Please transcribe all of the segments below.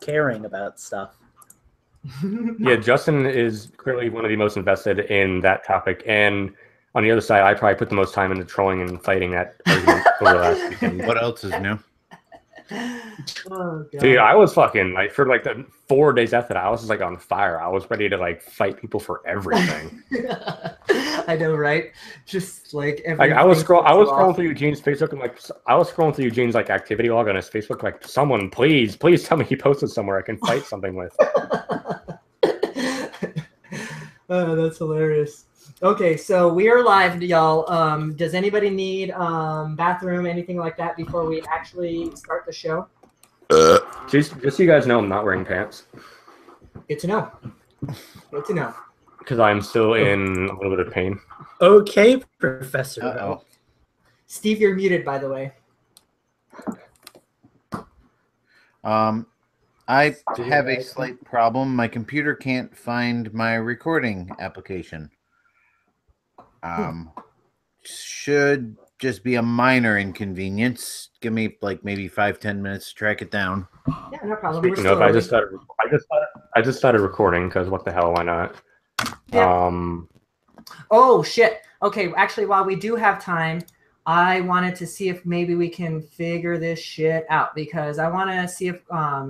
caring about stuff. Yeah, Justin is clearly one of the most invested in that topic, and on the other side, I probably put the most time into trolling and fighting that argument over the last weekend. What else is new? Oh, God. Dude, I was fucking like for like the 4 days after that, I was just like on fire. I was ready to like fight people for everything. I know, right? Just like Like I was scrolling through Eugene's Facebook and like I was scrolling through Eugene's like activity log on his Facebook, like someone please tell me he posted somewhere I can fight something with. Oh, that's hilarious. Okay, so we are live, y'all. Does anybody need bathroom, anything like that before we actually start the show? Just so you guys know, I'm not wearing pants. Good to know. Good to know. Because I'm still in a little bit of pain. Okay, Professor. Uh-oh. Steve, you're muted, by the way. I have a slight problem. My computer can't find my recording application. Should just be a minor inconvenience. Give me like maybe 5-10 minutes to track it down. Yeah, no problem. Speaking of, I just started recording because what the hell, why not? Yeah. Oh shit. Okay, actually, while we do have time, I wanted to see if maybe we can figure this shit out because I want to see if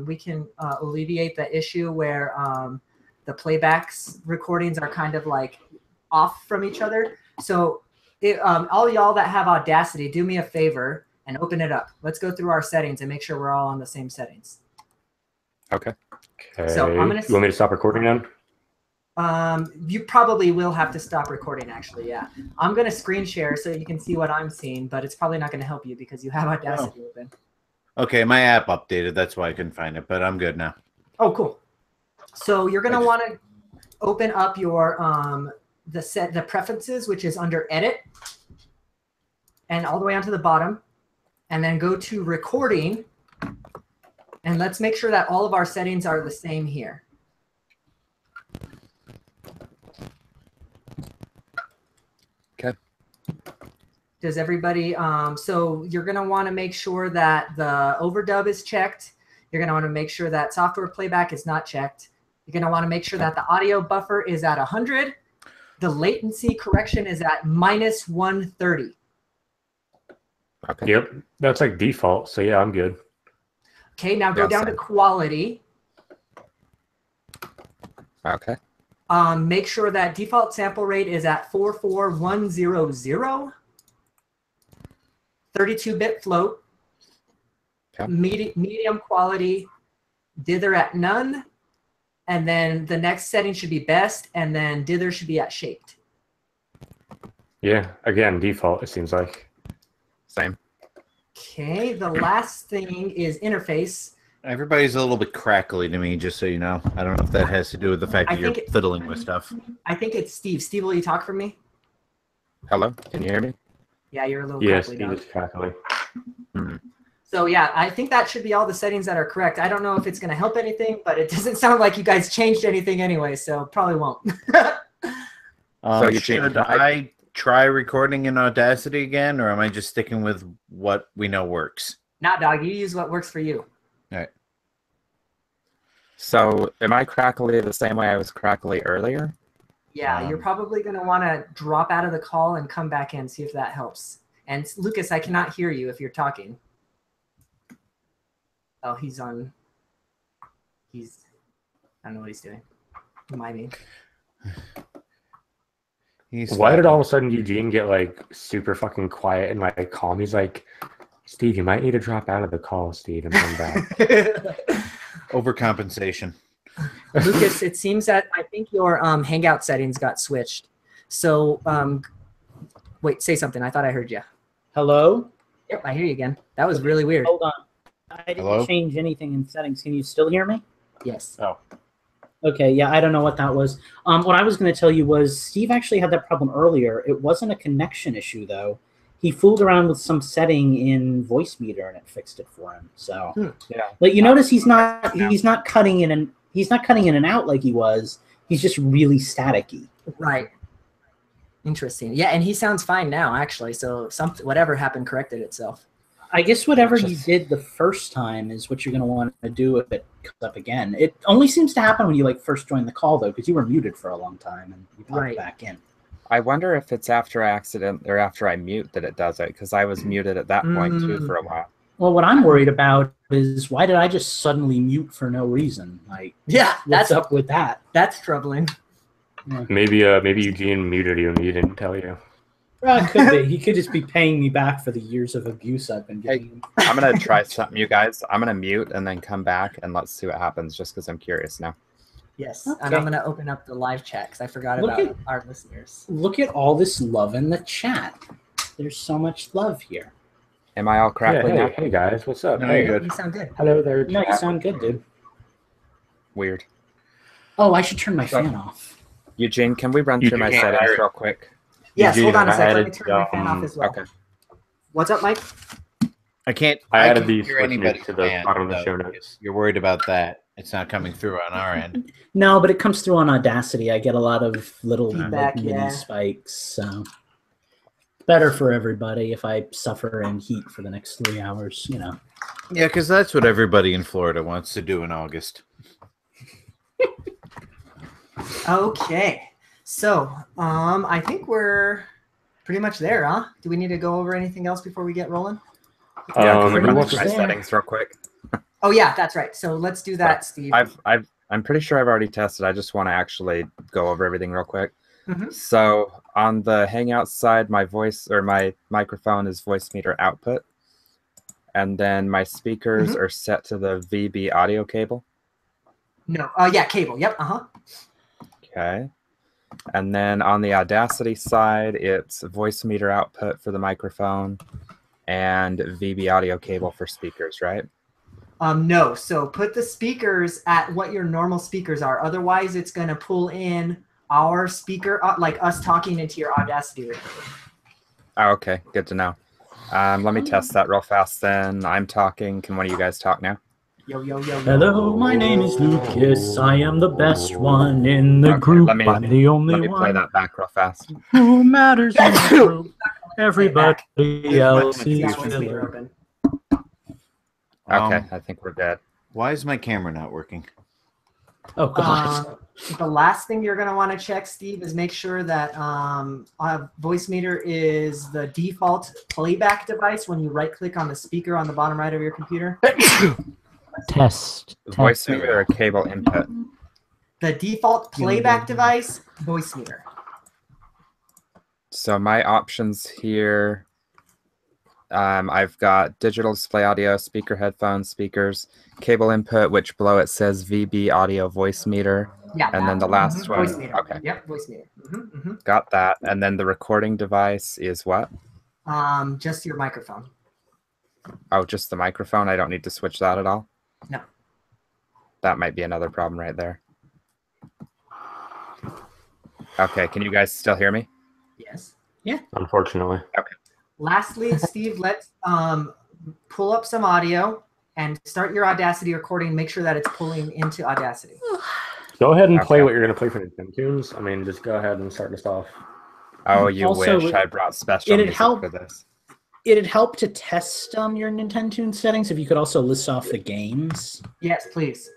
we can alleviate the issue where the playbacks recordings are kind of like off from each other. So all y'all that have Audacity, do me a favor and open it up. Let's go through our settings and make sure we're all on the same settings. Okay. So I'm gonna. You want me to stop recording then? You probably will have to stop recording, actually, yeah. I'm going to screen share so you can see what I'm seeing, but it's probably not going to help you because you have Audacity open. Okay, my app updated. That's why I couldn't find it, but I'm good now. Oh, cool. So you're going to want to open up your the preferences, which is under Edit, and all the way onto the bottom, and then go to Recording, and let's make sure that all of our settings are the same here. Okay. Does everybody, so you're going to want to make sure that the overdub is checked. You're going to want to make sure that software playback is not checked. You're going to want to make sure that the audio buffer is at 100. The latency correction is at -130. Okay. Yep. That's like default. So yeah, I'm good. Okay, now go down to quality. Okay. Make sure that default sample rate is at 44100. 32-bit float. Okay. Medium quality. Dither at none. And then the next setting should be best. And then dither should be at shaped. Yeah. Again, default, it seems like. Same. Okay. The last thing is interface. Everybody's a little bit crackly to me, just so you know. I don't know if that has to do with the fact that you're fiddling with stuff. I think it's Steve. Steve, will you talk for me? Hello? Can you hear me? Yeah, you're a little crackly. Yes, Steve is crackly. So yeah, I think that should be all the settings that are correct. I don't know if it's going to help anything, but it doesn't sound like you guys changed anything anyway, so probably won't. Should I try recording in Audacity again, or am I just sticking with what we know works? Nah, dog, you use what works for you. All right. So am I crackly the same way I was crackly earlier? Yeah, you're probably going to want to drop out of the call and come back in, see if that helps. And Lucas, I cannot hear you if you're talking. Oh, he's on. I don't know what he's doing. Might be. Why did all of a sudden Eugene get like super fucking quiet and like calm? He's like, Steve, you might need to drop out of the call, Steve, and come back. Overcompensation. Lucas, it seems that I think your Hangout settings got switched. So, wait, say something. I thought I heard you. Hello? Yep, I hear you again. That was really weird. Hold on. I didn't change anything in settings. Can you still hear me? Yes. Oh. Okay, yeah, I don't know what that was. What I was going to tell you was Steve actually had that problem earlier. It wasn't a connection issue, though. He fooled around with some setting in Voicemeeter and it fixed it for him. So, yeah. But you notice he's not cutting in and out like he was. He's just really staticky. Right. Interesting. Yeah, and he sounds fine now, actually. So whatever happened corrected itself. I guess whatever you Just- did the first time is what you're going to want to do if it comes up again. It only seems to happen when you like first join the call, though, because you were muted for a long time and you popped Right. back in. I wonder if it's after I accident or after I mute that it does it, because I was muted at that point too for a while. Well, what I'm worried about is why did I just suddenly mute for no reason? Like, Yeah, what's up with that? That's troubling. Maybe Eugene muted you and he didn't tell you. Well, it could be. He could just be paying me back for the years of abuse I've been giving him. I'm gonna try something, you guys. I'm gonna mute and then come back and let's see what happens, just because I'm curious now. Yes, Okay. and I'm gonna open up the live chat because I forgot Look about at- our listeners. Look at all this love in the chat. There's so much love here. Am I all crackly now? Hey guys, what's up? No, Hey, you're good. You sound good. hello there. No, you chat. sound good, dude. Weird. Oh, I should turn my fan off. Eugene, can we run through my Eugene, settings real quick? Yes, hold on a I second. Let me added, turn my fan off as well. Okay. What's up, Mike? I can't. I added can't these hear switch anybody mutes to the fan, bottom of the though, show because notes. You're worried about that. It's not coming through on our end. No, but it comes through on Audacity. I get a lot of little Feedback, like, mini yeah. spikes. So better for everybody if I suffer in heat for the next 3 hours. You know. Yeah, because that's what everybody in Florida wants to do in August. Okay, so I think we're pretty much there, huh? Do we need to go over anything else before we get rolling? Yeah, can we pretty run much through my there. settings real quick? Oh yeah, that's right. So let's do that, Steve. I'm pretty sure I've already tested. I just want to actually go over everything real quick. Mhm. So on the Hangout side, my voice or my microphone is voice meter output, and then my speakers are set to the VB audio cable. No, yeah, cable. Yep. Okay. And then on the Audacity side, it's voice meter output for the microphone and VB audio cable for speakers, right? No. So put the speakers at what your normal speakers are. Otherwise, it's going to pull in our speaker, like us talking into your Audacity recorder. Oh, okay. Good to know. Let me test that real fast then. I'm talking. Can one of you guys talk now? Yo, yo, yo, yo. Hello, my name is Lucas. I am the best one in the Okay, group. let me- I'm the only Let me play one that back real fast. who matters in the group. Everybody else There's is That one's meter filler. open. Okay, I think we're good. Why is my camera not working? Oh god. The last thing you're going to want to check, Steve, is make sure that voice meter is the default playback device when you right-click on the speaker on the bottom right of your computer. Test. Voice There we meter or cable input? The default playback device, voice meter. So my options here, I've got digital display audio, speaker headphones, speakers, cable input, which below it says VB audio voice meter. Yeah. And then the last Mhm, voice one, meter. okay. Yep, voice meter. Got that. And then the recording device is what? Just your microphone. Oh, just the microphone. I don't need to switch that at all? No. That might be another problem right there. Okay, can you guys still hear me? Yes. Unfortunately. Lastly, Steve, let's pull up some audio and start your Audacity recording. Make sure that it's pulling into Audacity. Go ahead and play Okay. what you're going to play for Nintendo Tunes. I mean, just go ahead and start us off. Oh, you Also, wish I brought special it'd music help- for this. It'd help to test your Nintendo Tunes settings if you could also list off the games. Yes, please.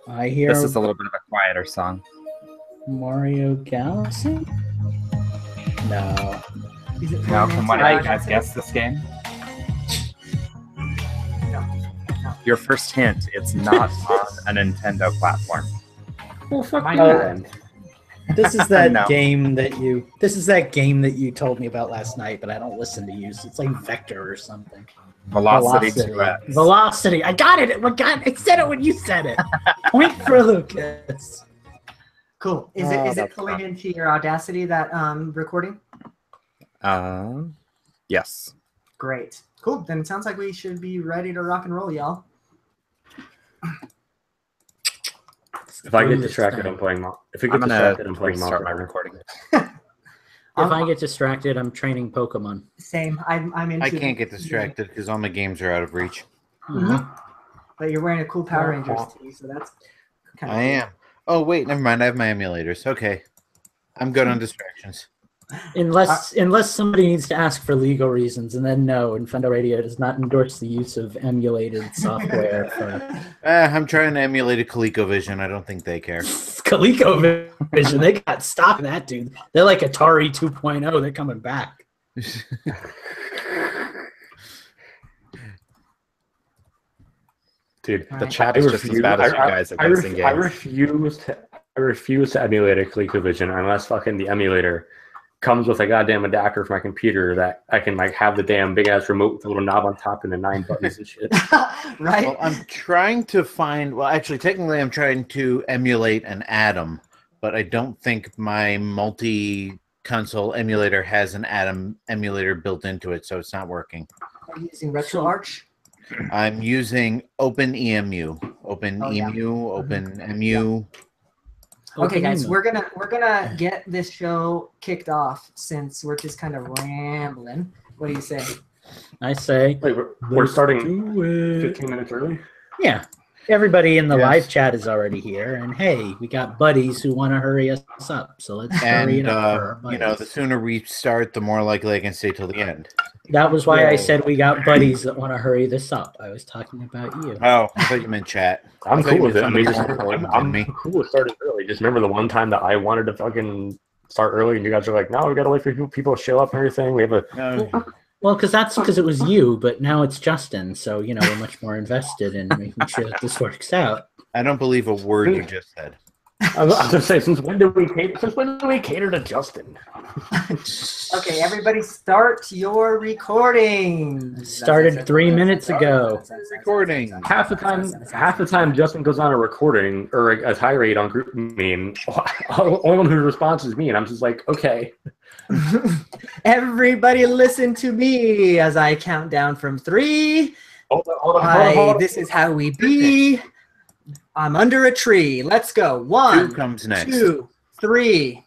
I hear This is a little bit of a quieter song. Mario Galaxy. No. Is it Now, pulling can one into of you guys Audacity? guess this game? No. Your first hint, it's not on a Nintendo platform. Well, fuck Mine no. not. This is that No. game that you. This is that game that you told me about last night, but I don't listen to you. So it's like Vector or something. Velocity 2X. Velocity. I got it. I said it when you said it. Point for Lucas. Cool. Is Oh, it that's pulling fun. into your Audacity, that recording? Yes. Great. Cool. Then it sounds like we should be ready to rock and roll, y'all. If I Do get this distracted, thing. I'm playing. If we I'm get gonna distracted, I'm playing restart my Monster Hunter. recording. If I get distracted, I'm training Pokemon. Same. I'm into I can't get distracted because all my games are out of reach. Mhm. But you're wearing a cool Power Rangers tee, so that's kind of I am. Oh wait, never mind. I have my emulators. Okay, I'm good on distractions. Unless somebody needs to ask for legal reasons, and then no, Infendo Radio does not endorse the use of emulated software for I'm trying to emulate a ColecoVision. I don't think they care. ColecoVision. They got stock in that, dude. They're like Atari 2.0. They're coming back. Dude, The chat is just as bad as you guys at guessing games. I refuse to emulate a ColecoVision unless fucking the emulator comes with a goddamn adapter for my computer that I can like have the damn big ass remote with a little knob on top and the 9 buttons and shit. Right? Well, I'm trying to find. Well, actually, technically, I'm trying to emulate an Atom, but I don't think my multi-console emulator has an Atom emulator built into it, so it's not working. Are you using RetroArch? I'm using OpenEMU, OpenEMU. Okay, guys, we're gonna get this show kicked off since we're just kind of rambling. What do you say? I say. Wait, we're starting 15 minutes early? Yeah. Everybody in the Yes. live chat is already here, and hey, we got buddies who want to hurry us up, so let's hurry it up for our buddies. The sooner we start, the more likely I can stay till the end. That was why I said we got buddies that want to hurry this up. I was talking about you. Oh, I thought you meant chat. I'm cool with it. I mean, I'm cool with starting early. Just remember the one time that I wanted to fucking start early, and you guys are like, "No, we gotta wait for people to show up and everything." We have a Well, because it was you, but now it's Justin, so we're much more invested in making sure that this works out. I don't believe a word you just said. I was gonna say, since when do we cater to Justin? Okay, everybody, start your recording. Started 3 minutes ago. Recording. Half the time Justin goes on a recording or a tirade on group mean, only one who responds is me, and I'm just like, okay. Everybody, listen to me as I count down from 3. Hold on. This is how we be. I'm under a tree. Let's go. 1, 2 comes next. 2, 3.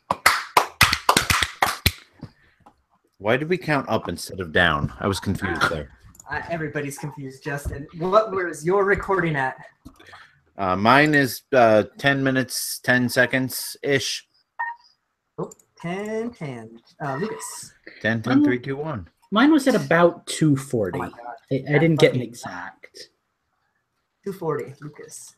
Why did we count up instead of down? I was confused there. Everybody's confused, Justin. What was your recording at? Mine is 10 minutes, 10 seconds-ish. 10, Lucas. 10, 10, 3, 2, 1. Mine was at about 240. Oh my God. I didn't get an exact. 240, Lucas.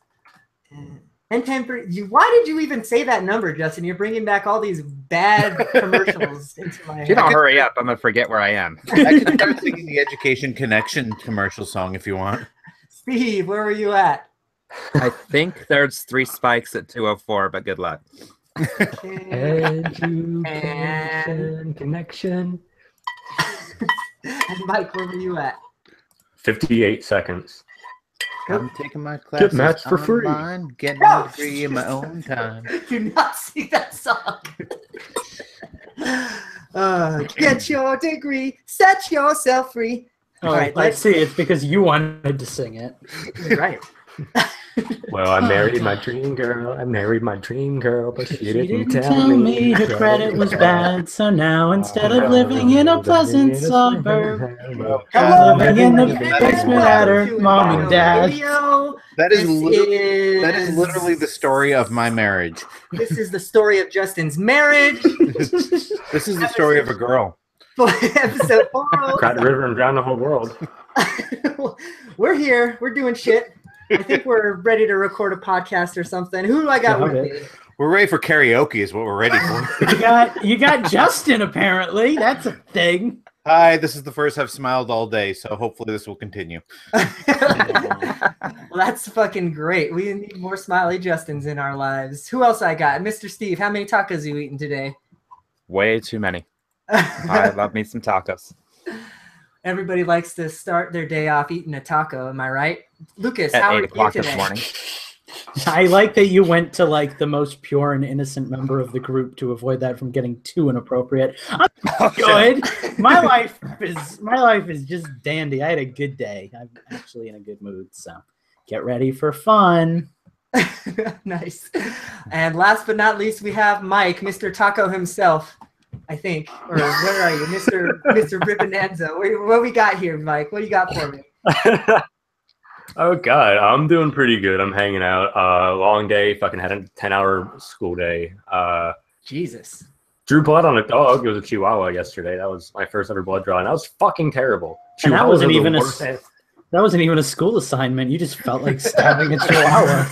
And 10. Why did you even say that number, Justin? You're bringing back all these bad commercials into my head. If you don't hurry up, I'm gonna forget where I am. I can start singing the Education Connection commercial song if you want. Steve, where were you at? I think there's 3 spikes at 204, but good luck. Education connection. And Mike, where were you at? 58 seconds. I'm taking my classes matched for free. online, getting a degree in my own time. Do not sing that song. Get your degree, set yourself free. All right, let's see. It's because you wanted to sing it. Right. Well, I married my dream girl. But she didn't tell me her credit was bad. So now instead of living in a pleasant suburb, I'm living in the basement at her mom and dad. That is literally the story of my marriage. This is the story of Justin's marriage. This is the story of a girl. Episode 4. Cried the river and drowned the whole world. We're here. We're doing shit. I think we're ready to record a podcast or something. Who do I got with me? We're ready for karaoke is what we're ready for. You got Justin, apparently. That's a thing. Hi, this is the first I've smiled all day, so hopefully this will continue. Well, that's fucking great. We need more smiley Justins in our lives. Who else I got? Mr. Steve, how many tacos you eating today? Way too many. I love me some tacos. Everybody likes to start their day off eating a taco. Am I right? Lucas, At how 8 are you o'clock today? this morning. I like that you went to like the most pure and innocent member of the group to avoid that from getting too inappropriate. I'm good. My life is just dandy. I had a good day. I'm actually in a good mood, so get ready for fun. Nice. And last but not least, we have Mike, Mr. Taco himself, I think. Or where are you, Mr. Ribonanza? What we got here, Mike? What do you got for me? Oh God, I'm doing pretty good. I'm hanging out. Long day. Fucking had a 10-hour school day. Jesus. drew blood on a dog. It was a Chihuahua yesterday. That was my first ever blood draw, and that was fucking terrible. And that wasn't even that wasn't even a school assignment. You just felt like stabbing a Chihuahua.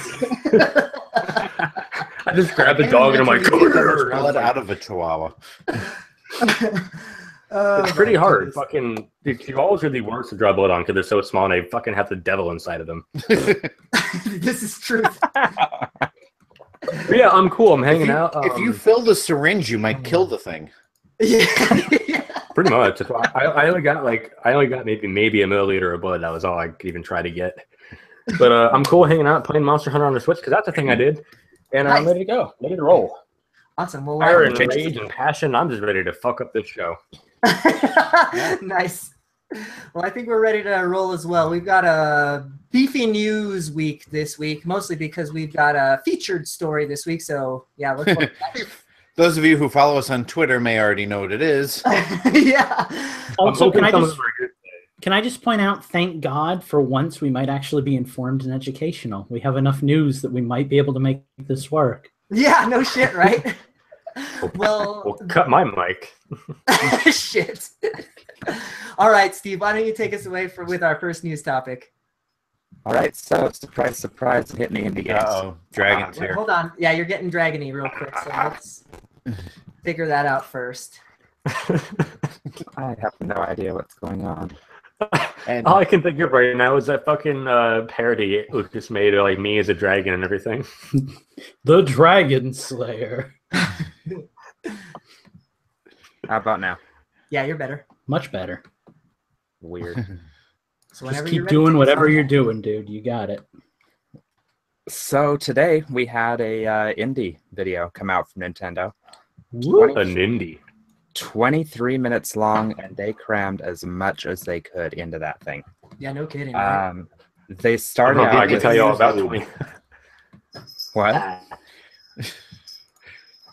I just grabbed the dog and I'm like, blood out of a Chihuahua. It's pretty hard. Fucking the Chihuahuas are the worst to draw blood on because they're so small and they fucking have the devil inside of them. This is truth. Yeah, I'm cool. I'm hanging out. If you fill the syringe, you might kill the thing. Yeah. Pretty much. I only got maybe a milliliter of blood. That was all I could even try to get. But I'm cool hanging out, playing Monster Hunter on the Switch because that's the thing I did, and I'm ready to go, ready to roll. Awesome. Well, fire and rage and passion. I'm just ready to fuck up this show. Nice. Well, I think we're ready to roll as well. We've got a beefy news week this week, mostly because we've got a featured story this week. So yeah, look forward to that. Those of you who follow us on Twitter may already know what it is. Yeah. Also, can I just point out, thank God, for once we might actually be informed and educational. We have enough news that we might be able to make this work. Yeah, no shit, right? Well, cut my mic. Shit. All right, Steve, why don't you take us away with our first news topic? All right, so surprise, surprise, hitting the indie games. Uh-oh, Dragon's here. Hold on. Yeah, you're getting dragony real quick, so let's figure that out first. I have no idea what's going on. And all I can think of right now is that fucking parody Lucas made of like me as a dragon and everything. The Dragon Slayer. How about now? Yeah, you're better. Much better. Weird. So just keep doing whatever you're doing, dude. You got it. So today we had a indie video come out from Nintendo. What an indie. 23 minutes long, and they crammed as much as they could into that thing. Yeah, no kidding. Right? They started out I can tell you all about 20. What?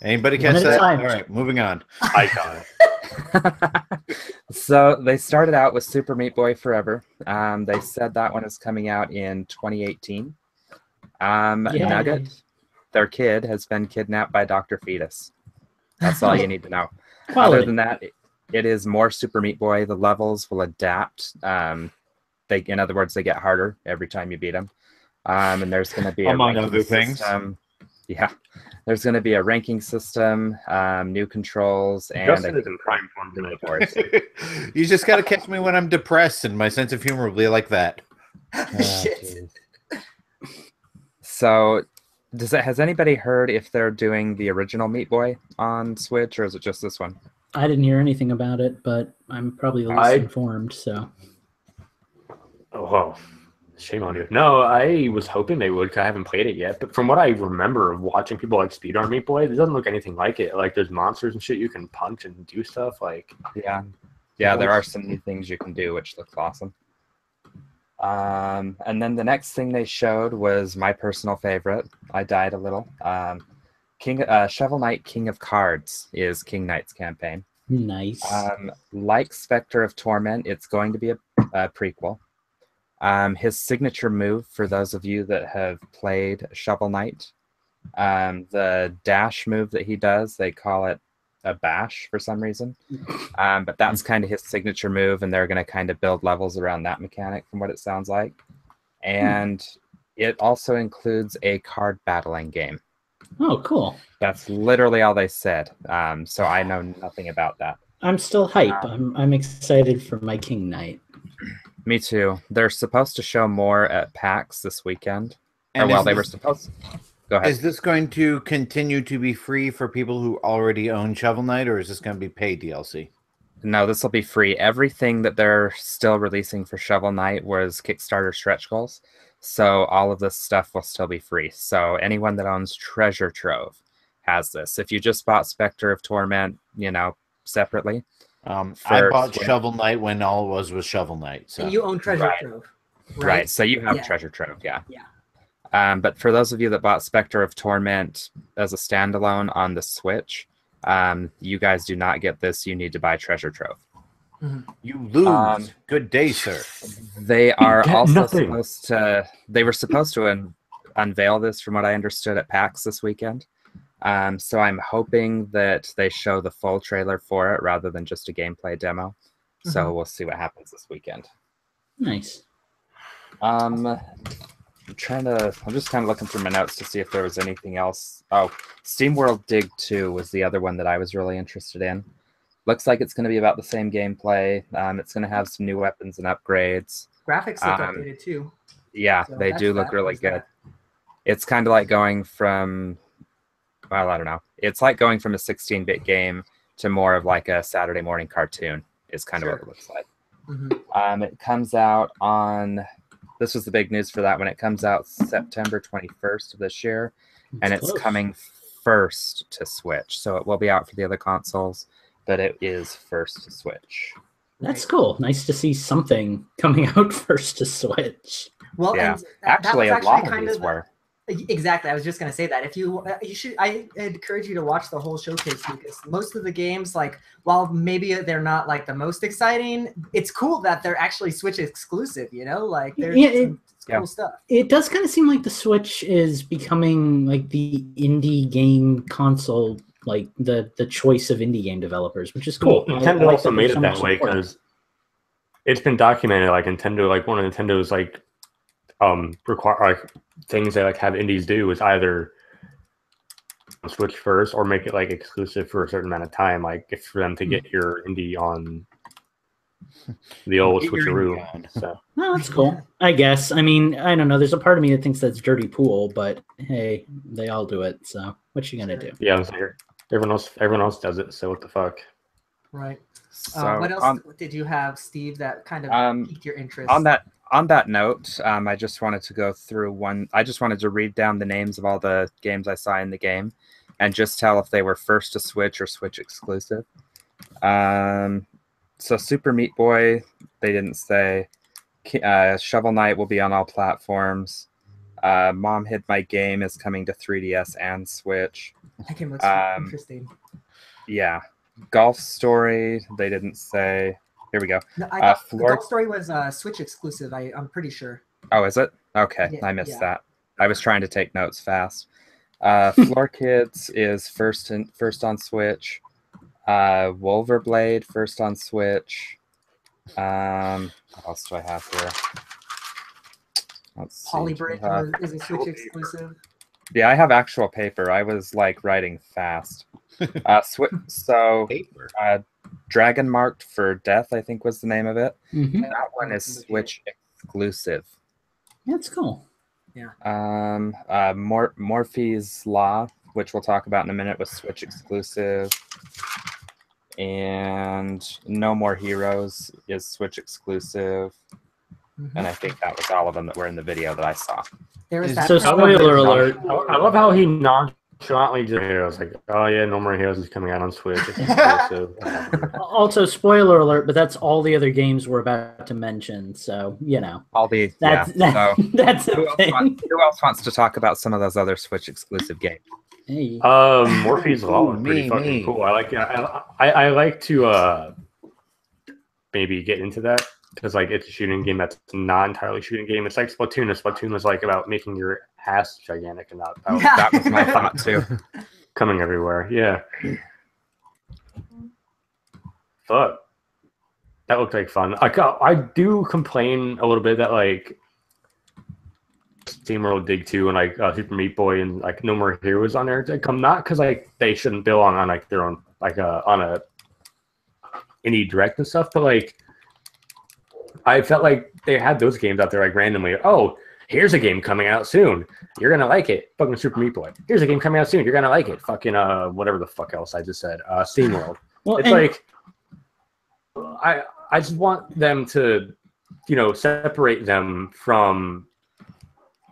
Anybody catch that? All right, moving on. Icon. So they started out with Super Meat Boy Forever. They said that one is coming out in 2018. Nugget, their kid, has been kidnapped by Dr. Fetus. That's all you need to know. Quality. Other than that, it is more Super Meat Boy. The levels will adapt. In other words, they get harder every time you beat them. And there's going to be among other things. Yeah, there's going to be a ranking system, new controls, and Justin is in prime form tonight. You just got to catch me when I'm depressed, and my sense of humor will be like that. Shit. So, has anybody heard if they're doing the original Meat Boy on Switch, or is it just this one? I didn't hear anything about it, but I'm probably the least informed, so. Oh, shame on you. No, I was hoping they would, because I haven't played it yet. But from what I remember of watching people like speedrun Meat Boy, it doesn't look anything like it. Like, there's monsters and shit you can punch and do stuff. Like, yeah, there are some new things you can do, which looks awesome. And then the next thing they showed was my personal favorite. I died a little. Shovel Knight King of Cards is King Knight's campaign. Nice. Like Spectre of Torment, it's going to be a prequel. His signature move, for those of you that have played Shovel Knight, the dash move that he does, they call it a bash for some reason. But that's kind of his signature move, and they're going to kind of build levels around that mechanic from what it sounds like. And it also includes a card battling game. Oh, cool. That's literally all they said. So I know nothing about that. I'm still hype. I'm excited for my King Knight. Me too. They're supposed to show more at PAX this weekend. And they were supposed to. Go ahead. Is this going to continue to be free for people who already own Shovel Knight, or is this going to be paid DLC? No, this will be free. Everything that they're still releasing for Shovel Knight was Kickstarter stretch goals. So all of this stuff will still be free. So anyone that owns Treasure Trove has this. If you just bought Spectre of Torment, separately. I bought Shovel Knight when all it was Shovel Knight. So. And you own Treasure Trove. Right. So you have Treasure Trove, yeah. But for those of you that bought Spectre of Torment as a standalone on the Switch, you guys do not get this. You need to buy Treasure Trove. Mm-hmm. You lose. Good day, sir. They are also supposed to. They were supposed to unveil this, from what I understood, at PAX this weekend. So I'm hoping that they show the full trailer for it rather than just a gameplay demo. So we'll see what happens this weekend. Nice. I'm just kind of looking through my notes to see if there was anything else. Oh, SteamWorld Dig 2 was the other one that I was really interested in. Looks like it's going to be about the same gameplay. It's going to have some new weapons and upgrades. Graphics look updated too. Yeah, So they do look really good. It's kind of like going from, well, I don't know. It's like going from a 16-bit game to more of like a Saturday morning cartoon is kind of what it looks like. It comes out on, this was the big news for that one. It comes out September 21st of this year, and it's coming first to Switch. So it will be out for the other consoles, but it is first to Switch. That's cool. Nice to see something coming out first to Switch. Well, yeah. and Actually, a lot of these were. Exactly. I was just going to say that. If you should, I encourage you to watch the whole showcase, because most of the games, like, while maybe they're not like the most exciting, it's cool that they're actually Switch exclusive, you know, like there's some cool stuff. It does kind of seem like the Switch is becoming like the indie game console, like the choice of indie game developers, which is cool. Nintendo also made it that way because it's been documented. Like Nintendo, like one of Nintendo's like require like things they like have indies do is either Switch first or make it like exclusive for a certain amount of time, like if for them to get your indie on the old switcheroo. So no, that's cool. I guess. I mean, I don't know. There's a part of me that thinks that's dirty pool, but hey, they all do it. So what you gonna do? Yeah, everyone else does it. So what the fuck? Right. So what else did you have, Steve, that kind of piqued your interest? On that note, I just wanted to go through one. I just wanted to read down the names of all the games I saw in the game, and just tell if they were first to Switch or Switch exclusive. So Super Meat Boy, they didn't say. Shovel Knight will be on all platforms. Mom Hid My Game is coming to 3DS and Switch. That game looks interesting. Yeah. Golf Story, they didn't say. Here we go. No, Golf Story was Switch exclusive, I'm pretty sure. Oh, is it? Okay, yeah, I missed that. I was trying to take notes fast. Floor Kids is first on Switch. Wolverblade first on Switch. What else do I have here? Let's see. Polybrick is a Switch exclusive. Yeah, I have actual paper. I was like writing fast. Dragon Marked for Death, I think was the name of it. That one is Switch exclusive. That's cool. Yeah. Morphe's Law, which we'll talk about in a minute, was Switch exclusive. And No More Heroes is Switch exclusive. And I think that was all of them that were in the video that I saw. There was that. So spoiler alert. I love how he nonchalantly just was like, "Oh yeah, No More Heroes is coming out on Switch." It's exclusive. Also, spoiler alert, but that's all the other games we're about to mention. So you know, that's who else wants to talk about some of those other Switch exclusive games? Hey. Morphe's Law is pretty fucking cool. I like it. I like to maybe get into that. Because like it's a shooting game that's not entirely a shooting game. It's like Splatoon. Splatoon was like about making your ass gigantic and not about that was my thought too. Coming everywhere. Yeah. Fuck. That looked like fun. I do complain a little bit that like SteamWorld Dig 2 and like Super Meat Boy and like No More Heroes on there to come, not because like they shouldn't belong on like their own like on a indie direct and stuff, but like I felt like they had those games out there like randomly. Oh, here's a game coming out soon. You're gonna like it. Fucking Super Meat Boy. Here's a game coming out soon. You're gonna like it. Fucking whatever the fuck else I just said. SteamWorld. Well, it's like I just want them to, you know, separate them from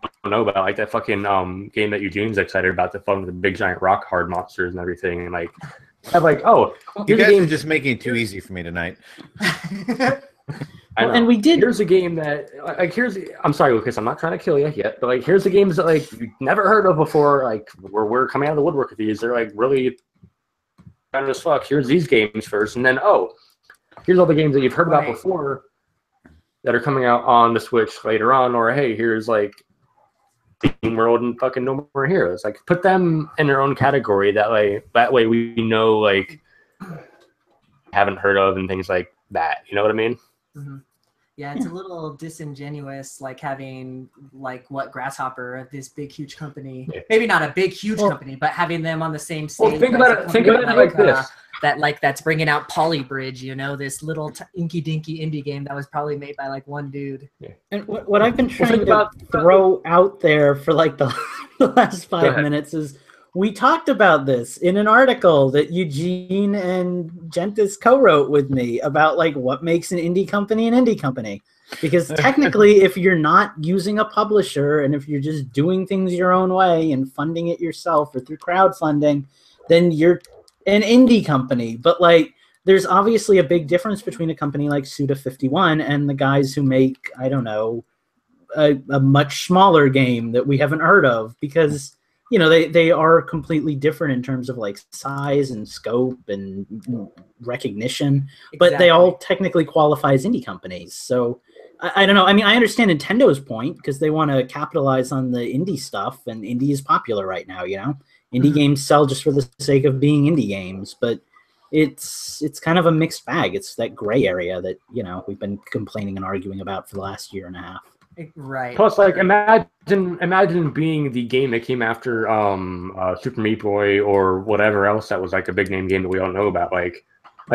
I don't know about like that fucking game that Eugene's excited about, the fun with the big giant rock hard monsters and everything, and like have like, oh, you guys are just making it too easy for me tonight. And we did. Here's a game that, like, I'm sorry, Lucas, I'm not trying to kill you yet, but like, here's the games that like you've never heard of before, like where we're coming out of the woodwork with these. They're like really kind of as fuck. Here's these games first, and then here's all the games that you've heard about before that are coming out on the Switch later on. Or hey, here's like SteamWorld and fucking No More Heroes. Like, put them in their own category. That way we know, like, haven't heard of and things like that. You know what I mean? Mm-hmm. Yeah, it's a little disingenuous, like having like what Grasshopper, this big huge company, maybe not a big huge company, but having them on the same stage. Well, think about it like this. That's bringing out Polybridge, you know, this little inky dinky indie game that was probably made by like one dude. Yeah. And what I've been trying to throw out there for like the last 5 minutes is, we talked about this in an article that Eugene and Gentis co-wrote with me about like what makes an indie company an indie company. Because technically, if you're not using a publisher and if you're just doing things your own way and funding it yourself or through crowdfunding, then you're an indie company. But like, there's obviously a big difference between a company like Suda51 and the guys who make, I don't know, a much smaller game that we haven't heard of, because you know, they are completely different in terms of like size and scope and recognition, but they all technically qualify as indie companies. So I don't know. I mean, I understand Nintendo's point because they want to capitalize on the indie stuff, and indie is popular right now. You know, indie games sell just for the sake of being indie games, but it's kind of a mixed bag. It's that gray area that, you know, we've been complaining and arguing about for the last year and a half. Right. Plus, like, imagine being the game that came after Super Meat Boy or whatever else that was like a big name game that we all know about. Like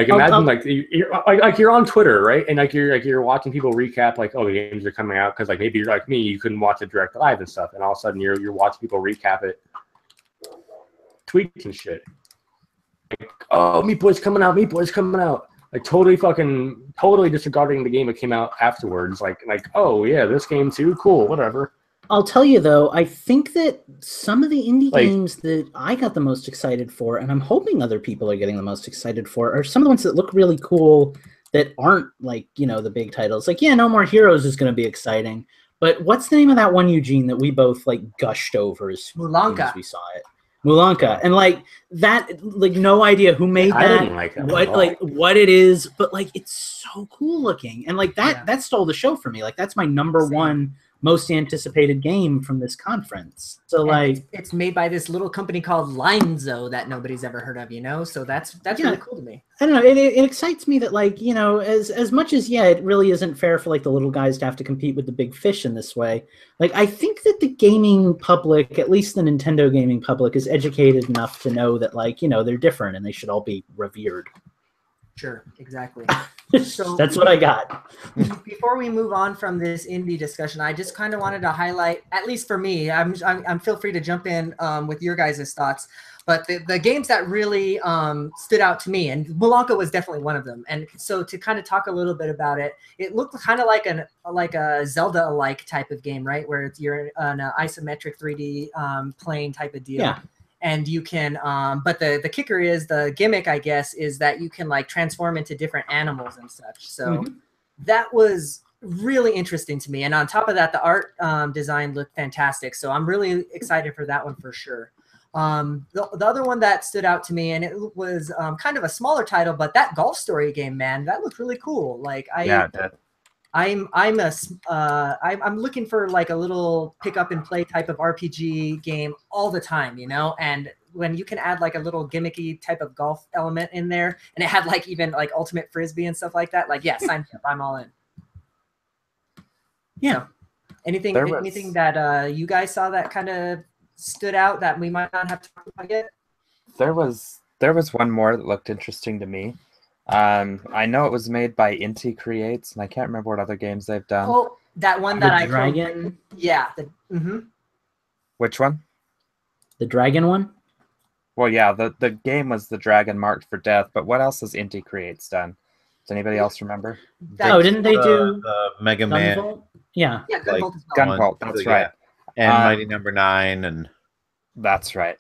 imagine like you're on Twitter, right? And like you're watching people recap like, oh, the games are coming out, because like maybe you're like me, you couldn't watch it direct live and stuff, and all of a sudden you're watching people recap it, tweets and shit. Like, oh, Meat Boy's coming out, like totally disregarding the game that came out afterwards. Like, oh yeah, this game too, cool, whatever. I'll tell you though, I think that some of the indie games that I got the most excited for, and I'm hoping other people are getting the most excited for, are some of the ones that look really cool that aren't like, you know, the big titles. Like, yeah, No More Heroes is going to be exciting, but what's the name of that one, Eugene, that we both like gushed over as soon as we saw it? Mulanka. And like that, like no idea who made that, I didn't like that what it is, but like it's so cool looking, and like that stole the show for me. Like that's my number one most anticipated game from this conference. So like it's made by this little company called Linezo that nobody's ever heard of, you know, so that's really cool to me. I don't know, it excites me that, like, you know, as much as it really isn't fair for like the little guys to have to compete with the big fish in this way. Like, I think that the gaming public, at least the Nintendo gaming public, is educated enough to know that, like, you know, they're different and they should all be revered. Sure, exactly. So that's what I got. Before we move on from this indie discussion, I just kind of wanted to highlight, at least for me, I'm feel free to jump in with your guys' thoughts, but the games that really stood out to me, and Mulanka was definitely one of them. And so to kind of talk a little bit about it, it looked kind of like a Zelda-alike type of game, right? Where you're on an isometric 3D plane type of deal. Yeah. And you can, but the kicker is, the gimmick, I guess, is that you can like transform into different animals and such. So that was really interesting to me. And on top of that, the art design looked fantastic. So I'm really excited for that one for sure. The other one that stood out to me, and it was kind of a smaller title, but that Golf Story game, man, that looked really cool. Like I'm looking for like a little pick up and play type of RPG game all the time, you know, and when you can add like a little gimmicky type of golf element in there, and it had like even like ultimate frisbee and stuff like that, like, yeah, sign me up, I'm all in. Yeah. So, anything that you guys saw that kind of stood out that we might not have talked about yet? There was one more that looked interesting to me. I know it was made by Inti Creates, and I can't remember what other games they've done. Oh, that one that Dragon. Yeah. Which one? The Dragon one. Well, yeah, the game was the Dragon Marked for Death, but what else has Inti Creates done? Does anybody else remember? Didn't they do Mega Man? Gunvolt? Yeah. Yeah, Gunvolt is Gunvolt, that's right. And Mighty Number 9, and that's right.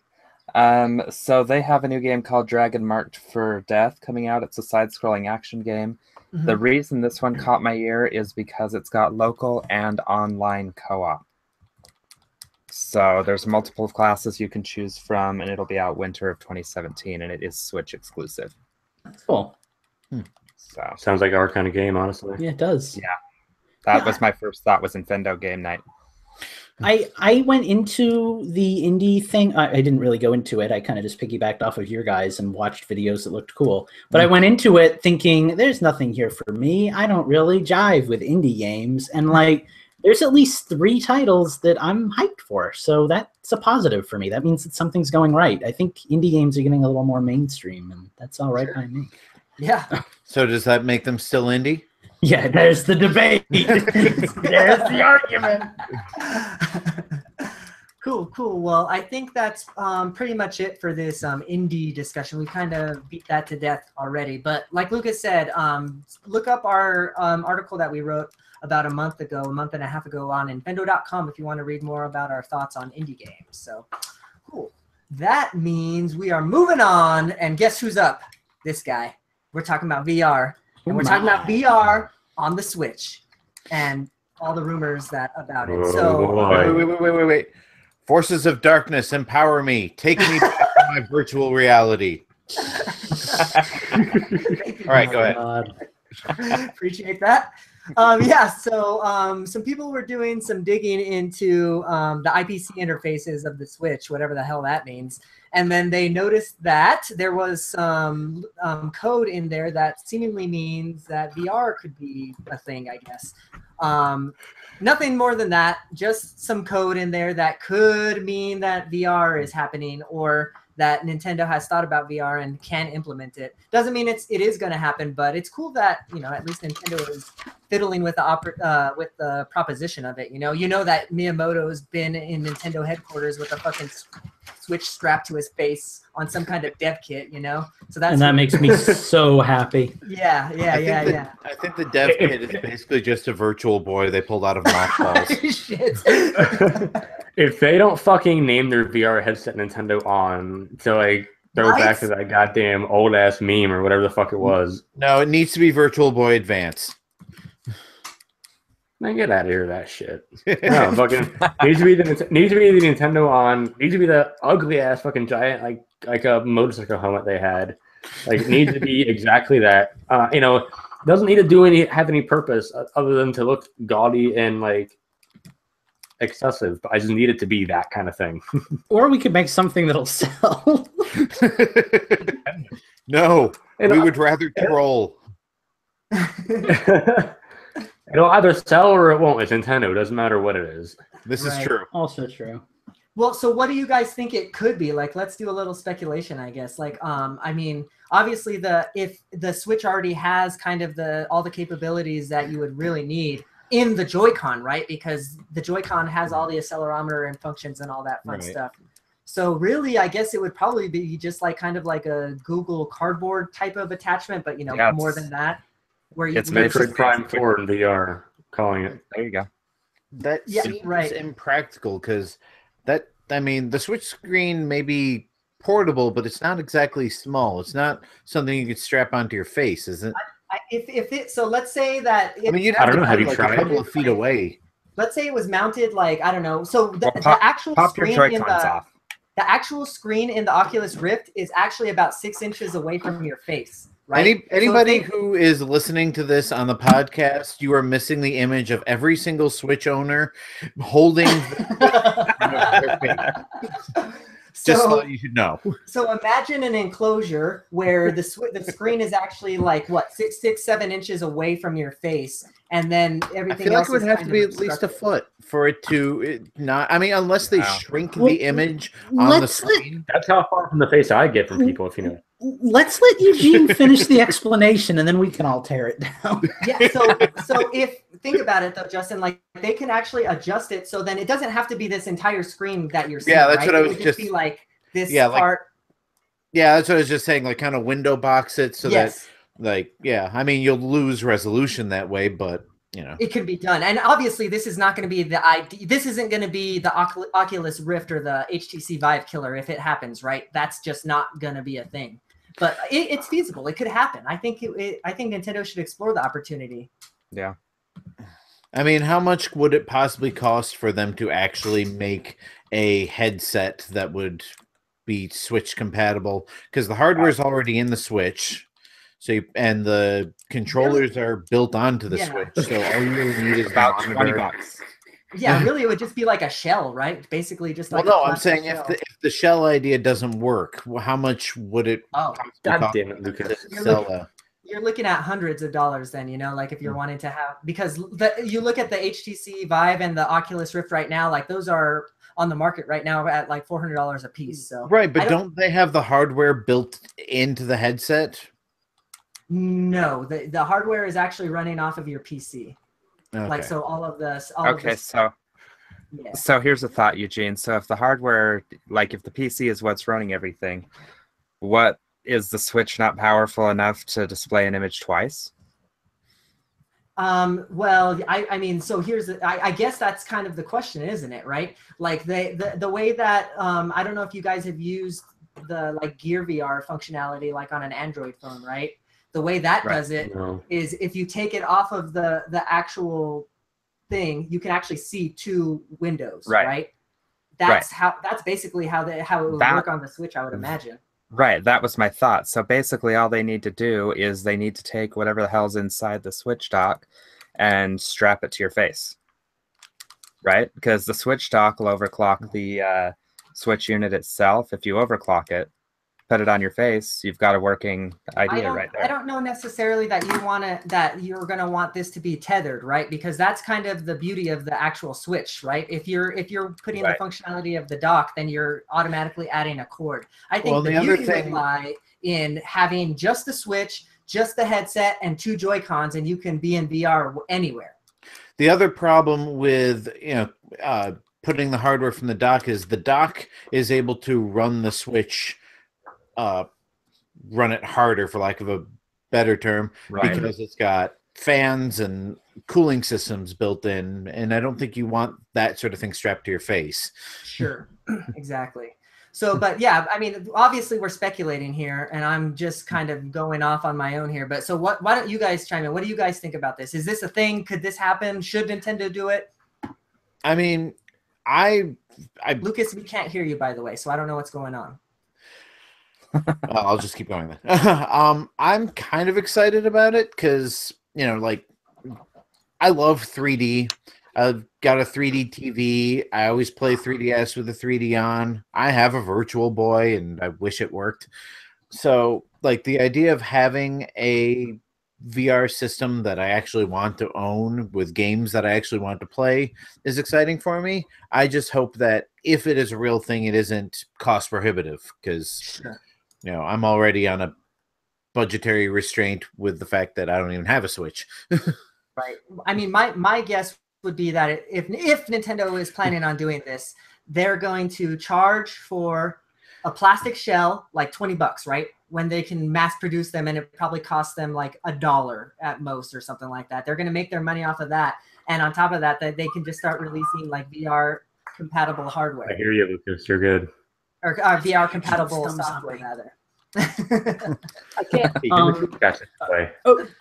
So they have a new game called Dragon Marked for Death coming out. It's a side-scrolling action game. The reason this one caught my ear is because it's got local and online co-op. So there's multiple classes you can choose from, and it'll be out winter of 2017, and it is Switch exclusive. Cool. So sounds like our kind of game, honestly. Yeah, it does. Yeah. That was my first thought, was Infendo game night. I went into the indie thing. I didn't really go into it. I kind of just piggybacked off of your guys and watched videos that looked cool. But I went into it thinking, there's nothing here for me. I don't really jive with indie games. And like, there's at least 3 titles that I'm hyped for. So that's a positive for me. That means that something's going right. I think indie games are getting a little more mainstream, and that's all right by me. Yeah. So does that make them still indie? Yeah, there's the debate. There's the argument. Cool. Well, I think that's pretty much it for this indie discussion. We kind of beat that to death already. But like Lucas said, look up our article that we wrote about a month and a half ago on Infendo.com if you want to read more about our thoughts on indie games. So, cool. That means we are moving on. And guess who's up? This guy. We're talking about VR. And we're talking about VR on the Switch and all the rumors about it. So Wait. Forces of darkness, empower me. Take me back to my virtual reality. All right, go ahead. Appreciate that. So some people were doing some digging into the IPC interfaces of the Switch, whatever the hell that means. And then they noticed that there was some code in there that seemingly means that VR could be a thing, I guess. Nothing more than that, just some code in there that could mean that VR is happening or that Nintendo has thought about VR and can implement it. Doesn't mean it is going to happen, but it's cool that, at least Nintendo is fiddling with the proposition of it. You know that Miyamoto's been in Nintendo headquarters with a fucking Switch strapped to his face on some kind of dev kit, So that makes me so happy. Yeah. I think the dev kit is basically just a virtual boy they pulled out of mothballs. Shit. If they don't fucking name their VR headset Nintendo On to throw back to that goddamn old ass meme or whatever the fuck it was. No, it needs to be Virtual Boy Advance. Man, get out of here with that shit. No, fucking needs to be the Nintendo On. Needs to be the ugly ass fucking giant like a motorcycle helmet they had. Needs to be exactly that. Doesn't need to have any purpose other than to look gaudy and excessive. But I just need it to be that kind of thing. Or we could make something that'll sell. No, we would rather troll. It'll either sell or it won't. It's Nintendo. It doesn't matter what it is. This is true. Also true. Well, so what do you guys think it could be? Let's do a little speculation, I guess. Obviously, if the Switch already has kind of all the capabilities that you would really need in the Joy-Con, right? Because the Joy-Con has all the accelerometer and functions and all that fun stuff. So really, I guess it would probably be just kind of like a Google Cardboard type of attachment, but more than that. It's Metroid Prime 4 in VR, calling it. There you go. That seems impractical because the Switch screen may be portable, but it's not exactly small. It's not something you could strap onto your face, is it? So let's say that. You'd have to put it a couple of feet away. Let's say it was mounted I don't know. So the actual screen in the actual screen in the Oculus Rift is actually about 6 inches away from your face. Right? Anybody who is listening to this on the podcast, you are missing the image of every single Switch owner holding their face. Just so you should know. So imagine an enclosure where the screen is actually 7 inches away from your face, and then everything. I feel like it would have to be at least a foot for it to not. Unless they shrink the image on the screen. That's how far from the face I get from people, if you know. Let's let Eugene finish the explanation, and then we can all tear it down. Yeah. So if think about it though, Justin, they can actually adjust it so then it doesn't have to be this entire screen that you're seeing. Yeah, that's what I was just be this part. Yeah, that's what I was just saying. Kind of window box it so that you'll lose resolution that way, but it can be done. And obviously, this is not going to be the idea. This isn't going to be the Oculus Rift or the HTC Vive killer if it happens, right? That's just not going to be a thing. But it's feasible. It could happen. I think Nintendo should explore the opportunity. Yeah. How much would it possibly cost for them to actually make a headset that would be Switch compatible? Because the hardware is already in the Switch. And the controllers are built onto the Switch, so all you really need is about $20. Yeah, really, it would just be like a shell, right? Basically, just like. Well, a no, I'm saying shell. if the shell idea doesn't work, how much would it? Oh, God damn it, Lucas! You're looking at hundreds of dollars then, like if you're wanting to have, because you look at the HTC Vive and the Oculus Rift right now, like those are on the market right now at like $400 a piece. So right, but don't they have the hardware built into the headset? No, the hardware is actually running off of your PC. Okay. Like so, all of this. So here's a thought, Eugene. So if the hardware, like if the PC is what's running everything, what is the Switch not powerful enough to display an image twice? Well, I mean, so here's I guess that's kind of the question, isn't it? Right? Like the way that I don't know if you guys have used the like Gear VR functionality like on an Android phone, right? The way that does it is if you take it off of the actual thing, you can actually see two windows, right? That's basically how it would work on the Switch, I would imagine. Right, that was my thought. So basically all they need to do is they need to take whatever the hell's inside the Switch dock and strap it to your face. Right? Because the Switch dock will overclock the Switch unit itself. If you overclock it, put it on your face, you've got a working idea right there. I don't know necessarily that you're gonna want this to be tethered, right? Because that's kind of the beauty of the actual Switch, right? If you're putting the functionality of the dock, then you're automatically adding a cord. I think the beauty would lie in having just the Switch, just the headset, and two Joy-Cons, and you can be in VR anywhere. The other problem with putting the hardware from the dock is able to run the Switch. Run it harder, for lack of a better term, because it's got fans and cooling systems built in, and I don't think you want that sort of thing strapped to your face. Sure, exactly. So, but yeah, I mean, obviously we're speculating here, and I'm just kind of going off on my own here. But so, why don't you guys chime in? What do you guys think about this? Is this a thing? Could this happen? Should Nintendo do it? I mean, Lucas, we can't hear you, by the way, so I don't know what's going on. I'll just keep going then. I'm kind of excited about it because, like, I love 3D. I've got a 3D TV. I always play 3DS with the 3D on. I have a Virtual Boy, and I wish it worked. So, like, the idea of having a VR system that I actually want to own with games that I actually want to play is exciting for me. I just hope that if it is a real thing, it isn't cost prohibitive because... I'm already on a budgetary restraint with the fact that I don't even have a Switch. Right. I mean, my guess would be that if Nintendo is planning on doing this, they're going to charge for a plastic shell like $20, right? When they can mass produce them, and it probably costs them like $1 at most or something like that. They're going to make their money off of that, and on top of that, they can just start releasing like VR compatible hardware. I hear you, Lucas. You're good. Or VR compatible software, rather. I can't.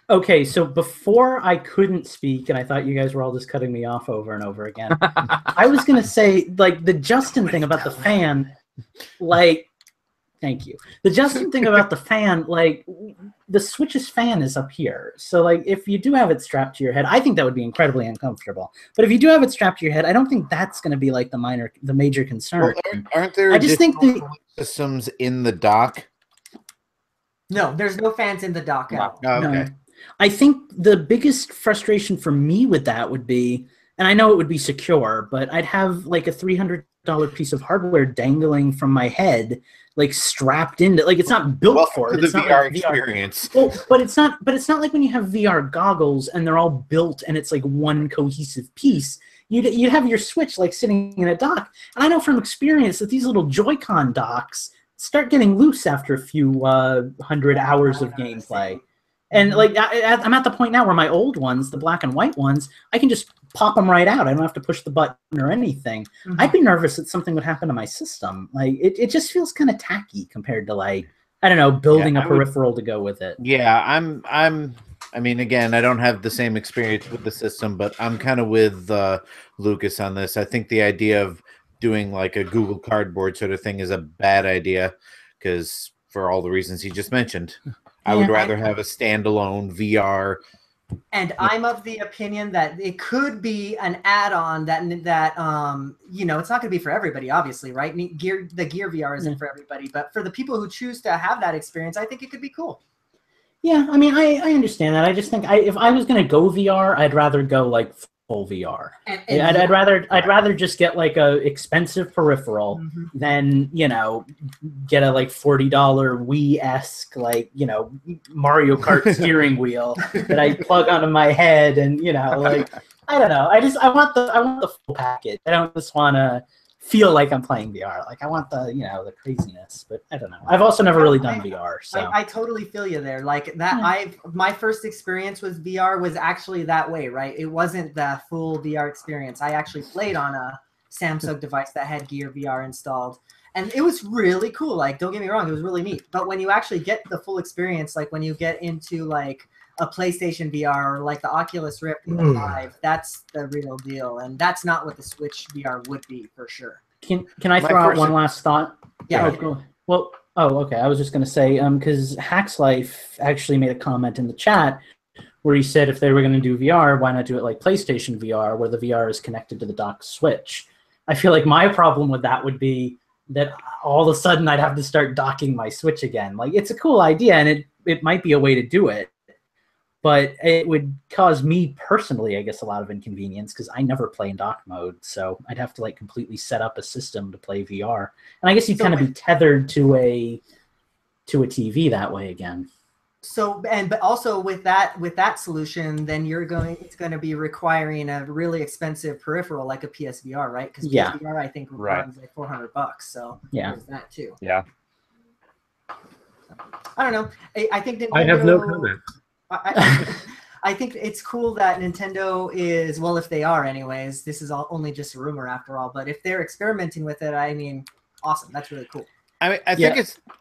Okay, so before I couldn't speak, and I thought you guys were all just cutting me off over and over again. I was gonna say, like, the Justin thing about the fan, like, thank you. The Justin thing about the fan, like, the Switch's fan is up here. So, like, if you do have it strapped to your head, I think that would be incredibly uncomfortable. But if you do have it strapped to your head, I don't think that's going to be, like, the major concern. Well, aren't there additional systems in the dock? No, there's no fans in the dock at all. Oh, okay. No. I think the biggest frustration for me with that would be, and I know it would be secure, but I'd have, like, a $300 piece of hardware dangling from my head, like, strapped into, like, it's not built for it. It's the VR experience. Well, but it's not like when you have VR goggles and they're all built and it's like one cohesive piece. You'd have your Switch like sitting in a dock, and I know from experience that these little Joy-Con docks start getting loose after a few 100 hours of gameplay. And like I'm at the point now where my old ones, the black and white ones, I can just pop them right out. I don't have to push the button or anything. Mm-hmm. I'd be nervous that something would happen to my system. Like it just feels kind of tacky compared to, like, I don't know, building a peripheral to go with it. Yeah, I mean, again, I don't have the same experience with the system, but I'm kind of with Lucas on this. I think the idea of doing like a Google Cardboard sort of thing is a bad idea because for all the reasons he just mentioned. I would rather have a standalone VR And I'm of the opinion that it could be an add-on that you know, it's not going to be for everybody, obviously, right? The Gear VR isn't for everybody, but for the people who choose to have that experience, I think it could be cool. Yeah, I mean, I understand that. I just think if I was going to go VR, I'd rather go like full VR. I'd rather just get like a expensive peripheral than, you know, get a like $40 Wii-esque like, you know, Mario Kart steering wheel that I plug onto my head, and, you know, like, I don't know. I want the full package. I don't just want to feel like I'm playing VR. Like, I want the, you know, the craziness, but I don't know. I've also never really done VR, so I totally feel you there. Like that, my first experience with VR was actually that way, right? It wasn't the full VR experience. I actually played on a Samsung device that had Gear VR installed, and it was really cool. Like, don't get me wrong, it was really neat. But when you actually get the full experience, like when you get into like a PlayStation VR or like the Oculus Rift Live, that's the real deal, and that's not what the Switch VR would be for sure. Can I throw out one last thought? Yeah. Well, okay. I was just gonna say, because Hack's Life actually made a comment in the chat where he said if they were going to do VR, why not do it like PlayStation VR, where the VR is connected to the docked Switch? I feel like my problem with that would be that all of a sudden I'd have to start docking my Switch again. Like, it's a cool idea, and it might be a way to do it, but it would cause me personally, I guess, a lot of inconvenience because I never play in dock mode. So I'd have to like completely set up a system to play VR. And I guess you'd kind of be tethered to a TV that way again. So, but also with that solution, then it's going to be requiring a really expensive peripheral like a PSVR, right? Because PSVR, I think, runs like $400. So there's that too. Yeah. I don't know. I think Nintendo, I have no comment. I think it's cool that Nintendo is, well, if they are anyways, this is only just a rumor after all, but if they're experimenting with it, I mean, awesome. That's really cool. I mean,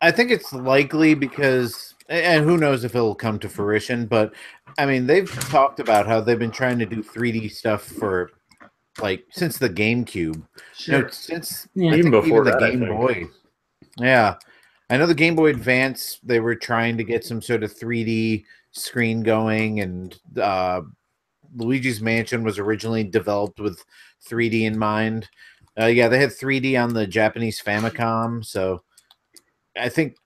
I think it's likely because, and who knows if it'll come to fruition, but I mean, they've talked about how they've been trying to do 3D stuff for like since the GameCube. Sure. You know, since even before the that, Game Boy. Yeah. I know the Game Boy Advance, they were trying to get some sort of 3D screen going, and Luigi's Mansion was originally developed with 3D in mind. Yeah, they had 3D on the Japanese Famicom, so I think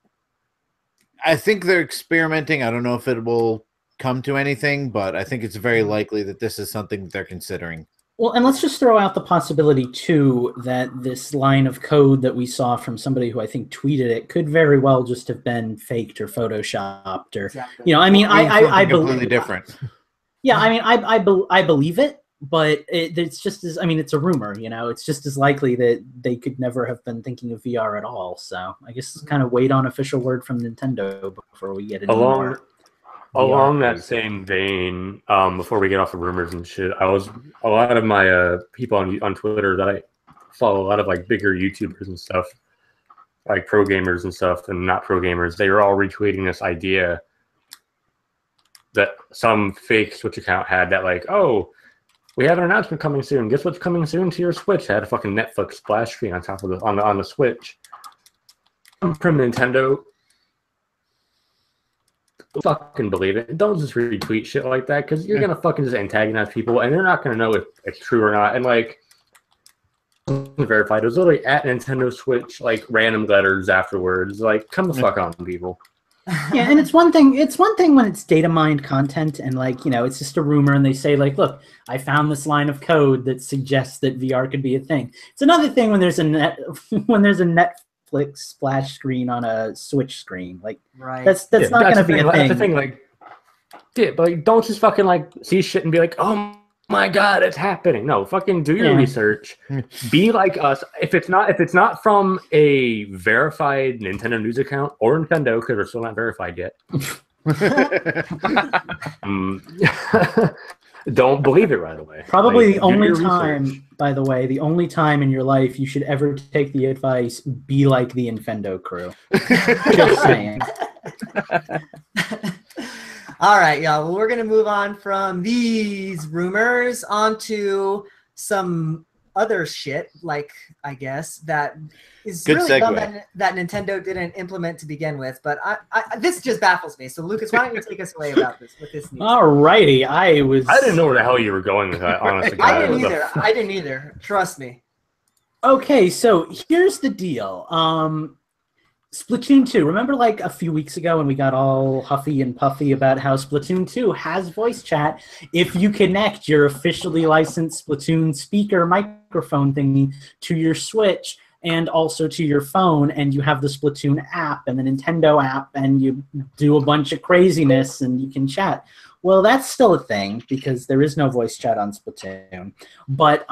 they're experimenting. I don't know if it will come to anything, but I think it's very likely that this is something that they're considering. Well, and let's just throw out the possibility, too, that this line of code that we saw from somebody who I think tweeted it could very well just have been faked or photoshopped, or, you know, I mean, I believe completely different. Yeah, I mean, I believe it, but it's just as, I mean, it's a rumor, you know, it's just as likely that they could never have been thinking of VR at all. So I guess kind of wait on official word from Nintendo before we get into more. Along that same vein, before we get off the rumors and shit, a lot of my people on Twitter that I follow, a lot of like bigger YouTubers and stuff, like pro gamers and stuff, and not pro gamers, they were all retweeting this idea that some fake Switch account had that, like, oh, we have an announcement coming soon. Guess what's coming soon to your Switch? It had a fucking Netflix splash screen on top of on the Switch. From Nintendo, fucking believe it. Don't just retweet shit like that, because you're gonna fucking just antagonize people, and they're not gonna know if it's true or not. And like, verified, it was literally at Nintendo Switch, like random letters afterwards. Like, come the fuck on, people. Yeah, and it's one thing when it's data mined content, and like, you know, it's just a rumor, and they say like, look, I found this line of code that suggests that VR could be a thing. It's another thing when there's a Netflix splash screen on a Switch screen. Like, that's not going to be a thing. That's the thing. Like, but like, don't just fucking like see shit and be like, oh my god, it's happening. No, fucking do your research. Be like us. If it's not from a verified Nintendo news account or Infendo, because we're still not verified yet. Don't believe it right away. Probably like, the only time, by the way, the only time in your life you should ever take the advice, be like the Infendo crew. Just saying. All right, y'all. Well, we're going to move on from these rumors onto some other shit, like I guess that is Good really dumb segue. that Nintendo didn't implement to begin with. But this just baffles me. So Lucas, why don't you take us away about this with this news? Alrighty, I didn't know where the hell you were going with that, honestly. I didn't either. I didn't either. Trust me. Okay, so here's the deal. Splatoon 2. Remember like a few weeks ago when we got all huffy and puffy about how Splatoon 2 has voice chat if you connect your officially licensed Splatoon speaker microphone thingy to your Switch and also to your phone, and you have the Splatoon app and the Nintendo app, and you do a bunch of craziness and you can chat. Well, that's still a thing because there is no voice chat on Splatoon. But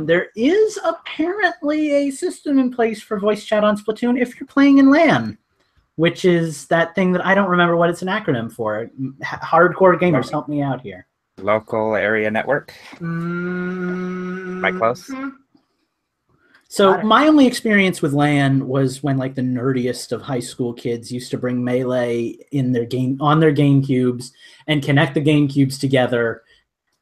there is apparently a system in place for voice chat on Splatoon if you're playing in LAN, which is that thing that I don't remember what it's an acronym for. Hardcore gamers, help me out here. Local area network. Am I close? So my only experience with LAN was when like the nerdiest of high school kids used to bring Melee in their game on their GameCubes and connect the GameCubes together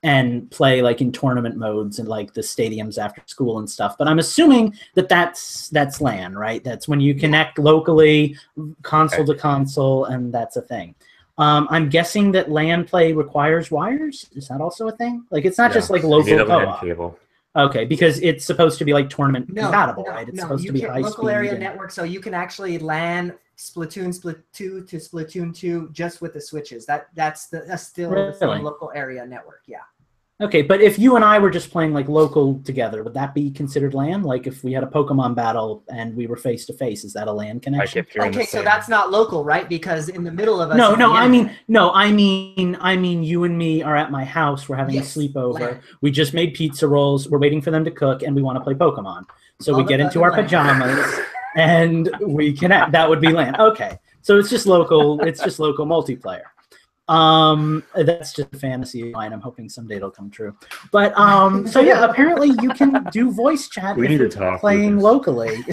and play like in tournament modes and like the stadiums after school and stuff. But I'm assuming that that's LAN, right? That's when you connect locally, console to console, and that's a thing. I'm guessing that LAN play requires wires. Is that also a thing? Like it's not just like local co-op. Okay, because it's supposed to be like tournament compatible, right? It's supposed to be high local speed area network, so you can actually LAN Splatoon 2 to Splatoon 2 just with the switches. That's still the same local area network, yeah. Okay, but if you and I were just playing like local together, would that be considered LAN? Like if we had a Pokemon battle and we were face to face, is that a LAN connection? Okay, so that's not local, right? Because in the middle of us. I mean, you and me are at my house. We're having a sleepover. LAN. We just made pizza rolls. We're waiting for them to cook, and we want to play Pokemon. So we get into our pajamas and we connect. That would be LAN. Okay, so it's just local. It's just local multiplayer. That's just a fantasy of mine. I'm hoping someday it'll come true. But so yeah, apparently you can do voice chat if you're playing locally.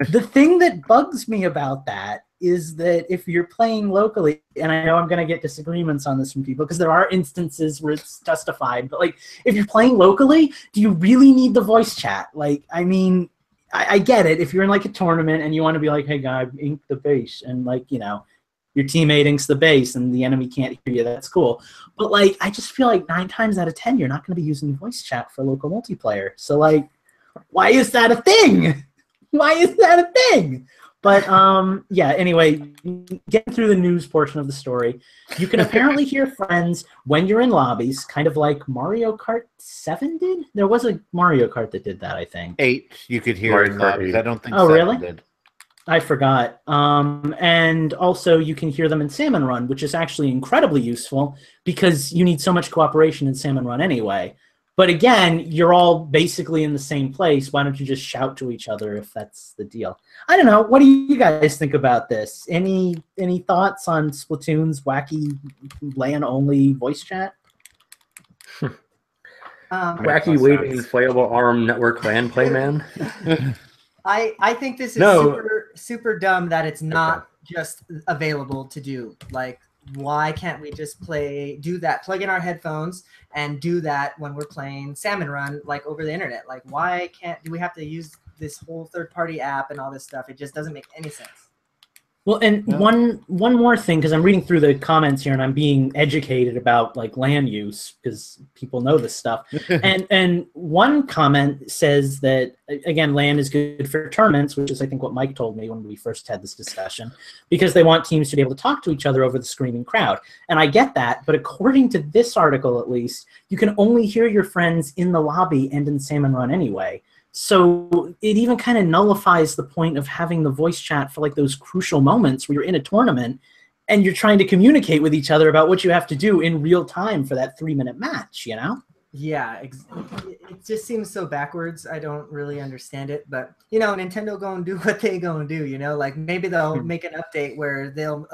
The thing that bugs me about that is that if you're playing locally, and I know I'm going to get disagreements on this from people because there are instances where it's justified, but like if you're playing locally, do you really need the voice chat? Like, I mean, I get it. If you're in like a tournament and you want to be like, hey guy, ink the base, and like, you know, your teammate inks the base and the enemy can't hear you, that's cool. But like, I just feel like 9 times out of 10, you're not going to be using voice chat for local multiplayer. So like, why is that a thing? Why is that a thing? But yeah, anyway, getting through the news portion of the story, you can apparently hear friends when you're in lobbies, kind of like Mario Kart 7 did. There was a Mario Kart that did that, I think. 8, you could hear in lobbies. I don't think 7 really? Did. I forgot. And also you can hear them in Salmon Run, which is actually incredibly useful because you need so much cooperation in Salmon Run anyway. But again, you're all basically in the same place. Why don't you just shout to each other if that's the deal? I don't know. What do you guys think about this? Any thoughts on Splatoon's wacky LAN-only voice chat? Wacky waving inflatable arm network LAN play, man. I think this is super dumb that it's not just available to do. Like, why can't we just do that, plug in our headphones and do that when we're playing Salmon Run, like over the internet? Like, why do we have to use this whole third-party app and all this stuff? It just doesn't make any sense. Well, and one more thing, because I'm reading through the comments here and I'm being educated about like LAN use because people know this stuff. and one comment says that again, LAN is good for tournaments, which is I think what Mike told me when we first had this discussion, because they want teams to be able to talk to each other over the screaming crowd. And I get that, but according to this article at least, you can only hear your friends in the lobby and in Salmon Run anyway. So it even kind of nullifies the point of having the voice chat for like those crucial moments where you're in a tournament and you're trying to communicate with each other about what you have to do in real time for that 3-minute match, you know? Yeah, it just seems so backwards. I don't really understand it, but you know, Nintendo gonna do what they gonna do, you know? Like maybe they'll make an update where they'll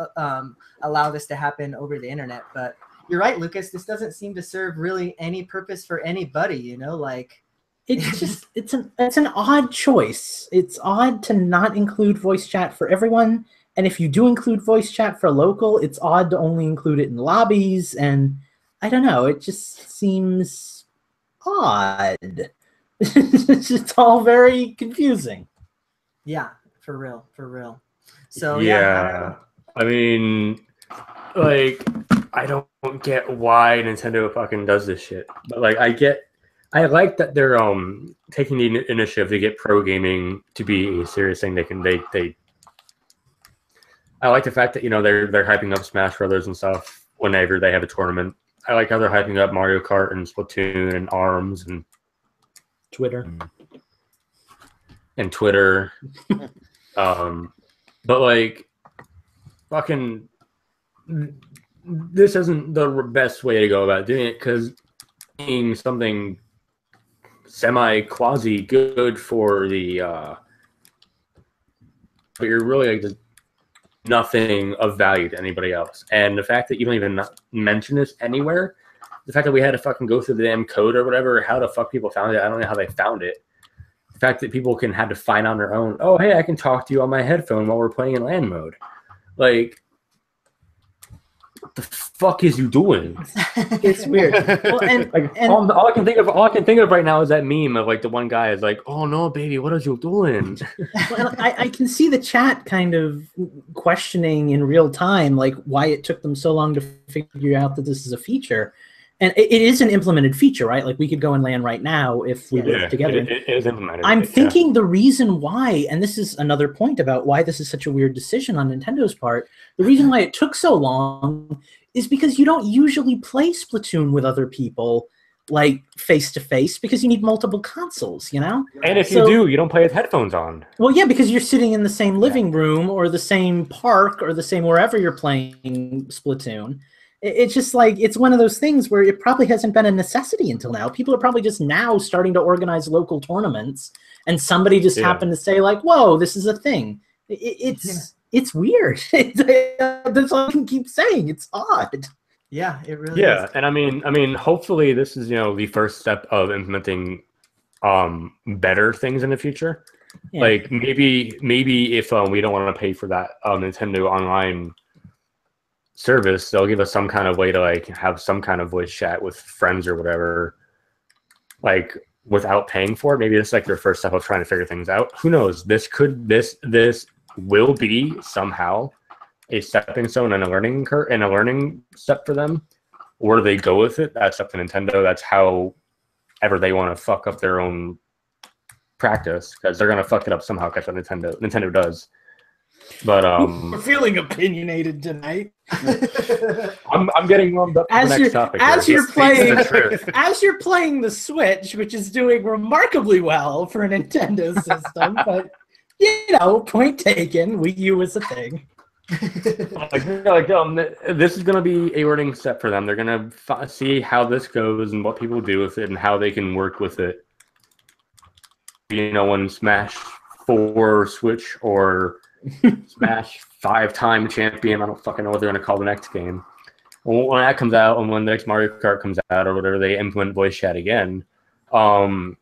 allow this to happen over the internet, but you're right, Lucas, this doesn't seem to serve really any purpose for anybody, you know? Like, it's an odd choice. It's odd to not include voice chat for everyone, and if you do include voice chat for local, it's odd to only include it in lobbies, and I don't know, it just seems odd. It's all very confusing. Yeah, for real. So yeah, I mean, like, I don't get why Nintendo fucking does this shit, but like, I like that they're taking the initiative to get pro gaming to be a serious thing. I like the fact that they're hyping up Smash Brothers and stuff whenever they have a tournament. I like how they're hyping up Mario Kart and Splatoon and ARMS and Twitter. But like, fucking, this isn't the best way to go about doing it, because being something semi-quasi good for the but you're really like just nothing of value to anybody else. And the fact that you don't even mention this anywhere, the fact that we had to fucking go through the damn code or whatever, how the fuck people found it, I don't know how they found it. The fact that people can have to find on their own, oh, hey, I can talk to you on my headphone while we're playing in LAN mode. Like, what the fuck is you doing? It's weird. Well, all I can think of right now is that meme of like the one guy is like, oh no, baby, what are you doing? Well, I can see the chat kind of questioning in real time, like why it took them so long to figure out that this is a feature. And it is an implemented feature, right? Like we could go and LAN right now if we work together. It is implemented. I'm thinking the reason why, and this is another point about why this is such a weird decision on Nintendo's part, the reason why it took so long is because you don't usually play Splatoon with other people like face-to-face because you need multiple consoles, you know? And if you do, you don't play with headphones on. Well, yeah, because you're sitting in the same living room or the same park or the same wherever you're playing Splatoon. It's just like, it's one of those things where it probably hasn't been a necessity until now. People are probably just now starting to organize local tournaments, and somebody just happened to say like, whoa, this is a thing. It's weird. That's all I can keep saying. It's odd. Yeah, it really is. Yeah, and I mean, hopefully this is, the first step of implementing better things in the future. Yeah. Like maybe if we don't want to pay for that Nintendo Online service, they'll give us some kind of way to like have some kind of voice chat with friends or whatever, like without paying for it. Maybe it's like their first step of trying to figure things out. Who knows? This will be somehow a stepping stone and a learning curve and a learning step for them. Where do they go with it? That's up to Nintendo. That's how ever they want to fuck up their own practice, because they're gonna fuck it up somehow. That's what Nintendo does. But we're feeling opinionated tonight. I'm getting warmed up for the next topic. As you're playing the Switch, which is doing remarkably well for a Nintendo system, but point taken. Wii U is a thing. This is going to be a learning step for them. They're going to see how this goes and what people do with it and how they can work with it. When Smash 4 Switch or Smash 5-time champion, I don't fucking know what they're going to call the next game. When that comes out, and when the next Mario Kart comes out or whatever, they implement voice chat again. I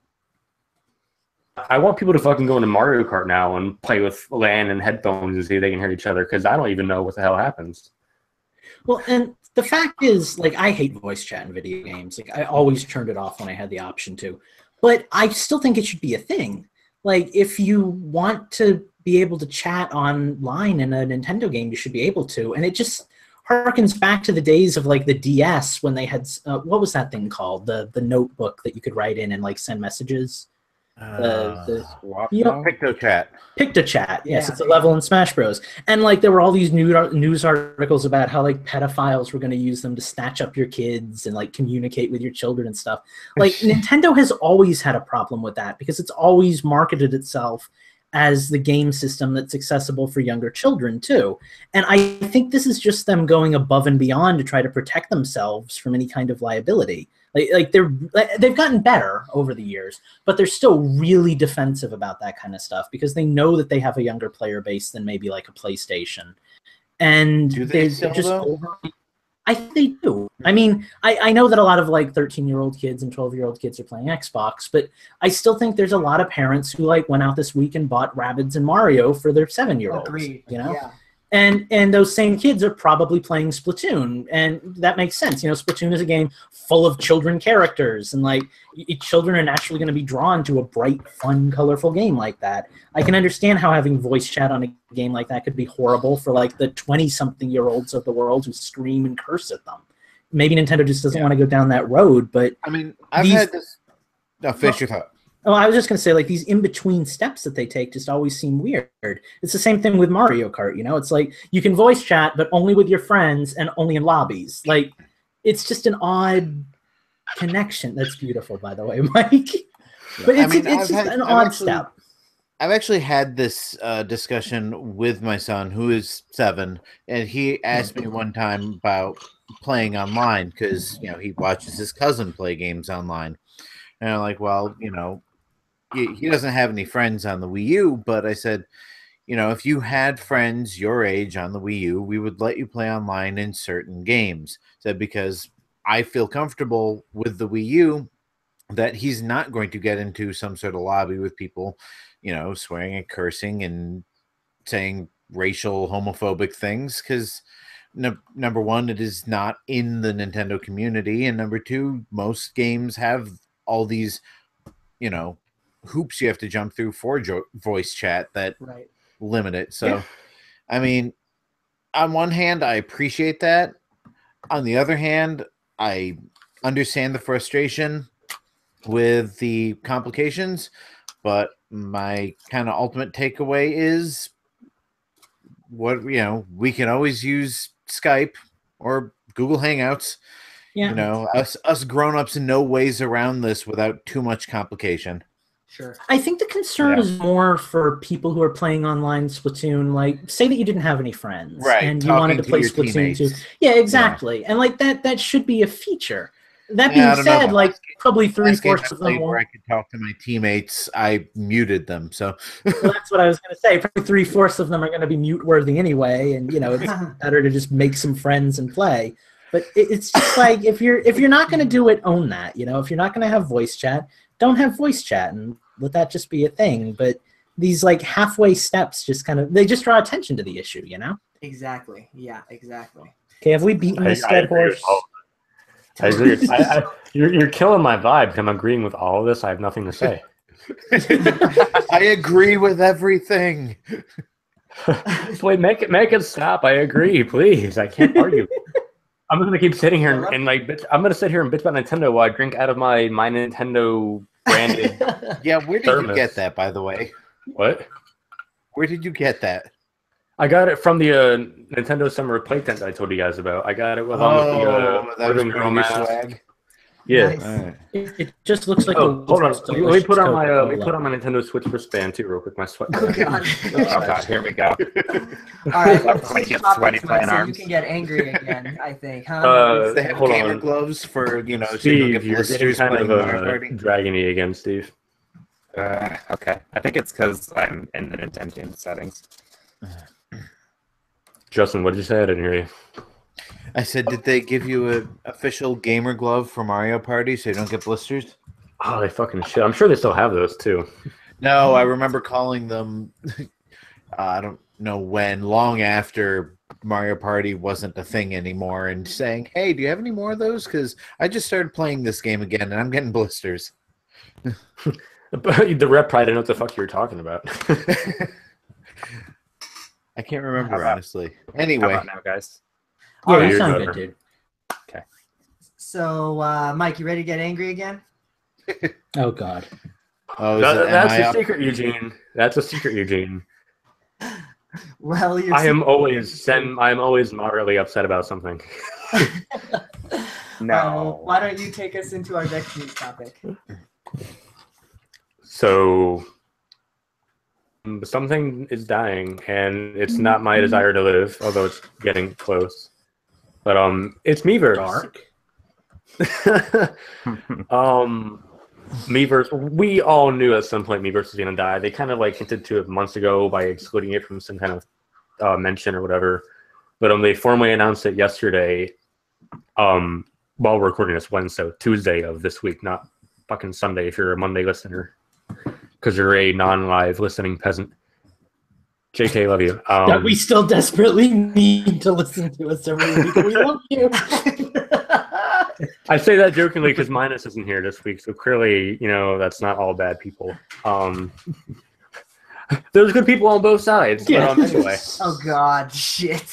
want people to fucking go into Mario Kart now and play with LAN and headphones and see if they can hear each other, because I don't even know what the hell happens. Well, and the fact is, like, I hate voice chat in video games. Like, I always turned it off when I had the option to. But I still think it should be a thing. Like, if you want to be able to chat online in a Nintendo game, you should be able to. And it just harkens back to the days of, like, the DS when they had, what was that thing called? The notebook that you could write in and, like, send messages. PictoChat. PictoChat, yes, it's a level in Smash Bros. And like there were all these news articles about how like pedophiles were going to use them to snatch up your kids and like communicate with your children and stuff. Like Nintendo has always had a problem with that because it's always marketed itself as the game system that's accessible for younger children too. And I think this is just them going above and beyond to try to protect themselves from any kind of liability. Like they've gotten better over the years, but they're still really defensive about that kind of stuff because they know that they have a younger player base than maybe like a PlayStation. And do they still just I think they do. I mean, I know that a lot of like 13-year-old kids and 12-year-old kids are playing Xbox, but I still think there's a lot of parents who like went out this week and bought Rabbids and Mario for their 7-year-olds. Agreed. You know? Yeah. And those same kids are probably playing Splatoon, and that makes sense. You know, Splatoon is a game full of children characters, and like children are naturally going to be drawn to a bright, fun, colorful game like that. I can understand how having voice chat on a game like that could be horrible for like the 20-something-year-olds of the world who scream and curse at them. Maybe Nintendo just doesn't want to go down that road, but I mean, I've had this. No, finish your thought. Oh, I was just going to say, like, these in-between steps that they take just always seem weird. It's the same thing with Mario Kart, you know? It's like, you can voice chat, but only with your friends and only in lobbies. Like, it's just an odd connection. That's beautiful, by the way, Mike. But it's just an odd step. I've actually had this discussion with my son, who is 7, and he asked me one time about playing online because, you know, he watches his cousin play games online. And I'm like, well, you know, he doesn't have any friends on the Wii U, but I said, you know, if you had friends your age on the Wii U, we would let you play online in certain games. Said because I feel comfortable with the Wii U that he's not going to get into some sort of lobby with people, you know, swearing and cursing and saying racial, homophobic things because number one, it is not in the Nintendo community, and number two, most games have all these, you know, hoops you have to jump through for voice chat that limit it. So, I mean, on one hand, I appreciate that. On the other hand, I understand the frustration with the complications, but my kind of ultimate takeaway is what, you know, we can always use Skype or Google Hangouts. Yeah. You know, us grown-ups know ways around this without too much complication. Sure. I think the concern is more for people who are playing online Splatoon. Like, say that you didn't have any friends, and you wanted to play Splatoon too. Yeah, exactly. Yeah. And like that should be a feature. That being said, like probably 3/4 of them where I could talk to my teammates, I muted them. So well, that's what I was going to say. Probably 3/4 of them are going to be mute worthy anyway, and you know it's better to just make some friends and play. But it's just like if you're not going to do it, own that. You know, if you're not going to have voice chat, don't have voice chat, and let that just be a thing. But these like halfway steps just kind of they just draw attention to the issue. You know? Exactly. Yeah. Exactly. Okay, have we beaten this dead horse? I agree. You're killing my vibe. I'm agreeing with all of this. I have nothing to say. I agree with everything. Wait, make it stop. I agree, please. I can't argue. I'm gonna keep sitting here and like bitch. I'm gonna sit here and bitch about Nintendo while I drink out of my Nintendo branded. Yeah, where did you get that, by the way? What? Where did you get that? I got it from the Nintendo Summer Play Tent that I told you guys about. I got it with living room swag. Yeah, nice. It just looks like. Hold on. Let me put on my Nintendo Switch wristband too, real quick. My sweat. Oh god. Oh god. Here we go. All right. Sweaty playing so you arms. can get angry again. I think. Huh? They have gamer gloves for Steve. So you You're getting kind of dragging me again, Steve. Okay. I think it's because I'm in the Nintendo settings. Justin, what did you say? I didn't hear you. I said, did they give you an official gamer glove for Mario Party so you don't get blisters? Oh, they fucking shit. I'm sure they still have those too. No, I remember calling them, I don't know when, long after Mario Party wasn't a thing anymore, and saying, hey, do you have any more of those? Because I just started playing this game again and I'm getting blisters. The rep probably didn't know what the fuck you were talking about. I can't remember, honestly. Anyway. How about now, guys? Yeah, you sound good, dude. Okay. So, Mike, you ready to get angry again? Oh, God. Oh, that's a secret, Eugene. That's a secret, Eugene. Well, I am always moderately upset about something. No. Why don't you take us into our next news topic? So, something is dying, and it's not my desire to live, although it's getting close. But it's Miiverse. Dark. Miiverse. We all knew at some point Miiverse was gonna die. They kind of like hinted to it months ago by excluding it from some kind of mention or whatever. But they formally announced it yesterday. While we're recording this Tuesday of this week, not fucking Sunday if you're a Monday listener, because you're a non-live listening peasant. JK, love you. That we still desperately need to listen to us every week. We love you. I say that jokingly because Minus isn't here this week, so clearly, that's not all bad people. There's good people on both sides. Yeah. But anyway. Oh God, shit.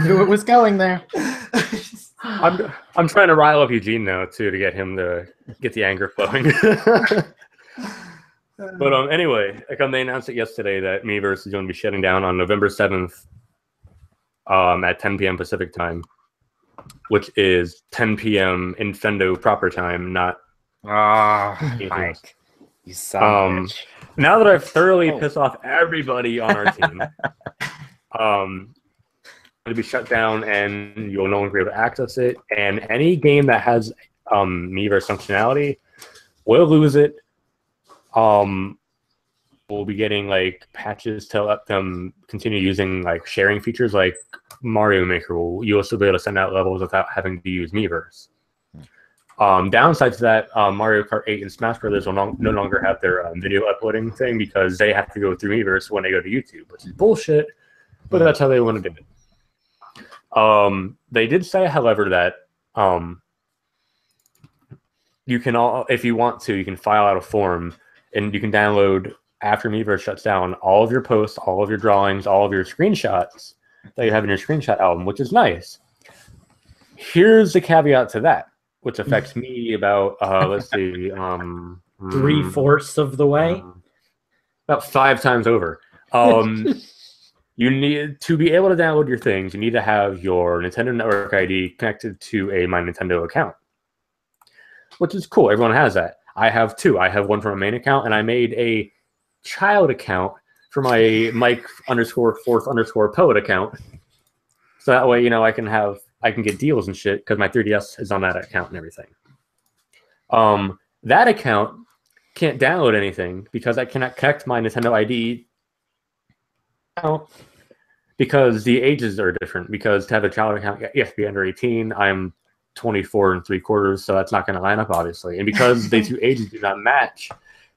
Knew it was going there. I'm trying to rile up Eugene though too to get him to get the anger flowing. But anyway, they announced it yesterday that Miiverse is going to be shutting down on November 7th at 10 p.m. Pacific time, which is 10 p.m. Infendo proper time, not Mike, you son of a bitch. Now that I've thoroughly pissed off everybody on our team, it'll be shut down and you'll no longer be able to access it. And any game that has Miiverse functionality will lose it. We'll be getting patches to let them continue using sharing features like Mario Maker. You'll still be able to send out levels without having to use Miiverse. Downside to that, Mario Kart 8 and Smash Brothers will no longer have their video uploading thing because they have to go through Miiverse when they go to YouTube, which is bullshit, but that's how they want to do it. They did say, however, that you can if you want to, you can file out a form and you can download after Miiverse shuts down all of your posts, all of your drawings, all of your screenshots that you have in your screenshot album, which is nice. Here's the caveat to that, which affects me about let's see, 3/4 of the way, about 5 times over. You need to be able to download your things. You need to have your Nintendo Network ID connected to a My Nintendo account, which is cool. Everyone has that. I have 2. I have one from a main account, and I made a child account for my Mike_4th_poet account. So that way, I can get deals and shit because my 3DS is on that account and everything. That account can't download anything because I cannot connect my Nintendo ID account because the ages are different. Because to have a child account, you have to be under 18. I'm 24 3/4, so that's not going to line up, obviously. And because the 2 ages do not match,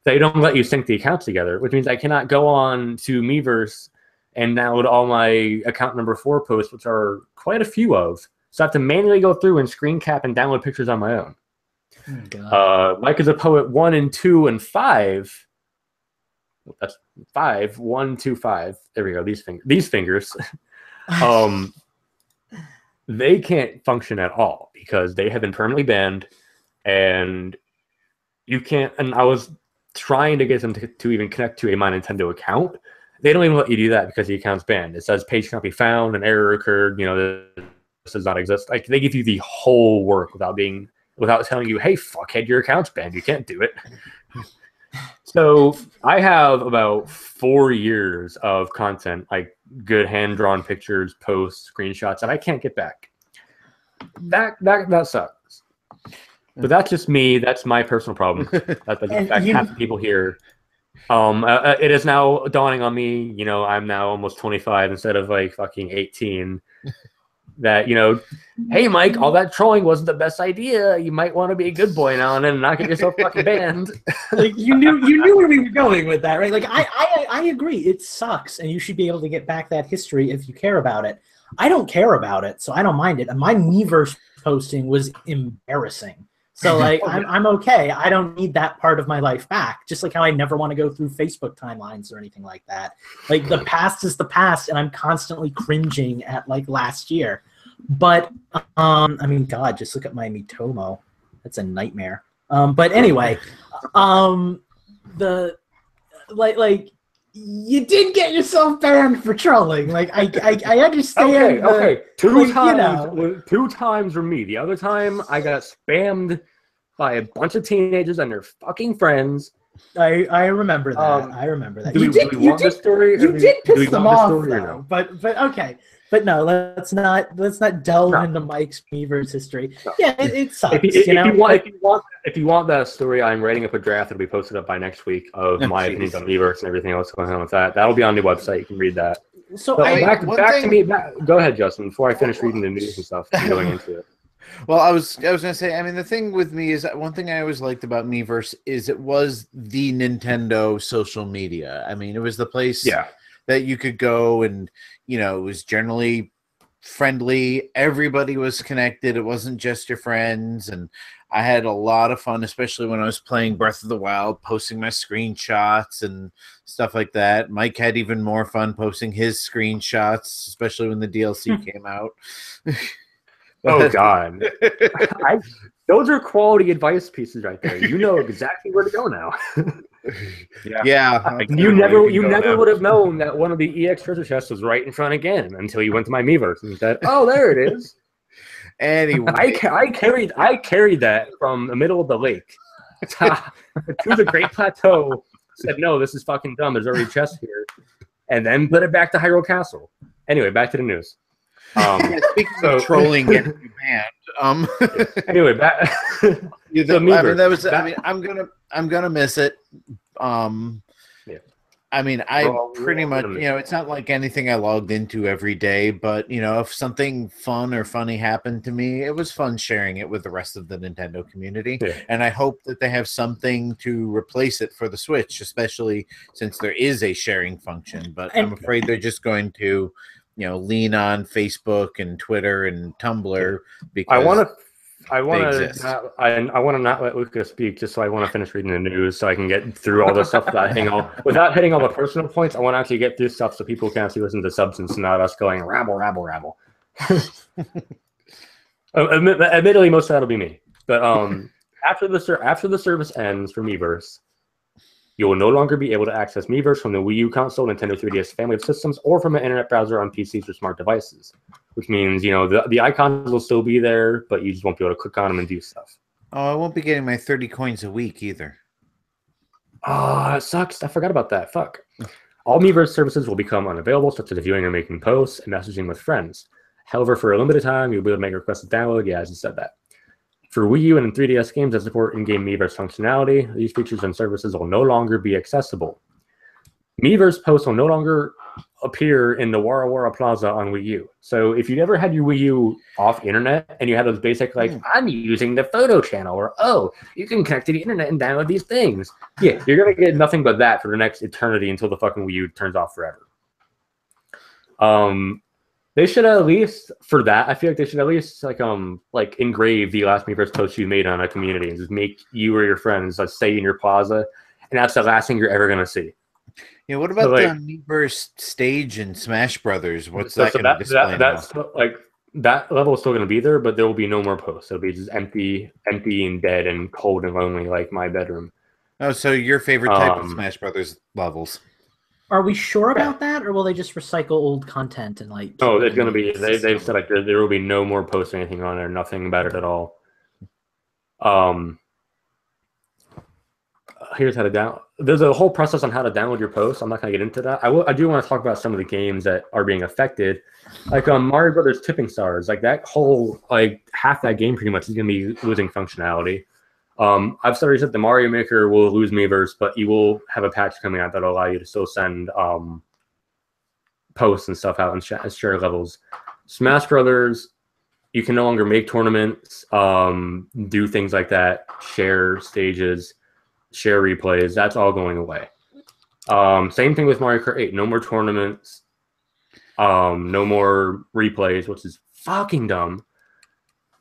they don't let you sync the accounts together, which means I cannot go on to Miiverse and download all my account number 4 posts, which are quite a few of. So I have to manually go through and screen cap and download pictures on my own. Mike is a Poet 1 and 2 and 5. That's 5, 1, 2, 5. There we go. These fingers. They can't function at all because they have been permanently banned, and you can't. And I was trying to get them to even connect to a My Nintendo account. They don't even let you do that because the account's banned. It says page cannot be found, an error occurred. This does not exist. They give you the whole work without telling you, hey, fuckhead, your account's banned. You can't do it. So I have about 4 years of content, good hand-drawn pictures, posts, screenshots, that I can't get back. That sucks. But that's just me. That's my personal problem. That doesn't affect half the people here. It is now dawning on me, I'm now almost 25 instead of fucking 18. That, hey, Mike, all that trolling wasn't the best idea. You might want to be a good boy now and then not get yourself fucking banned. You knew where we were going with that, right? I agree. It sucks, and you should be able to get back that history if you care about it. I don't care about it, so I don't mind it. And my Miiverse posting was embarrassing. So I'm okay. I don't need that part of my life back. Just like how I never want to go through Facebook timelines or anything like that. The past is the past, and I'm constantly cringing at last year. But God, just look at my Mitomo. That's a nightmare. But anyway, you did get yourself banned for trolling. I understand. Okay. Two times from me. The other time I got spammed by a bunch of teenagers and their fucking friends. I remember that. I remember that. Do we want this story? You did piss them off, though. But okay. But no, let's not delve into Mike's Miiverse history. No. Yeah, it sucks. If you want that story, I'm writing up a draft that'll be posted up by next week of my opinions on Miiverse and everything else going on with that. That'll be on the website. You can read that. So back to me. Go ahead, Justin. Before I finish reading the news and stuff, and going into it. Well, I was going to say, the thing with me is that one thing I always liked about Miiverse is it was the Nintendo social media. It was the place that you could go and, you know, it was generally friendly. Everybody was connected. It wasn't just your friends. And I had a lot of fun, especially when I was playing Breath of the Wild, posting my screenshots and stuff like that. Mike had even more fun posting his screenshots, especially when the DLC came out. Oh God, those are quality advice pieces right there. You know exactly where to go now. Yeah. You never would have known that one of the EX treasure chests was right in front again until you went to my Miiverse and said, "Oh, there it is." Anyway, I carried that from the middle of the lake to the Great Plateau. Said, "No, this is fucking dumb. There's already chests here," and then put it back to Hyrule Castle. Anyway, back to the news. Speaking of trolling getting you banned, anyway, back. I'm gonna miss it. I mean, pretty much, you know, it's not like anything I logged into every day, but, you know, if something fun or funny happened to me, it was fun sharing it with the rest of the Nintendo community. Yeah. And I hope that they have something to replace it for the Switch, especially since there is a sharing function. But I'm afraid they're just going to, you know, lean on Facebook and Twitter and Tumblr because I want to not let Luca speak, just so I want to finish reading the news, so I can get through all this stuff without hitting all the personal points. I want to actually get through stuff so people can actually listen to substance and not us going rabble, rabble, rabble. Admittedly, most of that'll be me. But after the service ends for Miiverse, you will no longer be able to access Miiverse from the Wii U console, Nintendo 3DS family of systems, or from an internet browser on PCs or smart devices. Which means, you know, the icons will still be there, but you just won't be able to click on them and do stuff. Oh, I won't be getting my 30 coins a week either. Oh, it sucks. I forgot about that. Fuck. All Miiverse services will become unavailable, such as viewing or making posts and messaging with friends. However, for a limited time, you'll be able to make requests to download. Yeah, I just said that. For Wii U and 3DS games that support in-game Miiverse functionality, these features and services will no longer be accessible. Miiverse posts will no longer appear in the Wara Wara Plaza on Wii U. So if you ever had your Wii U off internet and you had those basic, like, I'm using the photo channel, or, oh, you can connect to the internet and download these things. Yeah, you're going to get nothing but that for the next eternity until the fucking Wii U turns off forever. They should at least, for that, I feel like they should at least like engrave the last Miiverse post you made on a community and just make you or your friends stay in your plaza, and that's the last thing you're ever gonna see. Yeah, what about the Miiverse stage in Smash Brothers? What's that going to display now? That level is still going to be there, but there will be no more posts. It'll be just empty and dead and cold and lonely, like my bedroom. Oh, so your favorite type of Smash Brothers levels? Are we sure about that, or will they just recycle old content and like? Oh, it's going to be. They've said like there will be no more posts or anything on there. Nothing about it at all. Here's how to download. There's a whole process on how to download your posts. I'm not going to get into that. I do want to talk about some of the games that are being affected, like Mario Brothers Tipping Stars. Like that whole half that game pretty much is going to be losing functionality. I've already said the Mario Maker will lose Miiverse, but you will have a patch coming out that'll allow you to still send posts and stuff out and share levels. Smash Brothers, you can no longer make tournaments, do things like that, share stages, share replays. That's all going away. Same thing with Mario Kart 8. No more tournaments. No more replays, which is fucking dumb.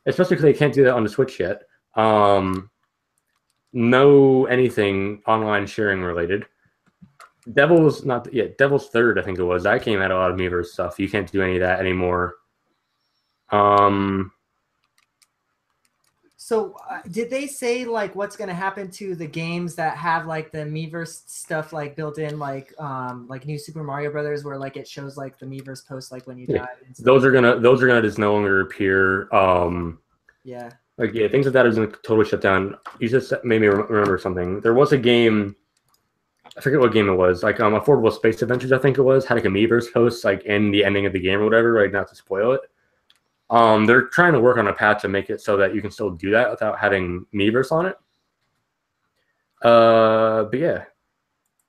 Especially because they can't do that on the Switch yet. No anything online sharing related. Devil's Third, I think it was. That came out a lot of Miiverse stuff. You can't do any of that anymore. So did they say like what's going to happen to the games that have like the Miiverse stuff like built in, like New Super Mario Brothers, where like it shows like the Miiverse post like when you died? And stuff? Those are gonna just no longer appear. Yeah. Things like that is going to totally shut down. You just made me remember something. There was a game, I forget what game it was, like Affordable Space Adventures, I think it was, had like a Miiverse post like in the ending of the game or whatever, right? Not to spoil it. They're trying to work on a patch to make it so that you can still do that without having Miiverse on it. But yeah,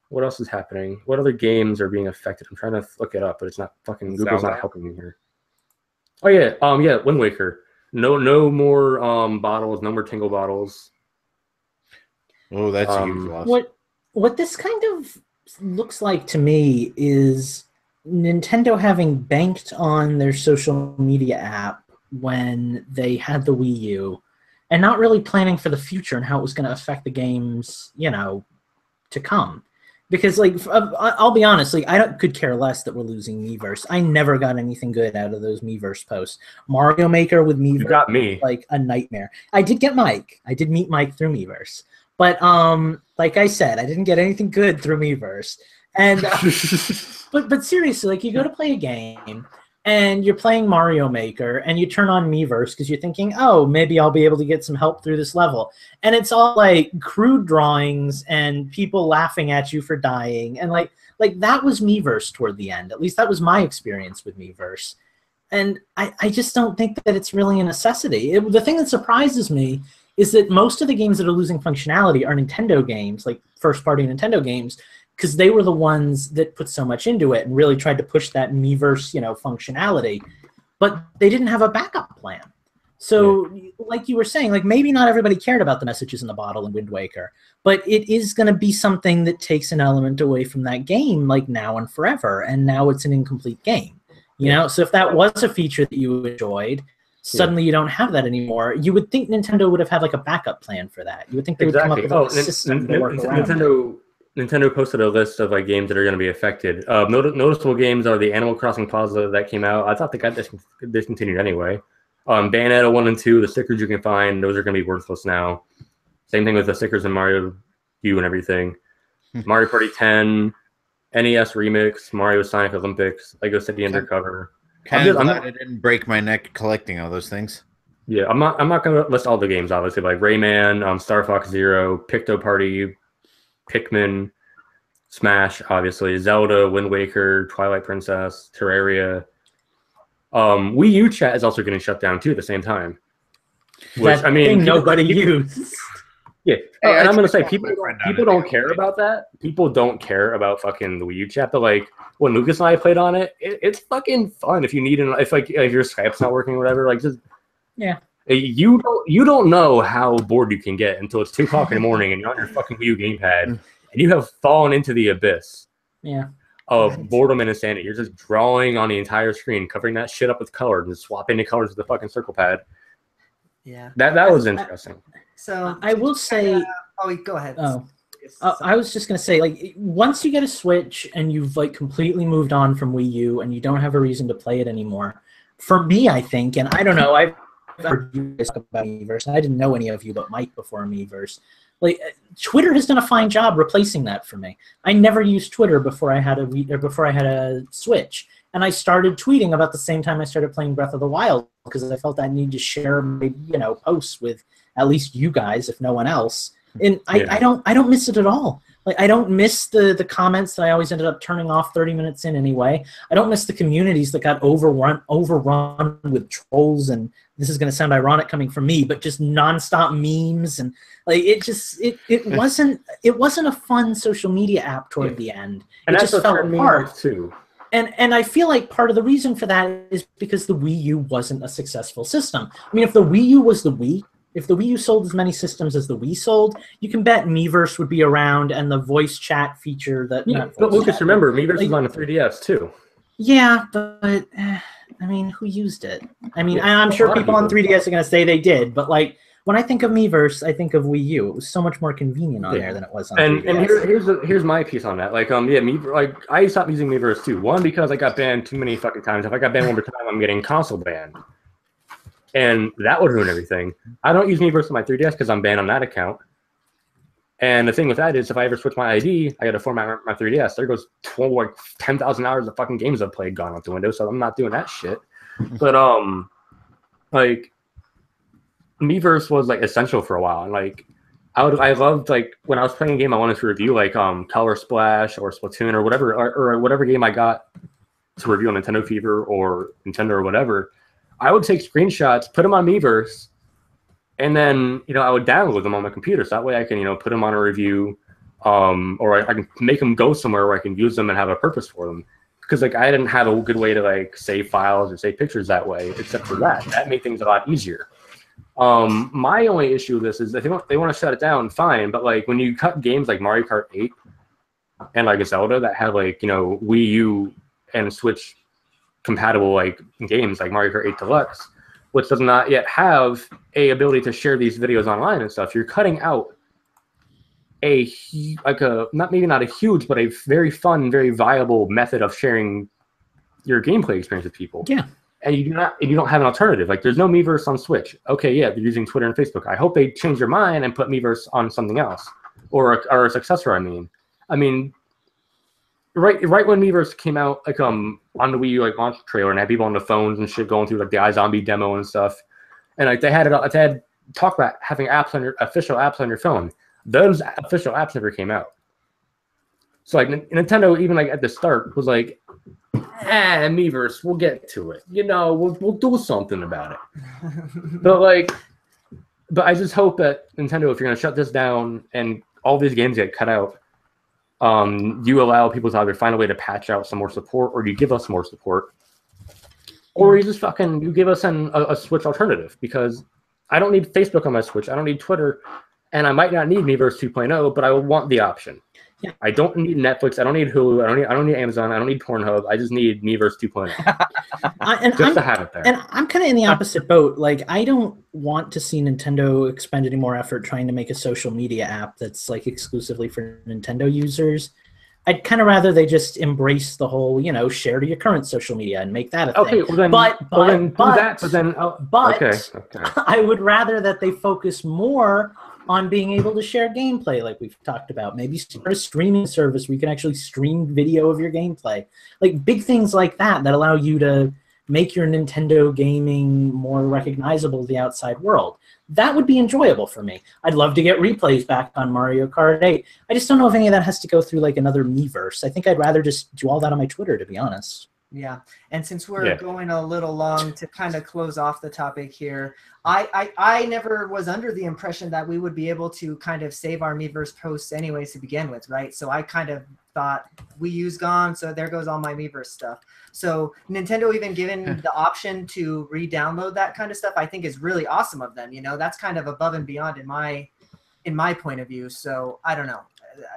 what else is happening? What other games are being affected? I'm trying to look it up, but it's not fucking Google's not helping me here. Oh yeah, Wind Waker. No more bottles. No more Tingle bottles. Oh, that's a huge loss. What this kind of looks like to me is Nintendo having banked on their social media app when they had the Wii U and not really planning for the future and how it was going to affect the games, to come. Because, I'll be honest, could care less that we're losing Miiverse. I never got anything good out of those Miiverse posts. Mario Maker with Miiverse, You got me. like a nightmare. I did get Mike. I did meet Mike through Miiverse. But, like I said, I didn't get anything good through Miiverse. And, but seriously, you go to play a game, and you're playing Mario Maker, and you turn on Miiverse because you're thinking, oh, maybe I'll be able to get some help through this level. And it's all crude drawings and people laughing at you for dying. And that was Miiverse toward the end. At least that was my experience with Miiverse. And I just don't think that it's really a necessity. The thing that surprises me is that most of the games that are losing functionality are Nintendo games, like first-party Nintendo games, because they were the ones that put so much into it and really tried to push that Miiverse, functionality. But they didn't have a backup plan. So, like you were saying, maybe not everybody cared about the messages in the bottle in Wind Waker, but it is going to be something that takes an element away from that game, now and forever. And now it's an incomplete game. So if that was a feature that you enjoyed, suddenly you don't have that anymore. You would think Nintendo would have had a backup plan for that. You would think they would come up with a system to work around. Nintendo posted a list of games that are going to be affected. Noticeable games are the Animal Crossing Plaza that came out. I thought they got discontinued anyway. Bayonetta 1 and 2, the stickers you can find, those are going to be worthless now. Same thing with the stickers in Mario U and everything. Mario Party 10, NES Remix, Mario Sonic Olympics, Lego City Undercover. I'm glad I didn't break my neck collecting all those things. Yeah, I'm not going to list all the games, obviously, like Rayman, Star Fox Zero, Picto Party, Pikmin, Smash, obviously, Zelda, Wind Waker, Twilight Princess, Terraria. Wii U chat is also getting shut down too at the same time. Which nobody used. Yeah, and I'm gonna say people don't care about that. People don't care about fucking the Wii U chat. But when Lucas and I played on it, it's fucking fun. If you need if your Skype's not working or whatever, you don't know how bored you can get until it's 2 o'clock in the morning and you're on your fucking Wii U gamepad and you have fallen into the abyss. Yeah. Of boredom and insanity. You're just drawing on the entire screen, covering that shit up with colors and swapping the colors with the fucking circle pad. Yeah. That was interesting. So I will say. Go ahead. I was just gonna say, once you get a Switch and you've completely moved on from Wii U and you don't have a reason to play it anymore. For me, I think, and I don't know, I've heard you guys talk about Miiverse, and I didn't know any of you but Mike before Miiverse. Twitter has done a fine job replacing that for me. I never used Twitter before I had a Switch, and I started tweeting about the same time I started playing Breath of the Wild because I felt I needed to share my posts with at least you guys, if no one else. And I don't miss it at all. I don't miss the comments that I always ended up turning off 30 minutes in anyway. I don't miss the communities that got overrun with trolls, and this is going to sound ironic coming from me, but just nonstop memes, and it wasn't a fun social media app toward the end. And it that's just fell apart too. And I feel like part of the reason for that is because the Wii U wasn't a successful system. I mean, if the Wii U was the Wii, if the Wii U sold as many systems as the Wii sold, you can bet Miiverse would be around and the voice chat feature that. Yeah, but Lucas, remember, Miiverse was on a 3DS too. Yeah, but I mean, who used it? I mean, I'm sure people on 3DS are going to say they did, but when I think of Miiverse, I think of Wii U. It was so much more convenient on there than it was on 3DS. And here's my piece on that. I stopped using Miiverse too. One, because I got banned too many fucking times. If I got banned one more time, I'm getting console banned. And that would ruin everything. I don't use Miiverse on my 3DS because I'm banned on that account. And the thing with that is, if I ever switch my ID, I got to format my 3DS. There goes 10,000 hours of fucking games I've played gone out the window. So I'm not doing that shit. But Miiverse was essential for a while, and I loved when I was playing a game I wanted to review, Color Splash or Splatoon or whatever game I got to review on Nintendo Fever or Nintendo or whatever. I would take screenshots, put them on Miiverse, and then I would download them on my computer, so that way I can put them on a review, or I can make them go somewhere where I can use them and have a purpose for them. Because I didn't have a good way to save files or save pictures that way, except for that made things a lot easier. My only issue with this is if they want to shut it down, fine. But when you cut games like Mario Kart 8 and Zelda that have Wii U and Switch compatible like games like Mario Kart 8 Deluxe, which does not yet have a ability to share these videos online and stuff. You're cutting out not a huge, but a very fun, very viable method of sharing your gameplay experience with people. Yeah. And you don't have an alternative. Like, there's no Miiverse on Switch. Okay, yeah, they're using Twitter and Facebook. I hope they change their mind and put Miiverse on something else, or a successor. I mean, right when Miiverse came out, like on the Wii U like launch trailer, and had people on the phones and shit going through like the iZombie demo and stuff, and like they had talk about having official apps on your phone. Those official apps never came out. So like Nintendo, even like at the start, was like, Miiverse, we'll get to it. We'll do something about it. But I just hope that Nintendo, if you're gonna shut this down and all these games get cut out, you allow people to either find a way to patch out some more support, or you give us more support, or you just you give us a Switch alternative, because I don't need Facebook on my Switch. I don't need Twitter. And I might not need Miiverse 2.0, but I would want the option. Yeah. I don't need Netflix. I don't need Hulu. I don't need Amazon. I don't need Pornhub. I just need Miiverse 2.0. To have it there. And I'm kind of in the opposite boat. Like, I don't want to see Nintendo expend any more effort trying to make a social media app that's like exclusively for Nintendo users. I'd kind of rather they just embrace the whole, share to your current social media and make that a thing. Okay, well then, I would rather that they focus more on being able to share gameplay, like we've talked about. Maybe start a streaming service where you can actually stream video of your gameplay. Like big things like that allow you to make your Nintendo gaming more recognizable to the outside world. That would be enjoyable for me. I'd love to get replays back on Mario Kart 8. I just don't know if any of that has to go through like another Miiverse. I think I'd rather just do all that on my Twitter, to be honest. Yeah, and since we're going a little long, to kind of close off the topic here, I never was under the impression that we would be able to kind of save our Miiverse posts anyways to begin with, right? So I kind of thought Wii U's gone, so there goes all my Miiverse stuff. So Nintendo even given the option to re-download that kind of stuff, I think is really awesome of them. That's kind of above and beyond in my point of view. So I don't know.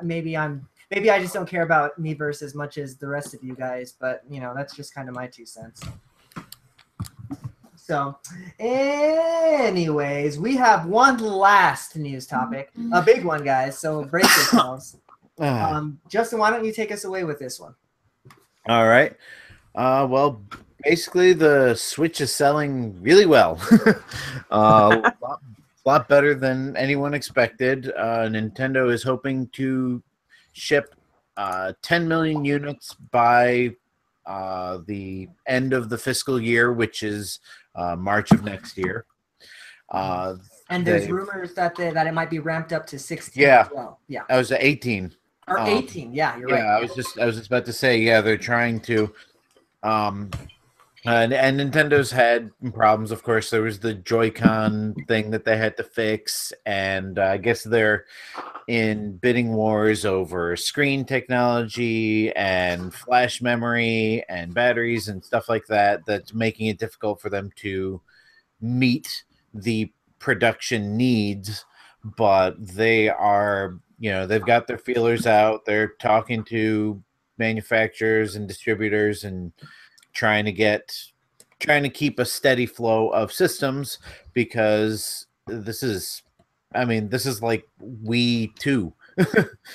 Maybe I just don't care about Miiverse as much as the rest of you guys, but that's just kind of my 2 cents. So, anyways, we have one last news topic, a big one, guys. So brace yourselves. Justin, why don't you take us away with this one? All right. Well, basically, the Switch is selling really well. A lot better than anyone expected. Nintendo is hoping to ship 10 million units by the end of the fiscal year, which is March of next year. And there's rumors that it might be ramped up to 16 as as well. Yeah. I was at 18. Or 18. Yeah, you're right. Yeah, I was just about to say, they're trying to and Nintendo's had problems, of course. There was the Joy-Con thing that they had to fix, and I guess they're in bidding wars over screen technology and flash memory and batteries and stuff like that. That's making it difficult for them to meet the production needs. But they are, they've got their feelers out. They're talking to manufacturers and distributors and trying to keep a steady flow of systems, because this is like Wii 2.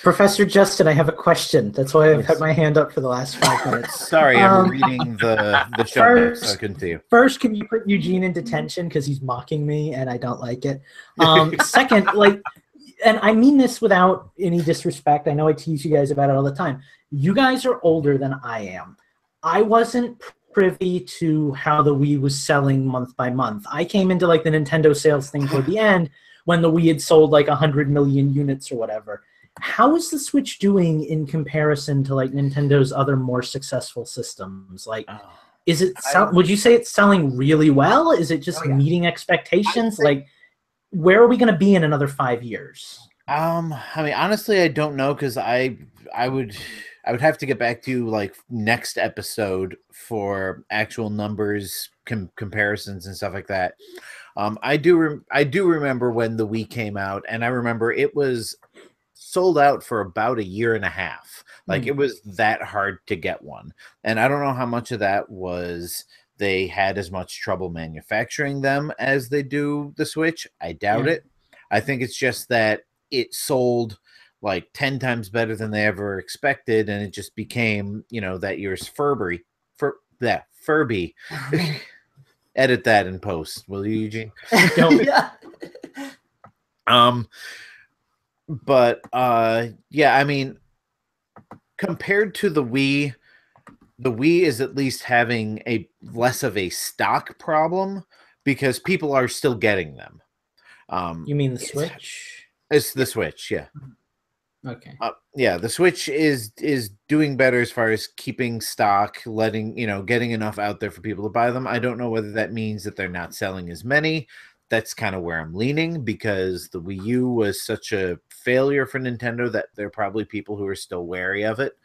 Professor Justin, I have a question. That's why I've had my hand up for the last 5 minutes. Sorry, I'm reading the show notes, so I couldn't see you. First, can you put Eugene in detention because he's mocking me and I don't like it? Second, and I mean this without any disrespect. I know I tease you guys about it all the time. You guys are older than I am. I wasn't privy to how the Wii was selling month by month. I came into like the Nintendo sales thing toward the end when the Wii had sold like 100 million units or whatever. How is the Switch doing in comparison to like Nintendo's other more successful systems? Like, is it? Would you say it's selling really well? Is it just meeting expectations? Like, where are we going to be in another 5 years? I mean, honestly, I don't know, because I would have to get back to like next episode for actual numbers, comparisons and stuff like that. I do remember when the Wii came out, and I remember it was sold out for about a year and a half. Like it was that hard to get one. And I don't know how much of that was they had as much trouble manufacturing them as they do the Switch. I doubt it. I think it's just that it sold like 10 times better than they ever expected, and it just became, you know, that year's Furby. Edit that in post, will you, Eugene? Yeah. But yeah, I mean, compared to the Wii is at least having a less of a stock problem because people are still getting them. You mean the Switch? It's the Switch, yeah. Okay. Yeah, the Switch is doing better as far as keeping stock, letting, you know, getting enough out there for people to buy them. I don't know whether that means that they're not selling as many. That's kind of where I'm leaning, because the Wii U was such a failure for Nintendo that there are probably people who are still wary of it.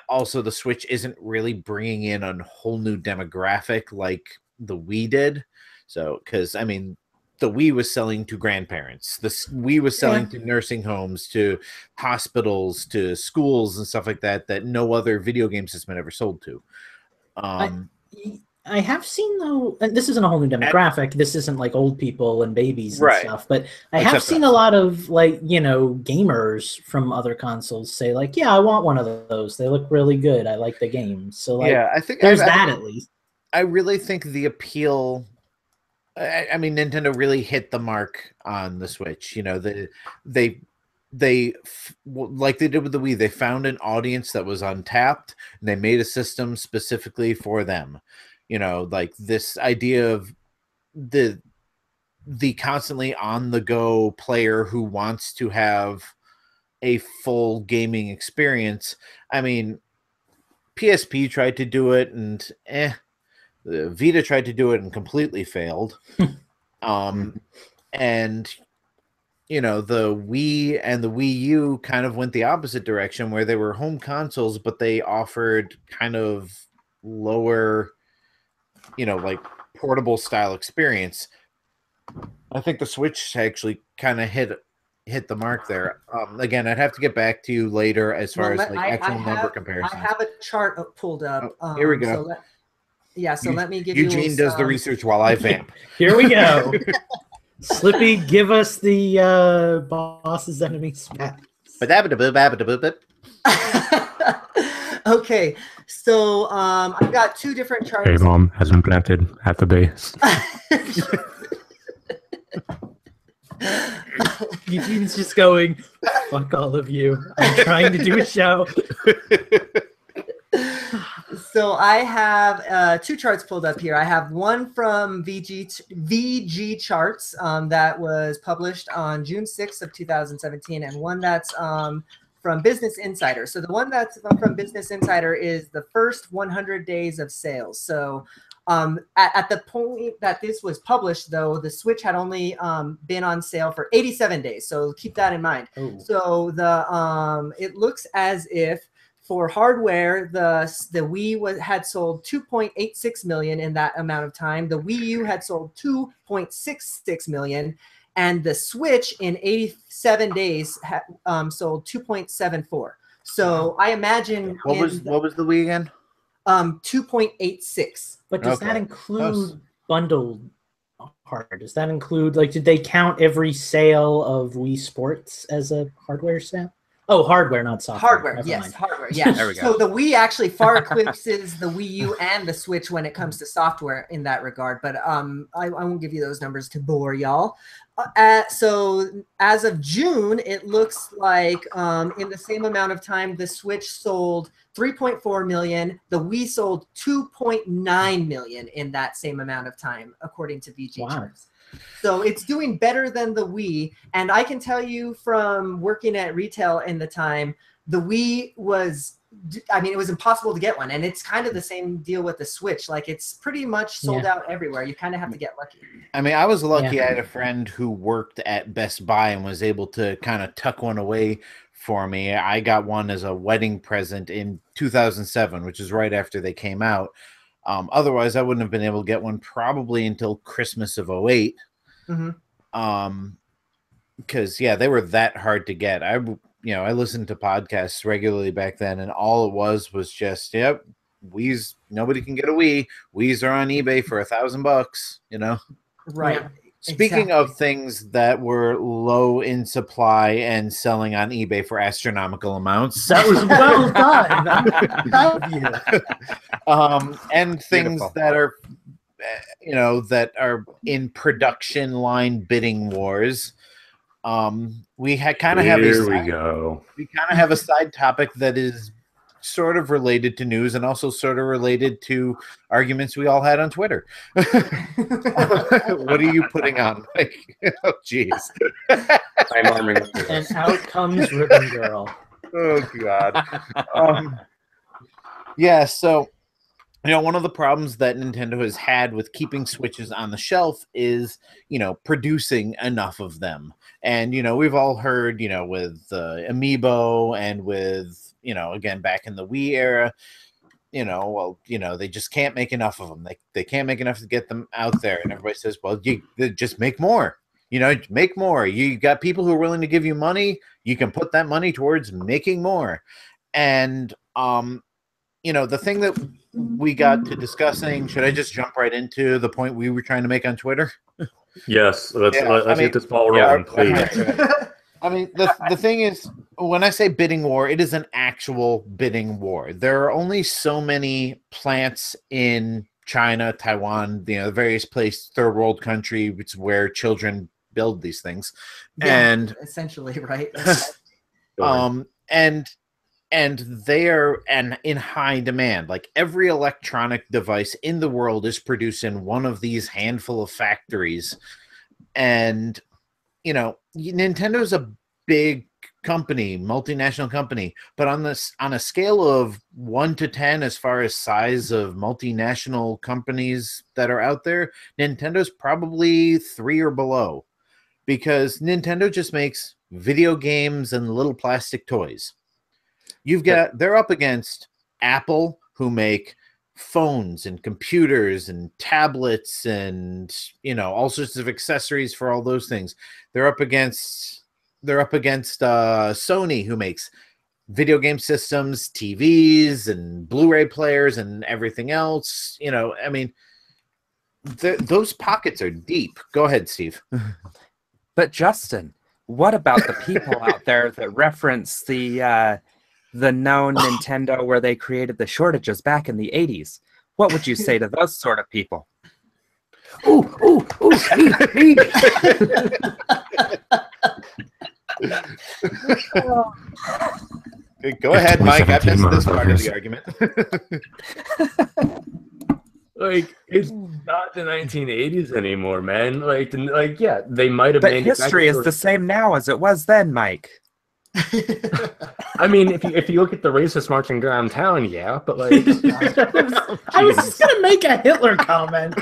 Also, the Switch isn't really bringing in a whole new demographic like the Wii did. So, because, I mean, the Wii was selling to grandparents. The Wii was selling to nursing homes, to hospitals, to schools and stuff like that, that no other video game system had ever sold to. I have seen, though, and this isn't a whole new demographic. This isn't like old people and babies and stuff, but I have seen a lot of, like, you know, gamers from other consoles say, like, yeah, I want one of those. They look really good. I like the game. So, like, yeah, I think there's that at least. I really think the appeal... I mean, Nintendo really hit the mark on the Switch. You know, they like they did with the Wii, they found an audience that was untapped, and they made a system specifically for them. You know, like this idea of the constantly on the go player who wants to have a full gaming experience. I mean, PSP tried to do it, and the Vita tried to do it and completely failed. And, you know, the Wii and the Wii U kind of went the opposite direction, where they were home consoles, but they offered kind of lower, you know, like portable style experience. I think the Switch actually kind of hit the mark there. Again, I'd have to get back to you later as far as like actual number comparisons. I have a chart pulled up. Here we go. So let me give you... Eugene does the research while I vamp. Here we go. Slippy, give us the boss's enemy spat. Okay, so I've got two different charts. A-bomb has been planted at the base. Eugene's just going, fuck all of you. I'm trying to do a show. So I have two charts pulled up here. I have one from VG Charts that was published on June 6th of 2017, and one that's from Business Insider. So the one that's from Business Insider is the first 100 days of sales. So at the point that this was published, though, the Switch had only been on sale for 87 days. So keep that in mind. Ooh. So the it looks as if for hardware, the Wii had sold 2.86 million in that amount of time. The Wii U had sold 2.66 million, and the Switch in 87 days sold 2.74. So I imagine what was the Wii again? 2.86. But does that include bundled hardware? Does that include, like, did they count every sale of Wii Sports as a hardware sale? Oh, hardware, not software. Hardware, yes, hardware, yeah. There we go. So the Wii actually far eclipses the Wii U and the Switch when it comes to software in that regard. But I won't give you those numbers to bore y'all. So as of June, it looks like in the same amount of time, the Switch sold 3.4 million. The Wii sold 2.9 million in that same amount of time, according to VG Charts. So it's doing better than the Wii. And I can tell you from working at retail in the time, the Wii was, I mean, it was impossible to get one. And it's kind of the same deal with the Switch. Like, it's pretty much sold out everywhere. You kind of have to get lucky. I mean, I was lucky. I had a friend who worked at Best Buy and was able to kind of tuck one away for me. I got one as a wedding present in 2007, which is right after they came out. Otherwise, I wouldn't have been able to get one probably until Christmas of 2008. Because, yeah, they were that hard to get. I listened to podcasts regularly back then, and all it was just, yep, Wii's, nobody can get a Wii. Wii's are on eBay for $1,000, Right. Yeah. Speaking of things that were low in supply and selling on eBay for astronomical amounts, That was well done. I'm proud of you. and things Beautiful. that are, that are in production line bidding wars. We kind of have Here we go. we kind of have a side topic that is sort of related to news and also sort of related to arguments we all had on Twitter. What are you putting on, Mike? Oh, jeez. I'm arming up for And this. out comes Ribbon Girl. Oh, God. Yeah, so, one of the problems that Nintendo has had with keeping Switches on the shelf is, producing enough of them. And, we've all heard, with Amiibo and with, again, back in the Wii era, they just can't make enough of them. They can't make enough to get them out there. And everybody says, well, they just make more. Make more. You got people who are willing to give you money. You can put that money towards making more. And, the thing that we got to discussing, should I just jump right into the point we were trying to make on Twitter? Yes, let's Yeah, get this ball rolling, please. I mean, the thing is, when I say bidding war, it is an actual bidding war. There are only so many plants in China, Taiwan, the various places, third world countries where children build these things. Yeah, And essentially, right? and they are in high demand. Like every electronic device in the world is produced in one of these handful of factories. And Nintendo's a big company, multinational company, but on a scale of 1 to 10 as far as size of multinational companies that are out there, Nintendo's probably 3 or below, because Nintendo just makes video games and little plastic toys. They're up against Apple, who make phones and computers and tablets and all sorts of accessories for all those things. They're up against Sony, who makes video game systems, TVs, and Blu-ray players and everything else. I mean, those pockets are deep. Go ahead, Steve. But Justin, what about the people out there that reference the known Nintendo where they created the shortages back in the 80s? What would you say to those sort of people? Ooh, me. Go ahead, Mike. I missed this part of motherfuckers. the argument. Like, it's not the 1980s anymore, man. Yeah, they might have. But history is the same now as it was then, Mike. I mean, if you look at the racist marching around town, yeah, but like, I was just gonna make a Hitler comment.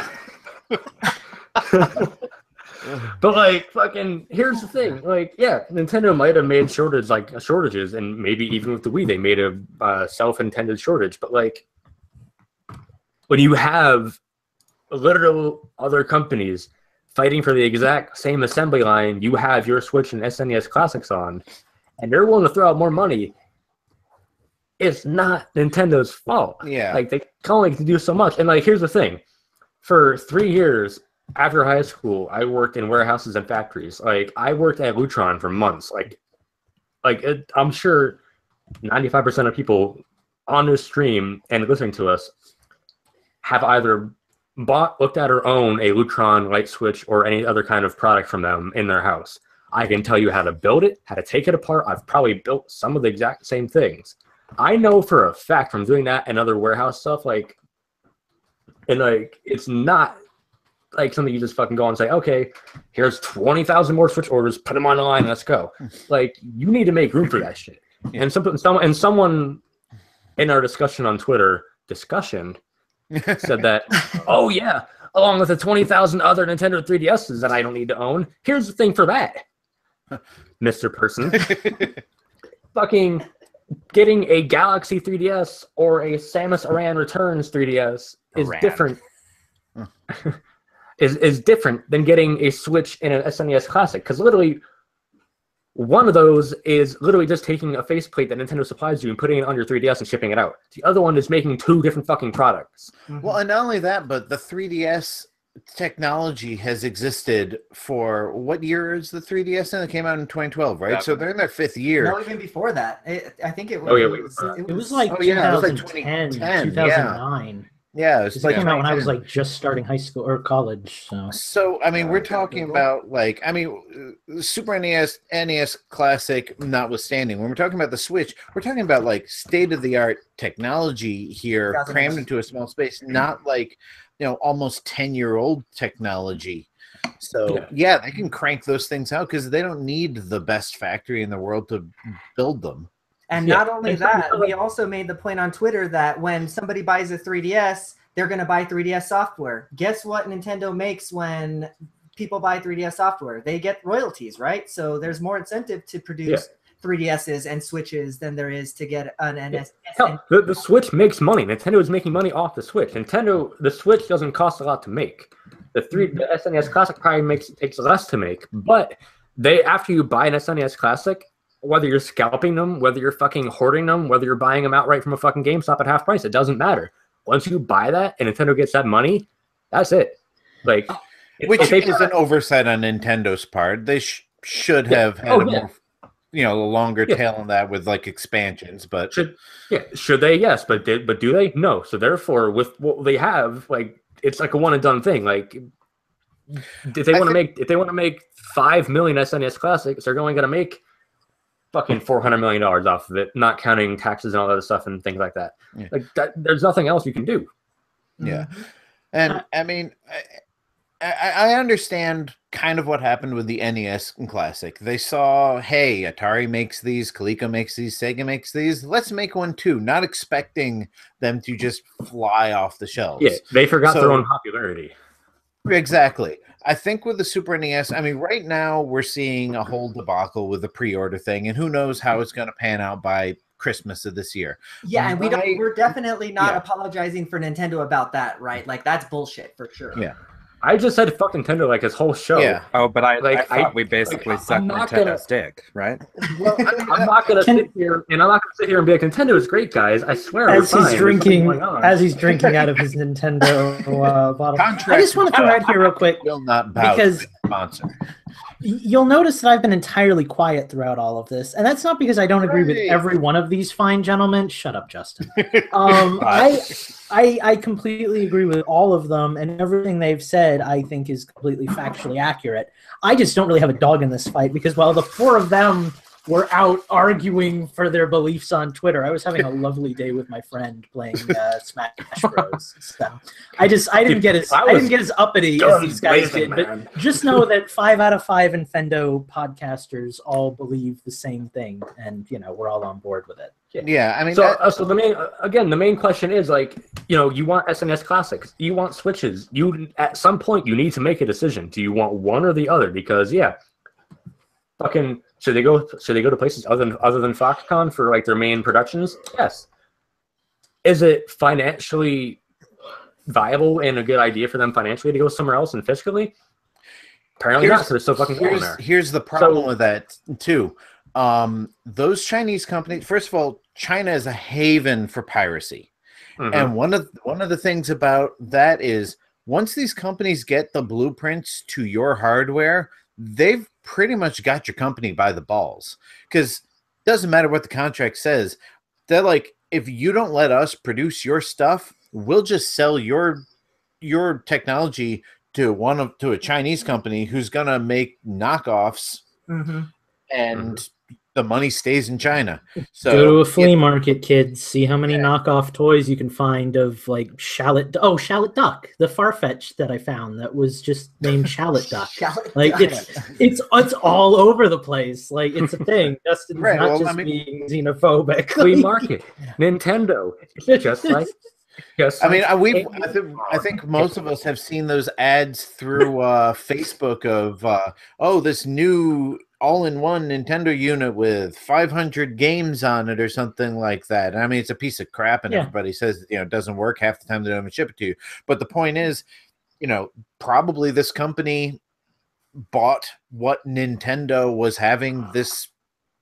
but like, fucking, here's the thing, like, yeah, Nintendo might have made shortages, and maybe even with the Wii, they made a self-intended shortage. But like, when you have literal other companies fighting for the exact same assembly line you have your Switch and SNES Classics on, and they're willing to throw out more money, it's not Nintendo's fault. Yeah. Like, they can only do so much. And like, here's the thing. For 3 years after high school, I worked in warehouses and factories. Like, I worked at Lutron for months. I'm sure 95% of people on this stream and listening to us have either bought, looked at, or own a Lutron light switch or any other kind of product from them in their house. I can tell you how to build it, how to take it apart. I've probably built some of the exact same things. I know for a fact from doing that and other warehouse stuff, it's not like something you just fucking go and say, okay, here's 20,000 more Switch orders, put them on the line, let's go. Like, you need to make room for that shit. And someone in our discussion on Twitter, said that, oh yeah, along with the 20,000 other Nintendo 3DSs that I don't need to own, here's the thing for that, Mr. Person. Fucking getting a Galaxy 3DS or a Samus Aran Returns 3DS is different. is different than getting a Switch and an SNES Classic, because literally One of those is literally just taking a faceplate that Nintendo supplies you and putting it on your 3DS and shipping it out. The other one is making two different fucking products. Well, and not only that, but the 3DS technology has existed for what year is the 3DS in? It came out in 2012, right? Yeah. So they're in their 5th year. No, even before that. I think it was. Oh, yeah, wait, It was like Oh, yeah, it was like 2010, 2010, 2009. Yeah, it was It like came out when I was 2010. like just starting high school or college. So, I mean, we're talking about like, I mean, Super NES Classic notwithstanding, when we're talking about the Switch, we're talking about like state-of-the-art technology here crammed into a small space, not like, almost 10-year-old technology. So, yeah, they can crank those things out because they don't need the best factory in the world to build them. And not only that, we also made the point on Twitter that when somebody buys a 3DS, they're going to buy 3DS software. Guess what Nintendo makes when people buy 3DS software? They get royalties, right? So there's more incentive to produce 3DSs and Switches than there is to get an NS. Hell, the Switch makes money. Nintendo is making money off the Switch. The Switch doesn't cost a lot to make. The SNES Classic probably takes less to make, but after you buy an SNES Classic, whether you're scalping them, whether you're fucking hoarding them, whether you're buying them outright from a fucking GameStop at half price, it doesn't matter. Once you buy that and Nintendo gets that money, that's it. Like, which is an oversight on Nintendo's part. They should have had a more, a longer tail on that with like expansions. But should they? Yes, but do they? No. So therefore, with what they have, like, it's like a one and done thing. Like, if they want to make 5 million SNES Classics, they're only going to make fucking $400 million off of it, not counting taxes and all that other stuff and things like that. Yeah. Like that, there's nothing else you can do. Yeah, and I mean, I understand kind of what happened with the NES Classic. They saw, hey, Atari makes these, Coleco makes these, Sega makes these. Let's make one too. Not expecting them to just fly off the shelves. Yeah, they forgot their own popularity. Exactly. I think with the Super NES, I mean, right now we're seeing a whole debacle with the pre-order thing, and who knows how it's going to pan out by Christmas of this year. Yeah, and we're definitely not apologizing for Nintendo about that, right? Like, that's bullshit for sure. Yeah. I just said fuck Nintendo like his whole show. Yeah. Oh, but I thought we basically sucked Nintendo's dick, right? Well, I'm not gonna sit here and be like, Nintendo is great, guys. I swear. As he's drinking out of his Nintendo bottle. I just want to throw out here real quick will not bow because sponsor. You'll notice that I've been entirely quiet throughout all of this, and that's not because I don't agree with every one of these fine gentlemen. Shut up, Justin. I completely agree with all of them, and everything they've said I think is completely factually accurate. I just don't really have a dog in this fight because while the four of them were out arguing for their beliefs on Twitter, I was having a lovely day with my friend playing Smash Bros. So I didn't get as uppity as these guys did. But just know that 5 out of 5 Infendo podcasters all believe the same thing, and we're all on board with it. Yeah, I mean, so the main question is, like, you want SNES Classics, you want Switches. At some point you need to make a decision. Do you want one or the other? Because fucking should they go to places other than Foxconn for like their main productions? Yes. Is it financially viable and a good idea for them financially to go somewhere else and fiscally? Apparently not, because they're so fucking cool in there. Here's the problem with that too. Those Chinese companies, first of all, China is a haven for piracy. Mm-hmm. And one of the things about that is once these companies get the blueprints to your hardware, they've pretty much got your company by the balls. Because it doesn't matter what the contract says. They're like, if you don't let us produce your stuff, we'll just sell your technology to a Chinese company who's gonna make knockoffs, and the money stays in China. So go to a flea market, kids. See how many knockoff toys you can find of like Shallot. Oh, Shallot Duck, the Farfetch that I found that was just named Shallot Duck. It's all over the place. Like, it's a thing. Justin's not being xenophobic. Flea market, Nintendo, I think most of us have seen those ads through Facebook of this new all-in-one Nintendo unit with 500 games on it or something like that. I mean, it's a piece of crap, and everybody says it doesn't work half the time. They don't even ship it to you. But the point is, probably this company bought what Nintendo was having this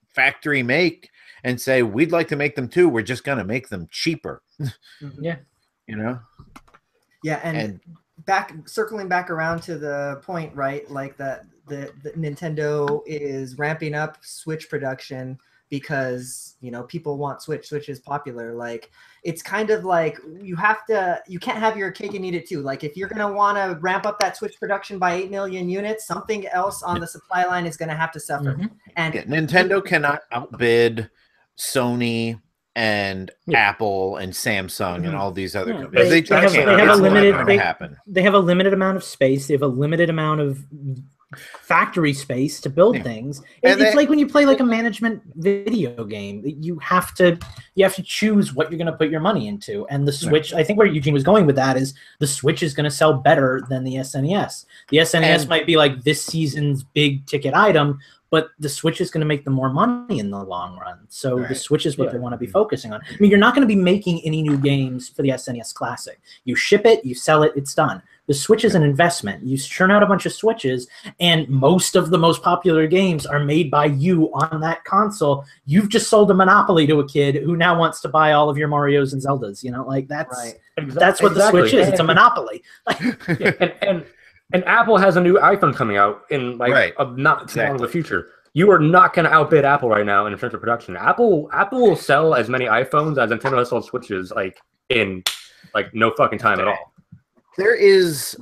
factory make and say, we'd like to make them too. We're just going to make them cheaper. Yeah. You know? Yeah. And circling back around to the point, right? Like the Nintendo is ramping up Switch production because, you know, people want Switch. Switch is popular. Like, it's kind of like you can't have your cake and eat it too. Like, if you're going to want to ramp up that Switch production by 8 million units, something else on the supply line is going to have to suffer. Mm-hmm. And Nintendo cannot outbid Sony and Apple and Samsung and all these other companies. They have a limited amount of space. They have a limited amount of factory space to build things. It's like when you play like a management video game. You have to choose what you're going to put your money into. And the Switch, I think where Eugene was going with that is the Switch is going to sell better than the SNES. The SNES might be like this season's big ticket item, but the Switch is going to make them more money in the long run. So the Switch is what they want to be focusing on. I mean, you're not going to be making any new games for the SNES Classic. You ship it, you sell it, it's done. The Switch is an investment. You churn out a bunch of Switches, and most of the most popular games are made by you on that console. You've just sold a monopoly to a kid who now wants to buy all of your Marios and Zeldas. You know, like that's what the Switch is. It's a monopoly. And Apple has a new iPhone coming out in not too long in the future. You are not going to outbid Apple right now in terms of production. Apple will sell as many iPhones as Nintendo has sold Switches in no fucking time at all. There is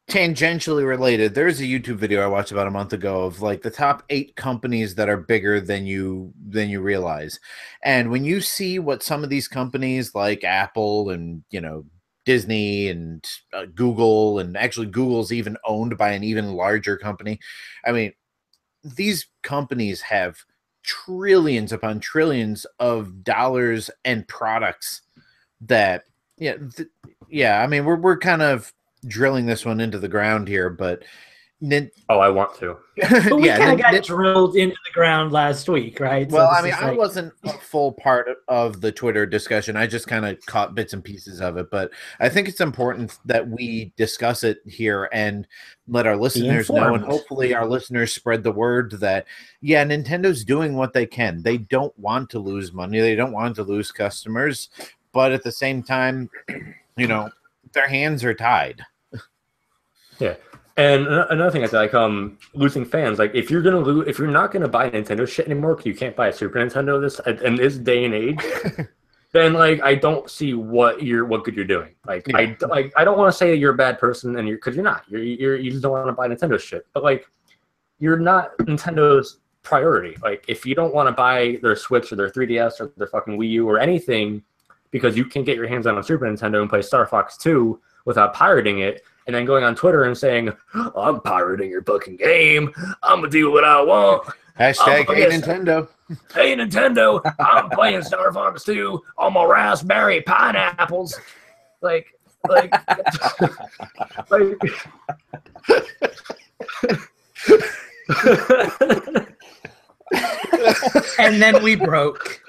tangentially related. There's a YouTube video I watched about a month ago of like the top 8 companies that are bigger than you realize. And when you see what some of these companies like Apple and, you know, Disney and Google, and actually Google's even owned by an even larger company. I mean, these companies have trillions upon trillions of dollars and products that, I mean, we're kind of drilling this one into the ground here, but I want to. But we kind of got drilled into the ground last week, right? Well, I mean, I wasn't a full part of the Twitter discussion. I just kind of caught bits and pieces of it. But I think it's important that we discuss it here and let our listeners know, and hopefully our listeners spread the word that, Nintendo's doing what they can. They don't want to lose money. They don't want to lose customers. But at the same time, you know, their hands are tied. Yeah. And another thing is losing fans. Like, if you're not gonna buy Nintendo shit anymore because you can't buy a Super Nintendo in this day and age, then I don't see what good you're doing. I don't want to say you're a bad person, and because you're not. You just don't want to buy Nintendo shit. But you're not Nintendo's priority. Like, if you don't want to buy their Switch or their 3DS or their fucking Wii U or anything because you can get your hands on a Super Nintendo and play Star Fox 2 without pirating it, and then going on Twitter and saying, I'm pirating your fucking game. I'm going to do what I want. Hashtag hey Nintendo. Hey Nintendo, I'm playing Star Fox 2 on my raspberry pineapples. And then we broke.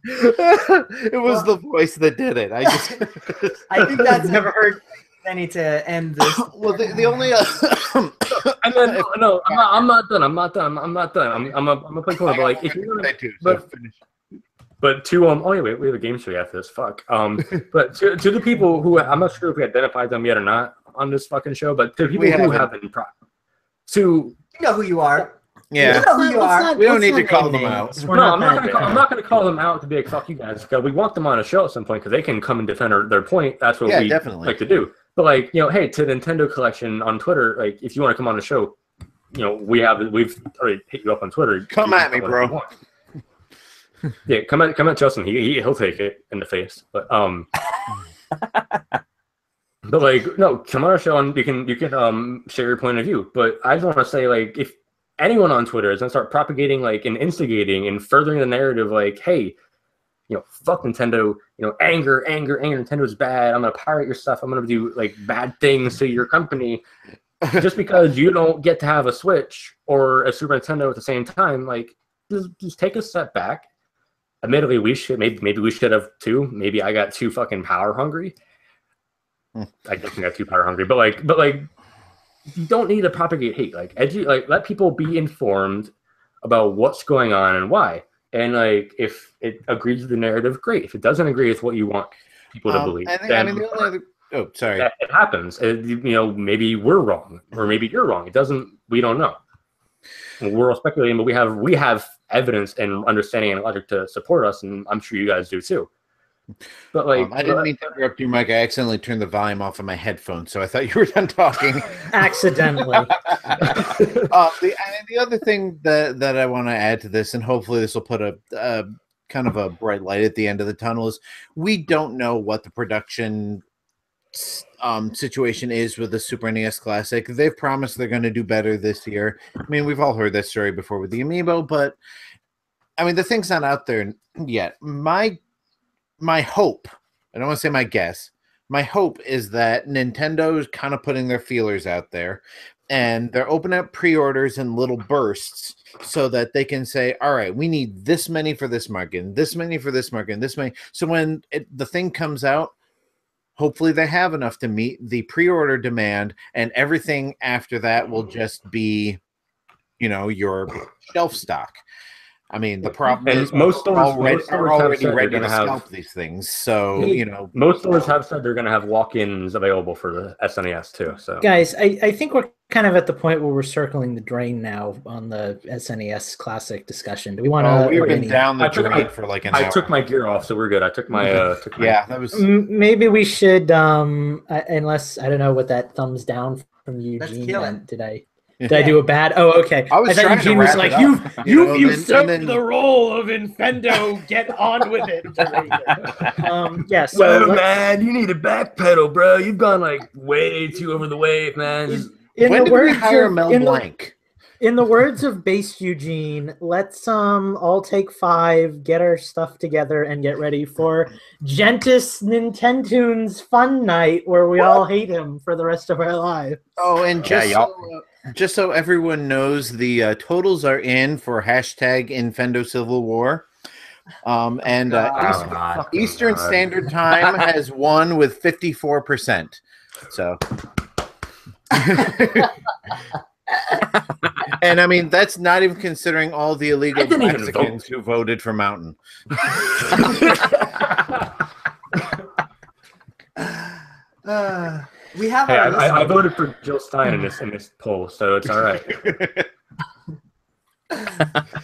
It was the voice that did it. I think that's never heard any to end this. Well, the only and then no, I'm not done. I'm gonna play corner. But if you're gonna, but to wait, we have a game show after this. Fuck. But to the people who, I'm not sure if we identified them yet or not on this fucking show, but to the people who have been you know who you are. Yeah, you know who you are. We don't need to call them out. No, I'm not going to call them out to be like, fuck you guys. Because we want them on a show at some point because they can come and defend their point. That's what we definitely like to do. But hey, to the Nintendo Collection on Twitter, if you want to come on the show, we've already hit you up on Twitter. Come at me, bro. Yeah, come at Justin. He'll take it in the face. But no, come on our show and you can share your point of view. But I just want to say if anyone on Twitter is going to start propagating and instigating and furthering the narrative hey, fuck Nintendo, anger, Nintendo's bad, I'm going to pirate your stuff, I'm going to do bad things to your company just because you don't get to have a Switch or a Super Nintendo at the same time. Just take a step back. Admittedly, maybe we should have too. Maybe I got too fucking power hungry. I definitely got too power hungry, but you don't need to propagate hate. Like let people be informed about what's going on and why. And like if it agrees with the narrative, great. If it doesn't agree with what you want people to believe, then the only other. Oh, sorry. It happens. Maybe we're wrong, or maybe you're wrong. It doesn't. We don't know. We're all speculating, but we have evidence and understanding and logic to support us, and I'm sure you guys do too. But like, I didn't mean to interrupt you, Mike. I accidentally turned the volume off of my headphones, so I thought you were done talking. Accidentally. The other thing that I want to add to this, and hopefully this will put a kind of a bright light at the end of the tunnel, is we don't know what the production situation is with the Super NES Classic. They've promised they're going to do better this year. I mean, we've all heard that story before with the Amiibo, but I mean, the thing's not out there yet. My hope, I don't want to say my guess, my hope is that Nintendo's kind of putting their feelers out there and they're opening up pre-orders in little bursts so that they can say, all right, we need this many for this market, and this many for this market, and this many. So when the thing comes out, hopefully they have enough to meet the pre-order demand, and everything after that will just be, your shelf stock. I mean, the problem is most stores are already ready to scalp these things. So, most stores have said they're going to have walk-ins available for the SNES too. So, guys, I think we're kind of at the point where we're circling the drain now on the SNES Classic discussion. Do we want to? We've been down the drain for like an hour. I took my gear off, so we're good. I took my. That was. Maybe we should. Unless I don't know what that thumbs down from Eugene meant. Did I do a bad? Oh, okay. I thought Eugene was like, "You've usurped the role of Infendo. Get on with it." Yeah. So, man, you need to backpedal, bro. You've gone like way too over the wave, man. When did we hire Mel Blanc? In the words of Base Eugene, let's all take 5, get our stuff together, and get ready for Gentis Nintendo's Fun Night, where we all hate him for the rest of our lives. Oh, and just so everyone knows, the totals are in for hashtag Infendo Civil War. Eastern Standard Time has won with 54%. So. And I mean, that's not even considering all the illegal Mexicans who voted for Mountain. We have. I voted for Jill Stein in this poll, so it's all right.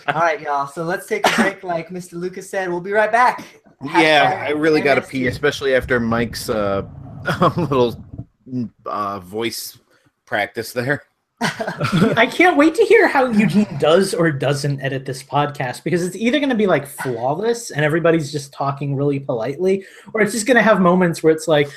All right, y'all. So let's take a break, like Mr. Lucas said. We'll be right back. Yeah, I really got to pee, especially after Mike's little voice practice there. I can't wait to hear how Eugene does or doesn't edit this podcast, because it's either going to be like flawless and everybody's just talking really politely, or it's just going to have moments where it's like,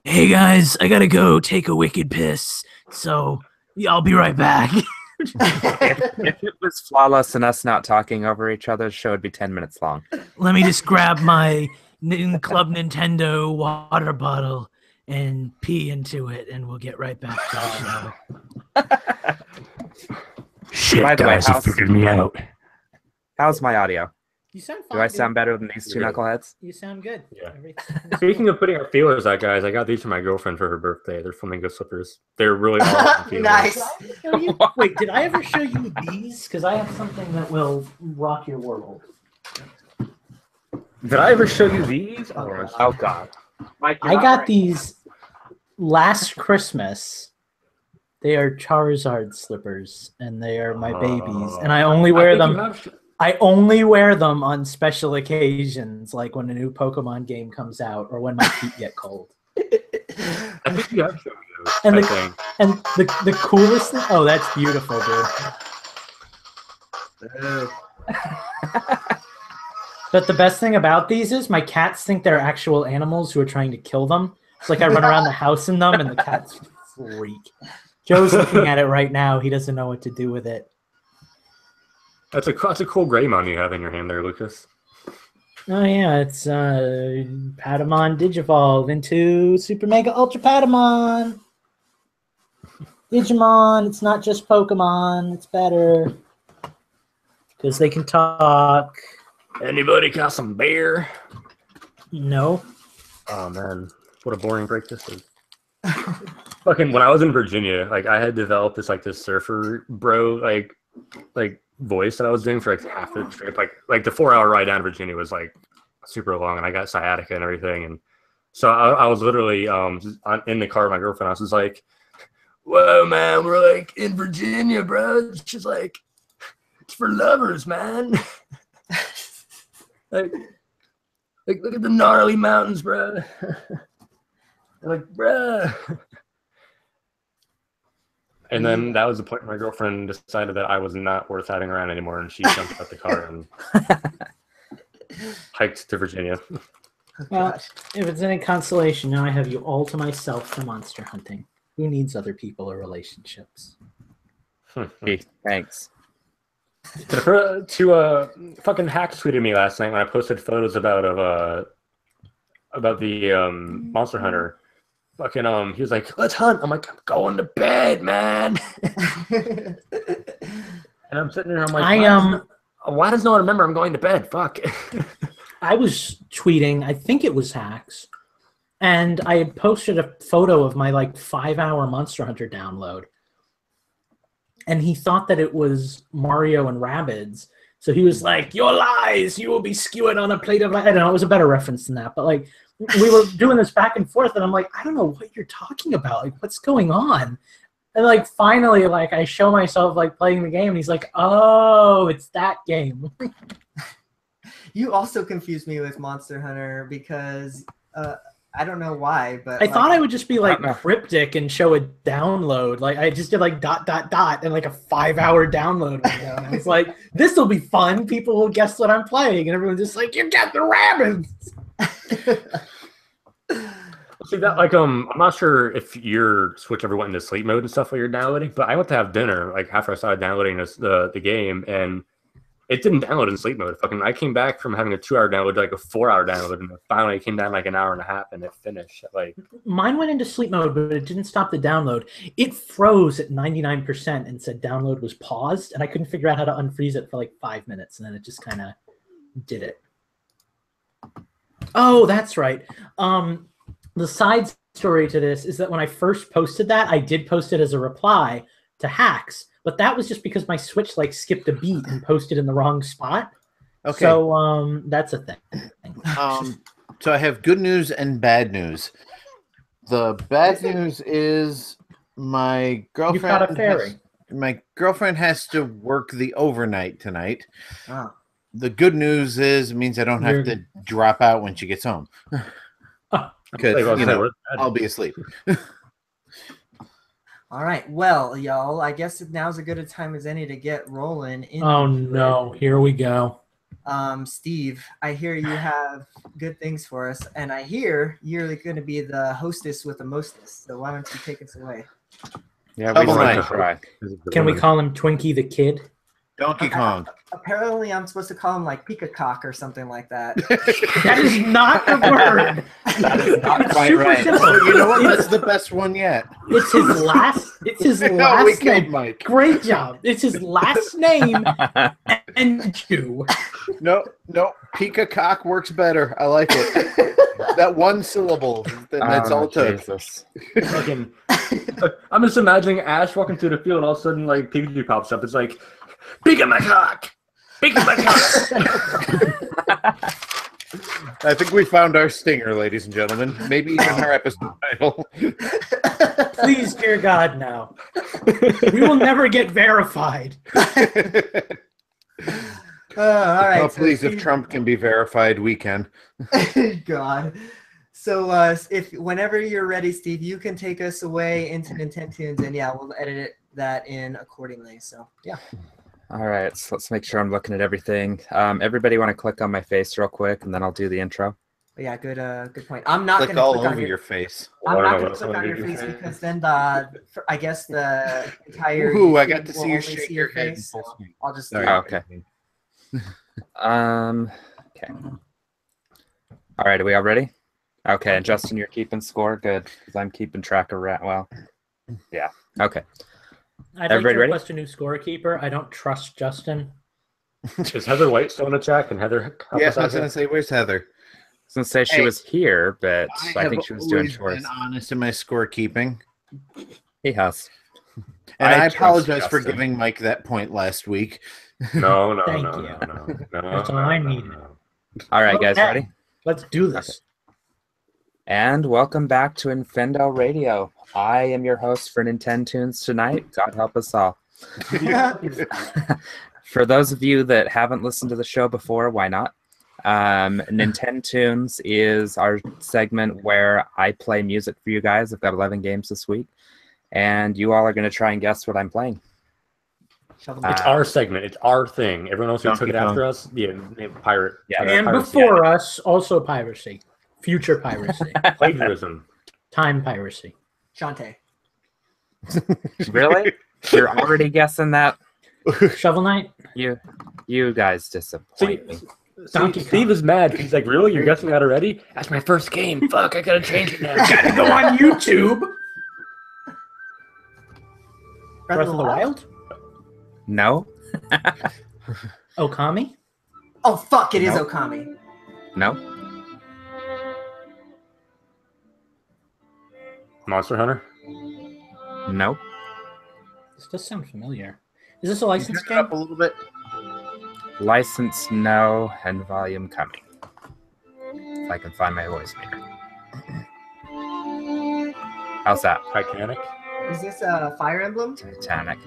"Hey guys, I got to go take a wicked piss, so I'll be right back." If it was flawless and us not talking over each other, the show would be 10 minutes long. Let me just grab my Club Nintendo water bottle and pee into it, and we'll get right back to the show. Shit, by the way, you figured me out. How's my audio? You sound fine. Do I sound better than these two knuckleheads? You sound good. Yeah. Speaking of putting our feelers out, guys, I got these for my girlfriend for her birthday. They're flamingo slippers. They're really awesome. Nice. Wait, did I ever show you these? Because I have something that will rock your world. Did I ever show you these? Oh God. I got these last Christmas. They are Charizard slippers, and they are my babies. And I only wear them. I only wear them on special occasions, like when a new Pokemon game comes out or when my feet get cold. I think you have shown me those. And the coolest thing. Oh, that's beautiful, dude. But the best thing about these is my cats think they're actual animals who are trying to kill them. It's like I run around the house in them, and the cats freak. Joe's looking at it right now. He doesn't know what to do with it. That's a cool Greymon you have in your hand there, Lucas. Oh yeah, it's Patamon Digivolve into Super Mega Ultra Patamon. Digimon, it's not just Pokemon. It's better because they can talk. Anybody got some beer? No. Oh man, what a boring break this is. fucking when I was in Virginia, like I had developed this surfer bro like voice that I was doing for like half the trip. Like the 4-hour ride down to Virginia was like super long, and I got sciatica and everything, and so I was literally in the car with my girlfriend. I was just like, "Whoa, man, we're like in Virginia, bro." She's like, "It's for lovers, man." like look at the gnarly mountains, bro. Like, bro. And then that was the point where my girlfriend decided that I was not worth having around anymore, and she jumped out the car and hiked to Virginia. Well, if it's any consolation, now I have you all to myself for monster hunting. Who needs other people or relationships? Hey, thanks. Fucking hack tweeted me last night when I posted photos about the Monster Hunter. Fucking he was like, "Let's hunt." I'm like, "I'm going to bed, man." And I'm sitting there, I'm like, why does no one remember I'm going to bed? Fuck. I was tweeting, I think it was Hacks, and I had posted a photo of my like 5-hour Monster Hunter download. And he thought that it was Mario and Rabbids. So he was like, "Your lies, you will be skewered on a plate of..." I don't know, it was a better reference than that. But like, we were doing this back and forth, and I'm like, I don't know what you're talking about. Like, what's going on? And like, finally, like, I show myself like playing the game, and he's like, "Oh, it's that game." You also confused me with Monster Hunter because I don't know why, but I thought I would just be like cryptic and show a download. Like I just did like ... and like a 5-hour download window. And I was like, this will be fun. People will guess what I'm playing, and everyone's just like, "You get the rabbits." See that, like, I'm not sure if your Switch ever went into sleep mode and stuff while you're downloading, but I went to have dinner like after I started downloading the game, and it didn't download in sleep mode. Fucking, I came back from having a 2-hour download to like a 4-hour download, and finally it came down like an hour and a half, and it finished. Like, mine went into sleep mode, but it didn't stop the download. It froze at 99% and said download was paused, and I couldn't figure out how to unfreeze it for like 5 minutes, and then it just kind of did it. Oh, that's right. The side story to this is that when I first posted that, I did post it as a reply to Hacks, but that was just because my Switch like skipped a beat and posted in the wrong spot. Okay. So that's a thing. So I have good news and bad news. The bad news is my girlfriend. You got a fairy. My girlfriend has to work the overnight tonight. Oh. The good news is it means I don't have to drop out when she gets home. Because I'll be asleep. All right, well, y'all, I guess now's as good a time as any to get rolling. Oh no, here we go. Steve, I hear you have good things for us, and I hear you're going to be the hostess with the mostest. So why don't you take us away? Yeah, we'd like to try. Can we call him Twinkie the Kid? Donkey Kong. Apparently, I'm supposed to call him like Peacock or something like that. That is not the word. That is not quite right. You know what? That's the best one yet. It's his last. It's his last name. Mike. Great job. It's his last name and Jew. No. Peacock works better. I like it. That one syllable. That's all it took. I'm just imagining Ash walking through the field, and all of a sudden, like, Pikachu pops up. It's like, "Pika my cock! Pika my cock!" I think we found our stinger, ladies and gentlemen. Maybe even our episode title. Please, dear God, no. We will never get verified. All right. Oh, please, if Trump can be verified, we can. God. So if whenever you're ready, Steve, you can take us away into Nintendo Tunes, and yeah, we'll edit that in accordingly. So yeah. All right, so let's make sure I'm looking at everything. Everybody want to click on my face real quick, and then I'll do the intro. Yeah, good point. I'm not going to click all over your face. I'm not going to click on your face because then I guess the entire. Ooh, I got to see you shake your head. Face, so I'll just. Okay. Okay. All right, are we all ready? Okay, and Justin, you're keeping score? Good, because I'm keeping track of well. Yeah, okay. I'd like to request a new scorekeeper. I don't trust Justin. Is Heather White still in the chat? Can Heather help Yeah, us I was going to say, where's Heather? I was going to say she was here, but I think she was doing chores. I've been honest in my scorekeeping. He has. And I trust apologize for Justin. giving Mike that point last week. No, no, Thank no, you. no, no, no. That's all I needed. no. All right, guys, Okay. ready? Let's do this. And welcome back to Infendo Radio. I am your host for Nintendo Tunes tonight. God help us all. For those of you that haven't listened to the show before, why not? Nintendo Tunes is our segment where I play music for you guys. I've got 11 games this week, and you all are going to try and guess what I'm playing. It's our segment. It's our thing. Everyone else who Donkey took it Kong. after us, pirate. Yeah. And piracy. before us, also piracy. Future piracy. Plagiarism. Time piracy. Shantae. Really? You're already guessing that? Shovel Knight? You guys disappoint me. Donkey Kong. Steve is mad. He's like, really? You're guessing that already? That's my first game. Fuck, I gotta change it now. Gotta go on YouTube. Breath Breath of the Wild? No? Okami? Oh fuck! It is Nope. Okami. No? Monster Hunter? No? This does sound familiar. Is this a licensed Turn it game? up a little bit. License, no, and volume coming. If I can find my voice meter. How's that? Titanic? Is this Fire Emblem? Titanic.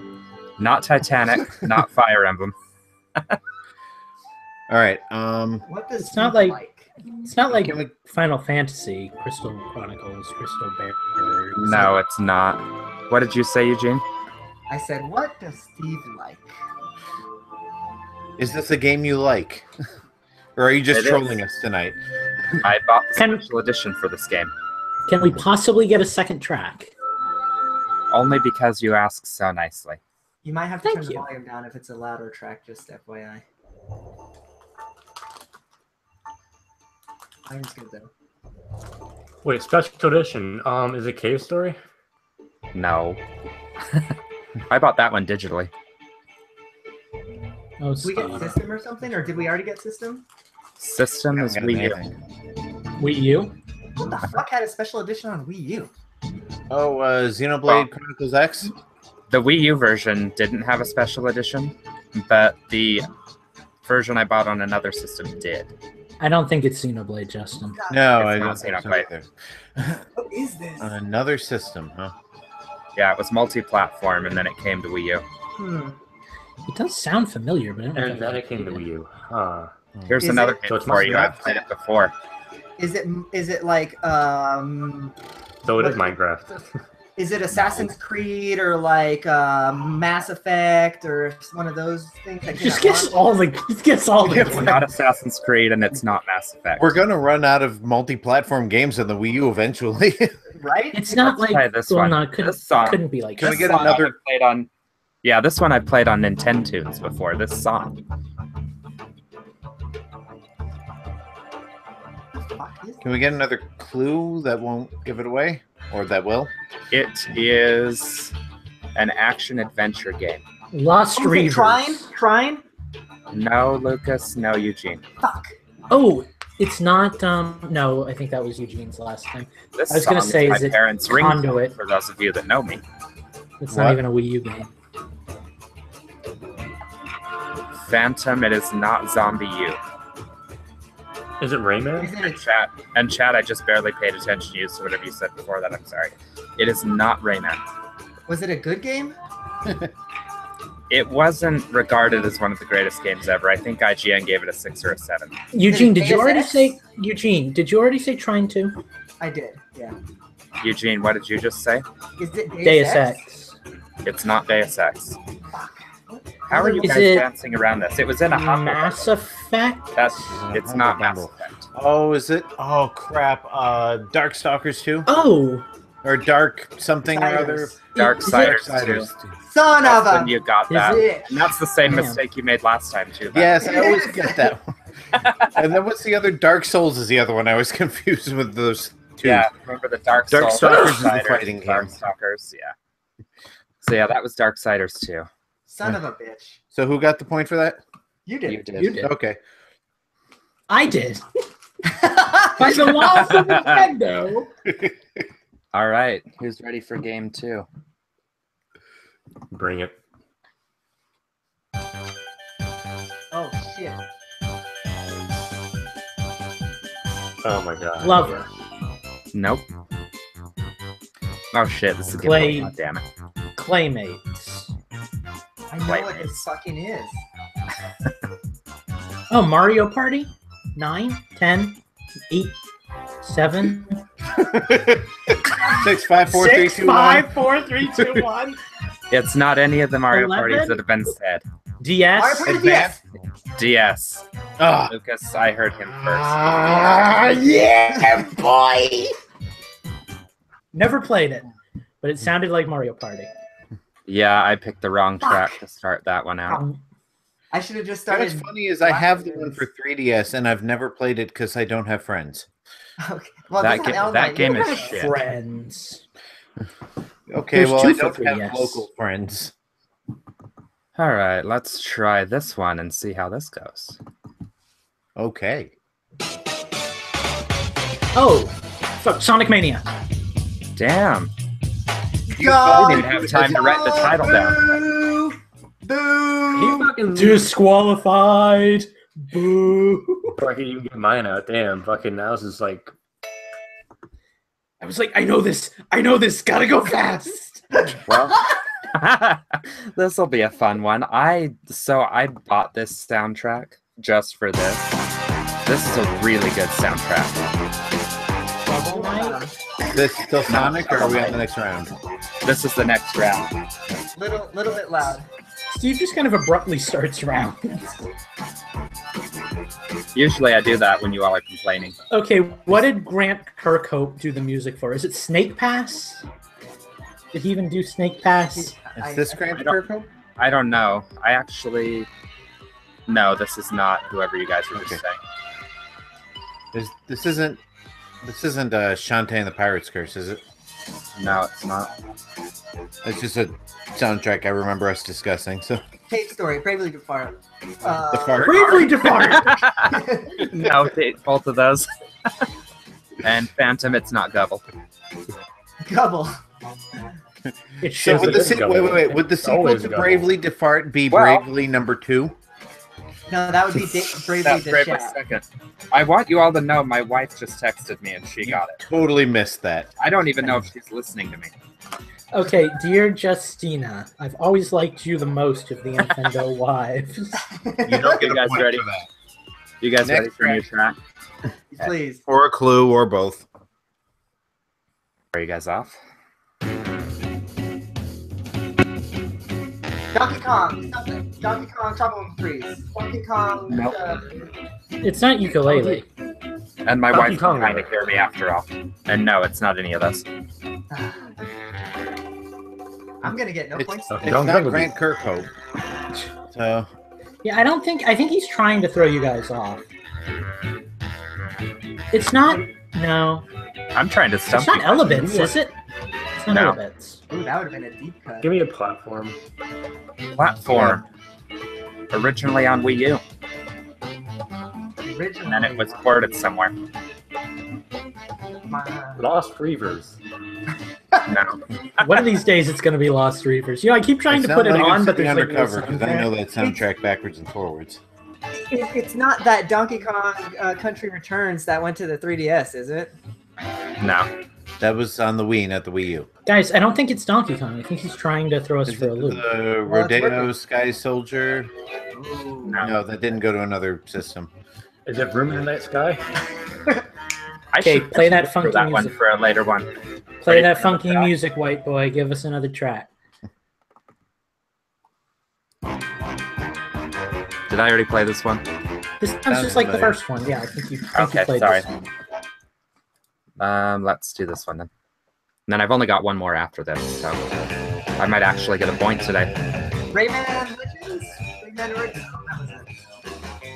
Not Titanic, not Fire Emblem. All right. What does It's not Steve like- It's not like Can we- Final Fantasy, Crystal Chronicles, Crystal Bear. No, it's not. What did you say, Eugene? I said, what does Steve like? Is this a game you like? Or are you just It is. trolling us tonight? I bought the Can- special edition for this game. Can we possibly get a second track? Only because you asked so nicely. You might have to Thank turn the you. volume down if it's a louder track, just FYI. Volume's good though. Wait, special edition. Is it Cave Story? No. I bought that one digitally. Oh, Did we get Steve. system or something, or did we already get system? System is Haven't Wii U. gotten anything. Wii U? What the fuck had a special edition on Wii U? Oh, Xenoblade Chronicles X? The Wii U version didn't have a special edition, but the version I bought on another system did. I don't think it's Xenoblade, Justin. No, It's I not don't think so Xenoblade. either. What is this? On another system, huh? Yeah, it was multi-platform, and then it came to Wii U. It does sound familiar, but I don't know And if then I've it came to played Wii U. Huh. Here's Is another it- hint So it's for you. Minecraft? I've played it before. Is it like So it is What- Minecraft. is it Assassin's Creed or like Mass Effect or one of those things? That came Just out guess once? all the. Just guess all the. It's not Assassin's Creed, and it's not Mass Effect. We're going to run out of multi-platform games on the Wii U eventually. right? It's not Let's like try this well, one. no, it couldn't, This song. couldn't be like. Can we this. get Song another- I've played on? Yeah, this one I've played on Nintendo Tunes before. This song. Can we get another clue that won't give it away? Or that will? It is an action adventure game. Lost Oh, is it Reavers. Trine? No, Lucas. No, Eugene. Fuck. Oh, it's not. No, I think that was Eugene's last time. This I was gonna song say, is my is it parents' Conduit? ringtone, for those of you that know me. It's What? not even a Wii U game. Phantom. It is not Zombie U. Is it Rayman? Isn't it? And chat, I just barely paid attention to you, so whatever you said before that, I'm sorry. It is not Rayman. Was it a good game? It wasn't regarded as one of the greatest games ever. I think IGN gave it a 6 or a 7. Eugene, did you Deus already Ex? say? Eugene, did you already say Trine 2? I did. Yeah. Eugene, what did you just say? Is it Deus Ex. It's not Deus Ex. Fuck. How are you Is guys it dancing around this? It was in a humble. Mass Effect? That's Humble it's not Mass bundle. Effect. Oh, is it? Oh, crap. Darkstalkers 2? Oh, Or Dark something or other? Darksiders 2. Darksiders 2. Son of That's when a you got that. bitch. And that's the same Damn. mistake you made last time too. Yes, I always get that one. And then what's the other? Dark Souls is the other one. I was confused with those two. Yeah, remember the Dark Darkstalkers Souls, is the fighting game. Darkstalkers, yeah. So yeah, that was Darksiders 2. Son of a bitch. So who got the point for that? You did. You did. you did. Okay. I did. By the laws of Nintendo. All right, who's ready for game 2? Bring it. Oh shit. Oh my god. Lover. Nope. Oh shit, this is game Clay. 1. God damn it. Claymates. I know what this fucking is. Oh, Mario Party? 9, 10, 8, 7, 6, 5, 4, 3, 2, 1. 4, 3, 2, 1. It's not any of the Mario 11? parties that have been said. DS. Mario Party Advance. DS. Ah, Lucas, I heard him first. yeah, boy. Never played it, but it sounded like Mario Party. Yeah, I picked the wrong track to start that one out. I should have just started. What's funny is I have the one for 3DS and I've never played it because I don't have friends. Okay. Well, That this is on that L9. game You is guys- shit. Friends. Okay, There's well, two I for don't have 3DS. local friends. All right, let's try this one and see how this goes. Okay. Oh, fuck, Sonic Mania. Damn. Go! We didn't have time to write the title down. Boo! Boo! You fucking Disqualified. Boo. fucking you get mine out. Damn, fucking now this is like I was like, I know this. Gotta go fast. Well, this will be a fun one. I bought this soundtrack just for this. This is a really good soundtrack. Double Knight. Is this still Sonic or are we on the next round? This is the next round. Little bit loud. Steve just kind of abruptly starts rounds. Usually I do that when you all are complaining. Okay, what did Grant Kirkhope do the music for? Is it Snake Pass? Did he even do Snake Pass? Is this Grant I don't- Kirkhope? I don't know. No, this is not whoever you guys were just Okay. saying. This isn't Shantae and the Pirate's Curse, is it? No, it's not. It's just a soundtrack I remember us discussing. So Tape Story, Bravely Defiant. the fart. Bravely Defiant. No, both of those. And Phantom, it's not Gubble. Gubble. It So shows would that the wait. Would the sequel always to Gubble. Bravely Depart be Well- Bravely #2? No, that would be Bravely That's the Bravely Shaft. second. I want you all to know my wife just texted me and she got it. Totally missed that. I don't even know if she's listening to me. Okay, dear Justina, I've always liked you the most of the Infendo wives. You don't You guys ready? for that. You guys ready Next for a new track? Please. Or a clue, or both. Are you guys off? Donkey Kong. Something. Donkey Kong Trouble in Freeze. Donkey Kong. Nope. It's not ukulele. And my Donkey wife Kong can kind River. of hear me after all. And no, it's not any of those. I'm gonna get no It's, points. it's Don't not think of Grant Kirkhope. So Yeah, I think he's trying to throw you guys off. It's not. No, I'm trying to stump it's not you. Elements, is it? It's not No. Elements. Ooh, that would have been a deep cut. give me a platform. Platform. Originally on Wii U. Originally. And then it was ported somewhere. Lost Reavers. No. One of these days, it's going to be Lost Reavers. You know, I keep trying it's to not put it like on, it's but the there's like no undercover because I know soundtrack. that soundtrack backwards and forwards. It's not that Donkey Kong Country Returns that went to the 3DS, is it? No. That was on the Wii, not the Wii U. Guys, I don't think it's Donkey Kong. I think he's trying to throw us Is for it a loop. the Well, it's Rodeo working. Sky Soldier? No. No, that didn't go to another system. Is it Room in the Night Sky? I Okay, should play that for funky that one music. for a later one. Play Ready that for funky another track? music, white boy. Give us another track. Did I already play this one? This sounds Sounds just like the familiar. first one. Yeah, I think you Okay, played sorry. this one. Let's do this one then. And then I've only got one more after this, so I might actually get a point today. Rayman Legends? Rayman Origins? Oh, that was it.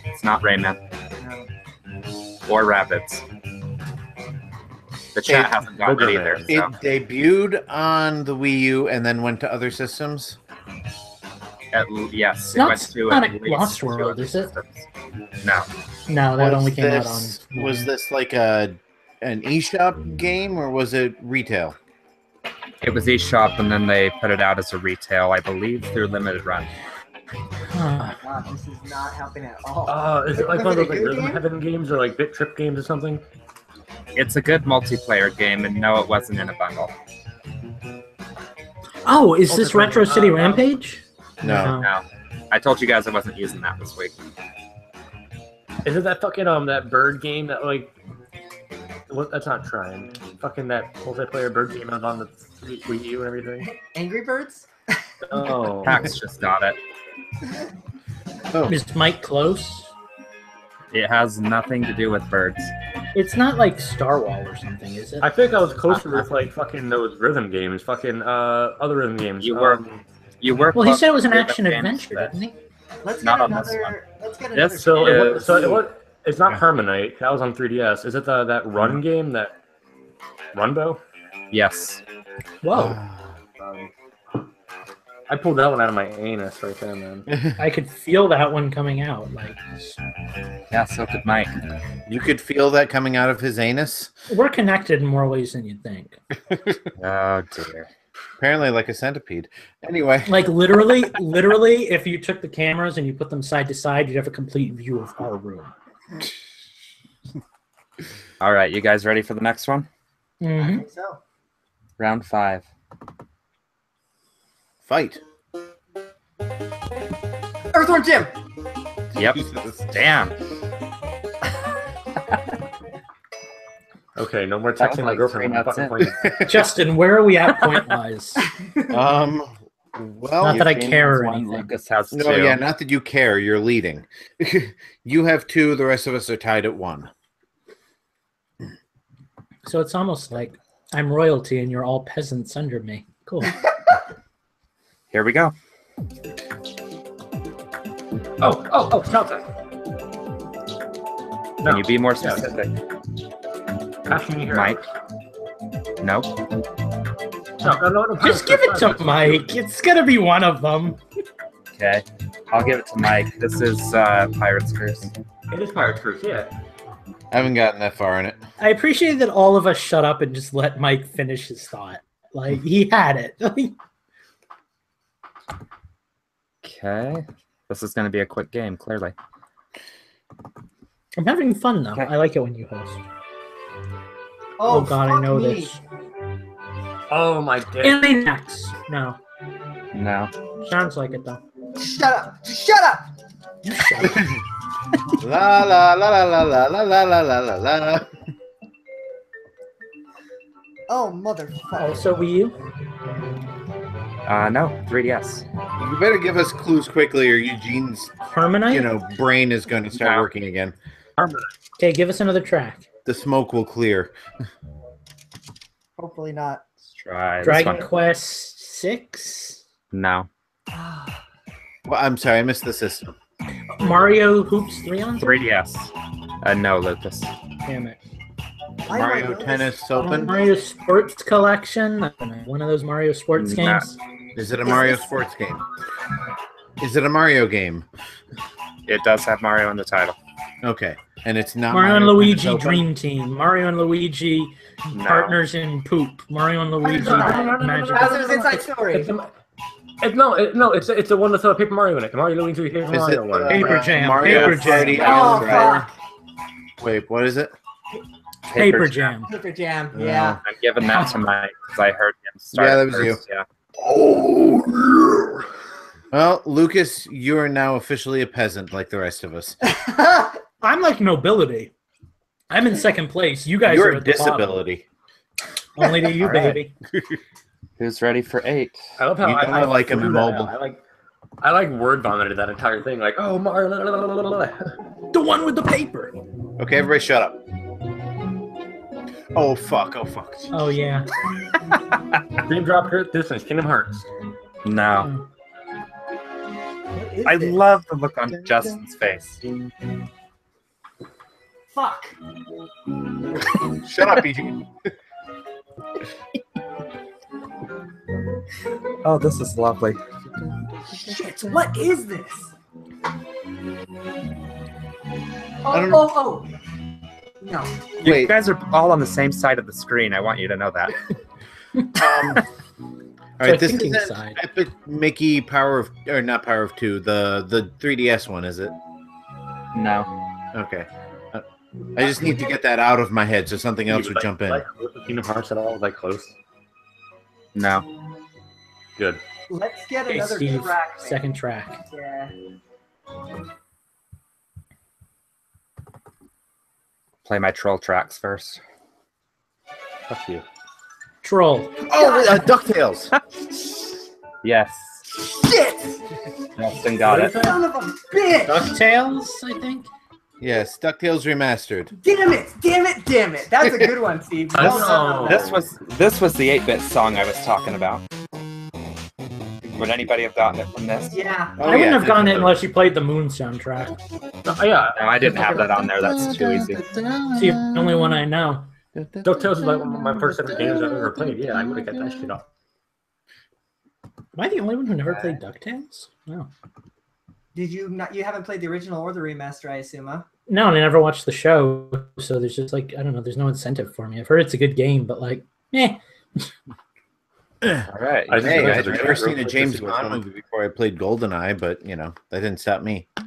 It's not Rayman No. or Rabbids. The chat It- hasn't gotten it either. It So. debuted on the Wii U and then went to other systems. Yes, It's it not went to Sonic at least Lost two World, other is it? systems. No. No, that only came out this, on. Was this like an eShop game or was it retail? It was eShop, and then they put it out as a retail, I believe, through limited run. Oh my god, this is not helping at all. Is it like one of Was those it a like good Rhythm game? Heaven games or like Bit Trip games or something? It's a good multiplayer game, and no, it wasn't in a bundle. Oh, is this Okay, Retro City um, Rampage? No. No. I told you guys I wasn't using that this week. Is it that fucking that bird game that like? What? That's not trying. Fucking that multiplayer bird game that was on the Wii U and everything. Angry Birds? Oh. Pax just got it. Oh, Is Mike close? It has nothing to do with birds. It's not like Star Wall or something, is it? I think I was closer with like fucking those rhythm games, fucking other rhythm games. You were Well, he close said it was an to the action games adventure, that- didn't he? Let's Not get on this one. another. Let's get another. This So is- it's not Harmonite. That was on 3DS. Is it that Run game? That Runbow? Yes. Whoa. I pulled that one out of my anus right there, man. I could feel that one coming out. Like, Yeah, so could Mike. you could feel that coming out of his anus? we're connected in more ways than you'd think. Oh, dear. Apparently like a centipede. Anyway. Like literally, if you took the cameras and you put them side to side, you'd have a complete view of our room. All right, you guys ready for the next one? I Mm-hmm. think so. Round 5. Fight. Earthworm Jim! Yep. Damn. Okay, no more That was texting my like girlfriend. 3 I'm nuts fucking playing. Justin, where are we at point wise? Well, Not that I Eugene care has or one, anything. Lucas has 2. no, yeah, not that you care. You're leading. You have 2. The rest of us are tied at 1. So it's almost like I'm royalty and you're all peasants under me. Cool. Here we go. Stop that. Can you be more specific? Pass me here. Mike? Nope. No, Just give it to Mike. It's gonna be one of them. Okay. I'll give it to Mike. This is Pirate's Curse. It is Pirate's Curse, yeah. I haven't gotten that far in it. I appreciate that all of us shut up and just let Mike finish his thought. Like he had it. Okay. This is going to be a quick game, clearly. I'm having fun though. Okay. I like it when you host. Oh, God, I fuck know me. this. Oh my dick. Animaniacs. No. No. Sounds like it though. Shut up! Just shut up! You shut up. La la la la la la la la la la la la. Oh, motherfucker. Also Wii U? No. 3DS. You better give us clues quickly, or Eugene's, Harmonite? brain is going to start No. working again. Okay, give us another track. The smoke will clear. Hopefully not. Let's try this Dragon one. Quest 6? No. Well, I'm sorry, I missed the system. Mario Hoops 3 on? 3DS. No, Lucas. Damn it. Why do I Mario know this? Tennis Open. Mario Sports Collection? I don't know, one of those Mario Sports Nah. games? Is it a Mario sports game? Is it a Mario game? It does have Mario in the title. Okay, and it's not Mario and Tennis Luigi Open? Dream Team. Mario and Luigi No. Partners in Poop. Mario and Luigi Magic. Bowser's Inside Story. It's the one with Paper Mario in it. The Mario Luigi Paper Is Mario it one. Paper Jam, Mario Paper Jam. Party Oh, All-Star? fuck. Wait, what is it? Paper Jam. Paper Jam. Yeah. I'm giving that to Mike because I heard him start. Yeah, that it was first. Yeah. Well, Lucas, you are now officially a peasant like the rest of us. I'm like nobility. I'm in second place. You guys You're are a at the bottom. disability. Only to you, All right. baby. Who's ready for 8? I love how You know I like him flew that immobile. out. I like word vomited that entire thing. Like, oh Mario. The one with the paper. Okay, everybody shut up. Oh, fuck. Oh, fuck. Oh, yeah. Dream Drop Hurt Distance, Kingdom Hearts. No. What is I this? love the look on Justin's face. Fuck. Shut up, Eugene. Oh, this is lovely. Shit, what is this? I don't Oh. No. You Wait. guys are all on the same side of the screen. I want you to know that. All right, this thinking is side. Epic Mickey Power of, or not Power of Two, the 3DS one, is it? No. Okay. I just need to get that out of my head so something else would jump in. Like Kingdom Hearts at all? Like close? No. Good. Let's get Okay, another Steve, track. man. second track. Yeah. Play my troll tracks first. Fuck you. Troll. Oh, DuckTales! Yes. Shit! Justin got it. Son of a bitch! DuckTales, I think. Yes, DuckTales Remastered. Damn it! Damn it! Damn it! That's a good one, Steve. I Well done on that. This was the 8-bit song I was talking about. Would anybody have gotten it from this? Yeah. Oh, I wouldn't yeah, have gotten it unless you played the Moon soundtrack. Oh, yeah. No, I didn't have that on there. That's too easy. It's the only one I know. DuckTales is like one of my first ever games I've ever played. Yeah, I would have got that shit off. Am I the only one who never played DuckTales? No. Did you not? You haven't played the original or the remaster, I assume, huh? No, and I never watched the show, so there's just like, I don't know, there's no incentive for me. I've heard it's a good game, but like, eh. All right. I just Hey, looked at I'd the never chat seen real a quick to James see what's Bond going on. movie before I played GoldenEye, but, you know, that didn't stop me. I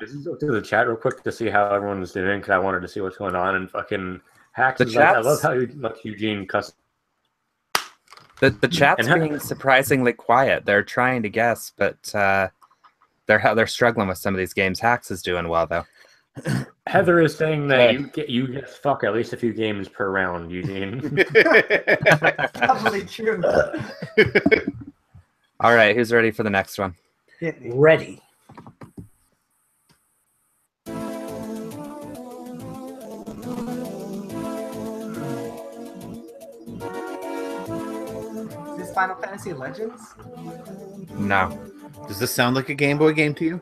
just looked through the chat real quick to see how everyone was doing because I wanted to see what's going on. And fucking Hacks The is like, I chat's- love how you let Eugene cuss. The chat's And how- being surprisingly quiet. They're trying to guess, but they're struggling with some of these games. Hacks is doing well though. Heather is saying that Hey. you get fuck at least a few games per round, Eugene. Probably true. All right, who's ready for the next one? Hit me. Ready. Is this Final Fantasy Legends? No. Does this sound like a Game Boy game to you?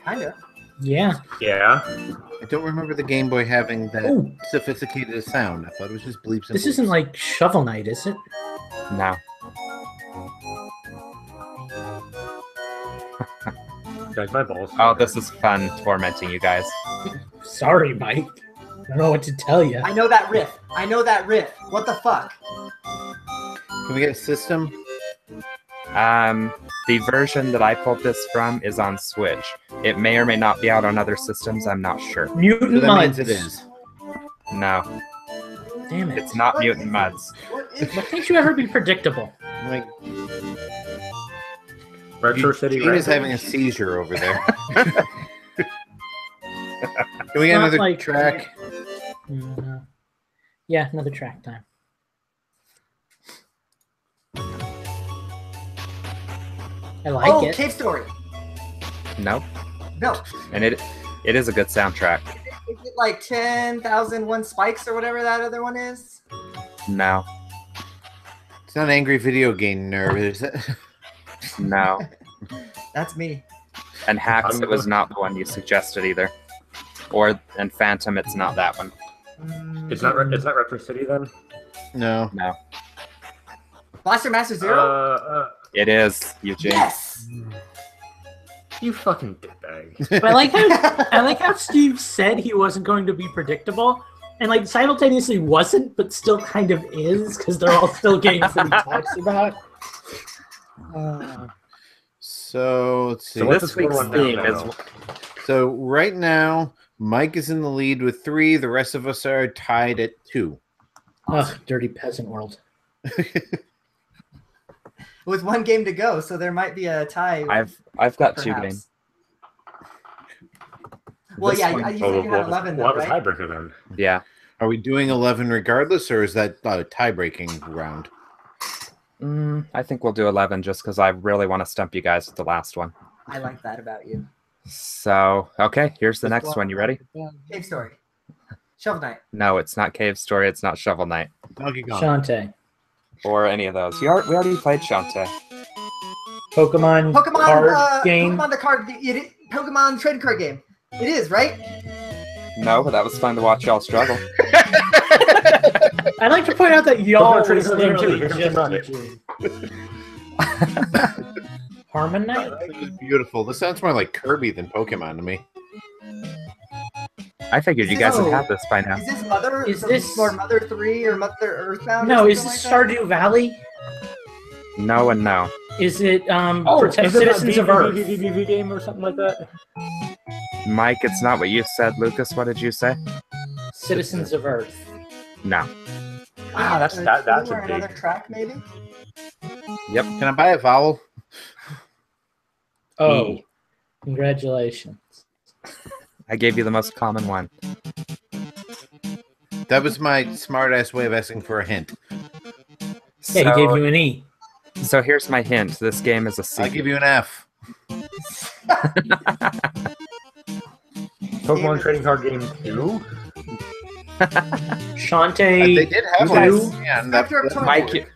Kinda. Yeah. Yeah. I don't remember the Game Boy having that Ooh. sophisticated a sound. I thought it was just bleeps and This bleeps. isn't like Shovel Knight, is it? No. Guys, my balls. Oh, this is fun tormenting you guys. Sorry, Mike. I don't know what to tell you. I know that riff. I know that riff. What the fuck? Can we get a system? The version that I pulled this from is on Switch. It may or may not be out on other systems. I'm not sure. So Mutant that means Muds. it is. No, Damn it. it's not Mutant Muds. What is Why can't you ever be predictable? Like, Retro City Eugene is Retro? having a seizure over there. Can we get Not another like- track? Yeah, another track time. I like Oh, it. Cave Story. Nope. No. And it is a good soundtrack. Is it like 10,001 Spikes or whatever that other one is? No. It's not Angry Video Game Nerd, is it? No. That's me. And Hacks, it was not the one you suggested either. And Phantom, it's not that one. It's not Retro City then? No. No. Blaster Master Zero? It is, Eugene. Yes! You fucking dickbag. But I like how Steve said he wasn't going to be predictable, and like simultaneously wasn't, but still kind of is, because they're all still games that he talks about. So let's see. So what's This the score week's on that theme now? is So right now, Mike is in the lead with 3. The rest of us are tied at 2. Ugh, dirty peasant world. With one game to go, so there might be a tie. I've got 2 perhaps. games. Well, This yeah, one- you said you had 11 We'll though, have a right? tiebreaker then. Yeah. Are we doing 11 regardless, or is that a tie-breaking round? I think we'll do 11 just because I really want to stump you guys with the last one. I like that about you. So, okay, here's the next one. You ready? Cave Story. Shovel Knight. No, it's not Cave Story. It's not Shovel Knight. Donkey Kong. Shantae. Or any of those. We already played Shantae. Pokemon, Pokemon card game. Pokemon the card. Pokemon trading card game. It is, right? No, but that was fun to watch y'all struggle. I'd like to point out that y'all Pokemon was Trading Card Game literally too. Here's just something Eugene. Harmonite? This is beautiful. This sounds more like Kirby than Pokemon to me. I figured you guys would have this by now. Is this Mother? Is this- or Mother 3 or Mother Earthbound? No, or is this something like Stardew Valley? No and no. Is it Is it Citizens a of Earth? VVVV game or something like that? Mike, it's not what you said. Lucas, what did you say? Citizens of Earth. No. Wow, that's that? that's Or a another big. track, maybe? Yep. Can I buy a vowel? Oh, congratulations. I gave you the most common one. That was my smart-ass way of asking for a hint. Yeah, he gave you an E. So here's my hint. This game is a I'll sequel. give you an F. Pokemon trading card game 2? Shantae. They did have Two? one. Yeah, and that, Spectre of Torment.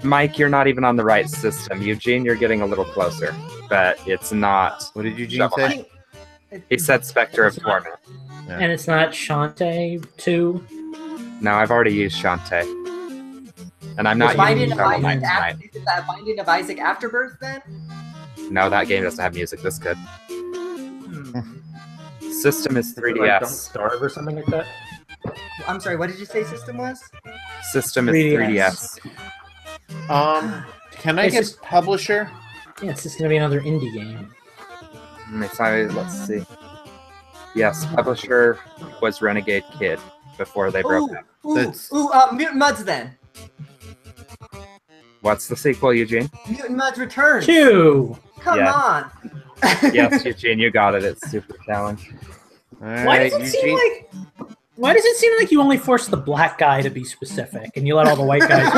Mike, you're not even on the right system. Eugene, you're getting a little closer, but it's not. what did Eugene Double say? He said Spectre of Torment. And it's not Shantae 2. No, I've already used Shantae. And I'm not Binding using of Shovel Isaac Knight tonight. Is it that Binding of Isaac Afterbirth then? No, that game doesn't have music this good. Hmm. System is Is it like Don't 3DS. Starve or something like that? I'm sorry, what did you say system was? System is 3DS. 3DS. Can I It's get just- publisher? Yeah, it's just gonna be another indie game. Let's see. Yes, publisher was Renegade Kid before they broke up. That's- Mutant Muds then. What's the sequel, Eugene? Mutant Muds Returns. 2. Come Yeah. on. Yes, Eugene, you got it. It's Super Challenge. Why does it seem like? Why does it seem like you only force the black guy to be specific, and you let all the white guys?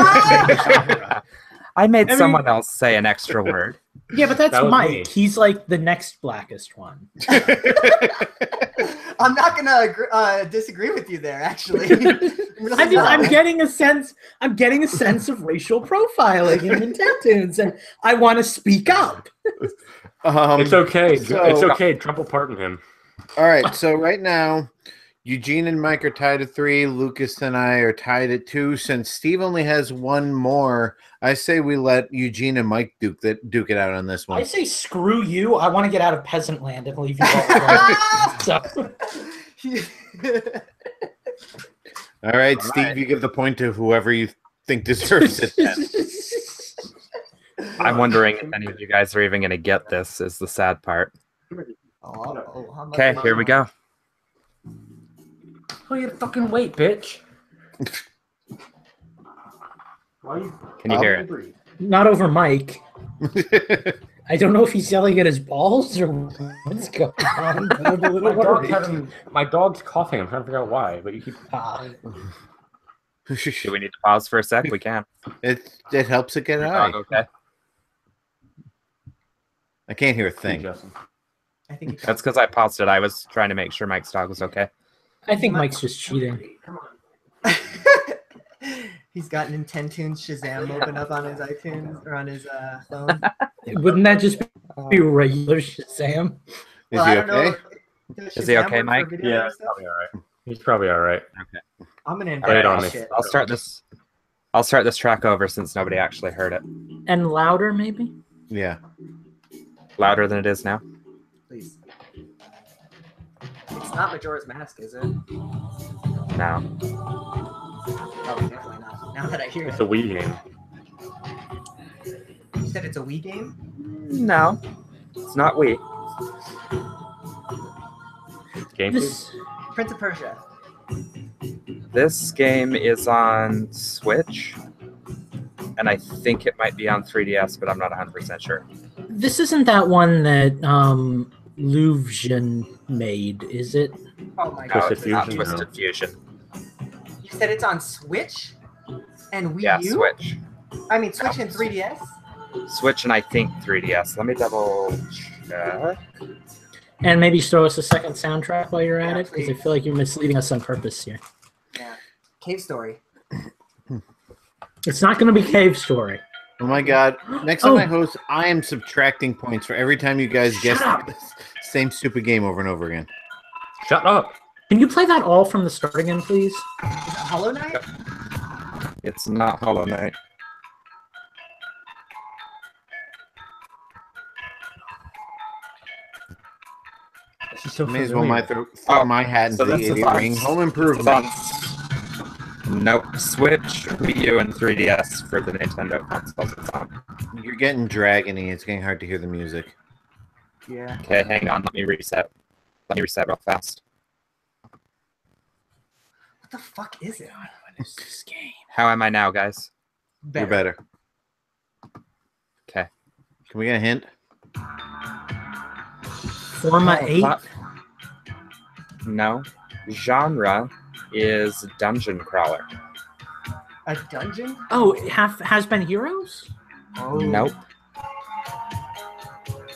I made I mean- someone else say an extra word. Yeah, but that's That was Mike. me. He's like the next blackest one. I'm not gonna disagree with you there. Actually, I'm getting a sense. I'm getting a sense of racial profiling in Nintendo's, and I want to speak up. It's okay. so- It's okay. Trump will pardon him. All right, so right now, Eugene and Mike are tied at 3. Lucas and I are tied at 2. Since Steve only has one more, I say we let Eugene and Mike duke it out on this I one. say screw you. I want to get out of peasant land and leave you all alone. So, All right, All Steve, right. you give the point to whoever you think deserves it. Then. I'm wondering if any of you guys are even going to get this, is the sad part. Okay, here we go. Oh, you fucking wait, bitch. Why you? Can you hear it? Not over Mike. I don't know if he's yelling at his balls or what's going on. I'm a little worried. My dog's coughing. I'm trying to figure out why, but you keep. Do we need to pause for a sec? We can. it helps it get Your out. dog okay? I can't hear a thing. Justin. I think That's because I paused it. I was trying to make sure Mike's dog was okay. I think Mike's just cheating. Come on. He's got Nintendo's Shazam open up on his iTunes or on his phone. Wouldn't that just be regular Shazam? Is I he don't know okay? if- does Is he Shazam okay, work for Mike? video Yeah, game he's stuff? probably all right. He's probably all right. I'm gonna Wait invent on that me. shit. I'll start this track over since nobody actually heard it. And louder, maybe? Yeah. Louder than it is now. Please. It's not Majora's Mask, is it? No. Oh, definitely not. Now that I hear It's it. a Wii game. You said it's a Wii game? No. It's not Wii. GameCube. This, Prince of Persia. This game is on Switch. And I think it might be on 3DS, but I'm not 100% sure. this isn't that one that Louvjian made, is it? Oh my No, god. it's not Fusion, no. Twisted Fusion. You said it's on Switch? And Wii Yeah, U? Switch. I mean, Switch and 3DS? Switch and I think 3DS. Let me double check. And maybe throw us a second soundtrack while you're at Yeah, it, because I please. feel like you're misleading us on purpose here. Yeah. Cave Story. It's not going to be Cave Story. Oh my god. Next time Oh. I host, I am subtracting points for every time you guys guess Shut up. the same stupid game over and over again. Shut up. Can you play that all from the start again, please? Is it Hollow Knight? It's not Hollow Knight. This is so May as well familiar. throw my hat So into this the is idiot on- ring. Home this is improvement. on- Nope. Switch, Wii U, and 3DS for the Nintendo consoles. It's on. You're getting dragony. It's getting hard to hear the music. Yeah. Okay, hang on. Let me reset. Let me reset real fast. What the fuck is it? What is this game? How am I now, guys? You're better. Okay. Can we get a hint? Forma 8? No. Genre is dungeon crawler. A dungeon? Oh, has been Heroes? Oh. Nope.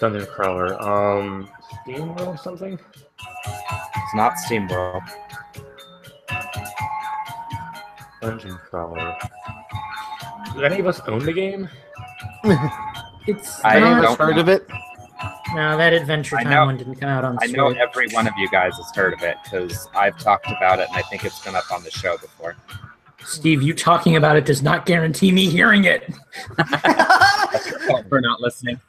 Dungeon crawler. Steam World something? It's not SteamWorld. Dungeon crawler. Do any of us own the game? It's I not. don't Heard of it? No, that Adventure I Time know- one didn't come out on I Switch. know every one of you guys has heard of it because I've talked about it and I think it's been up on the show before. Steve, you talking about it does not guarantee me hearing it. For not listening.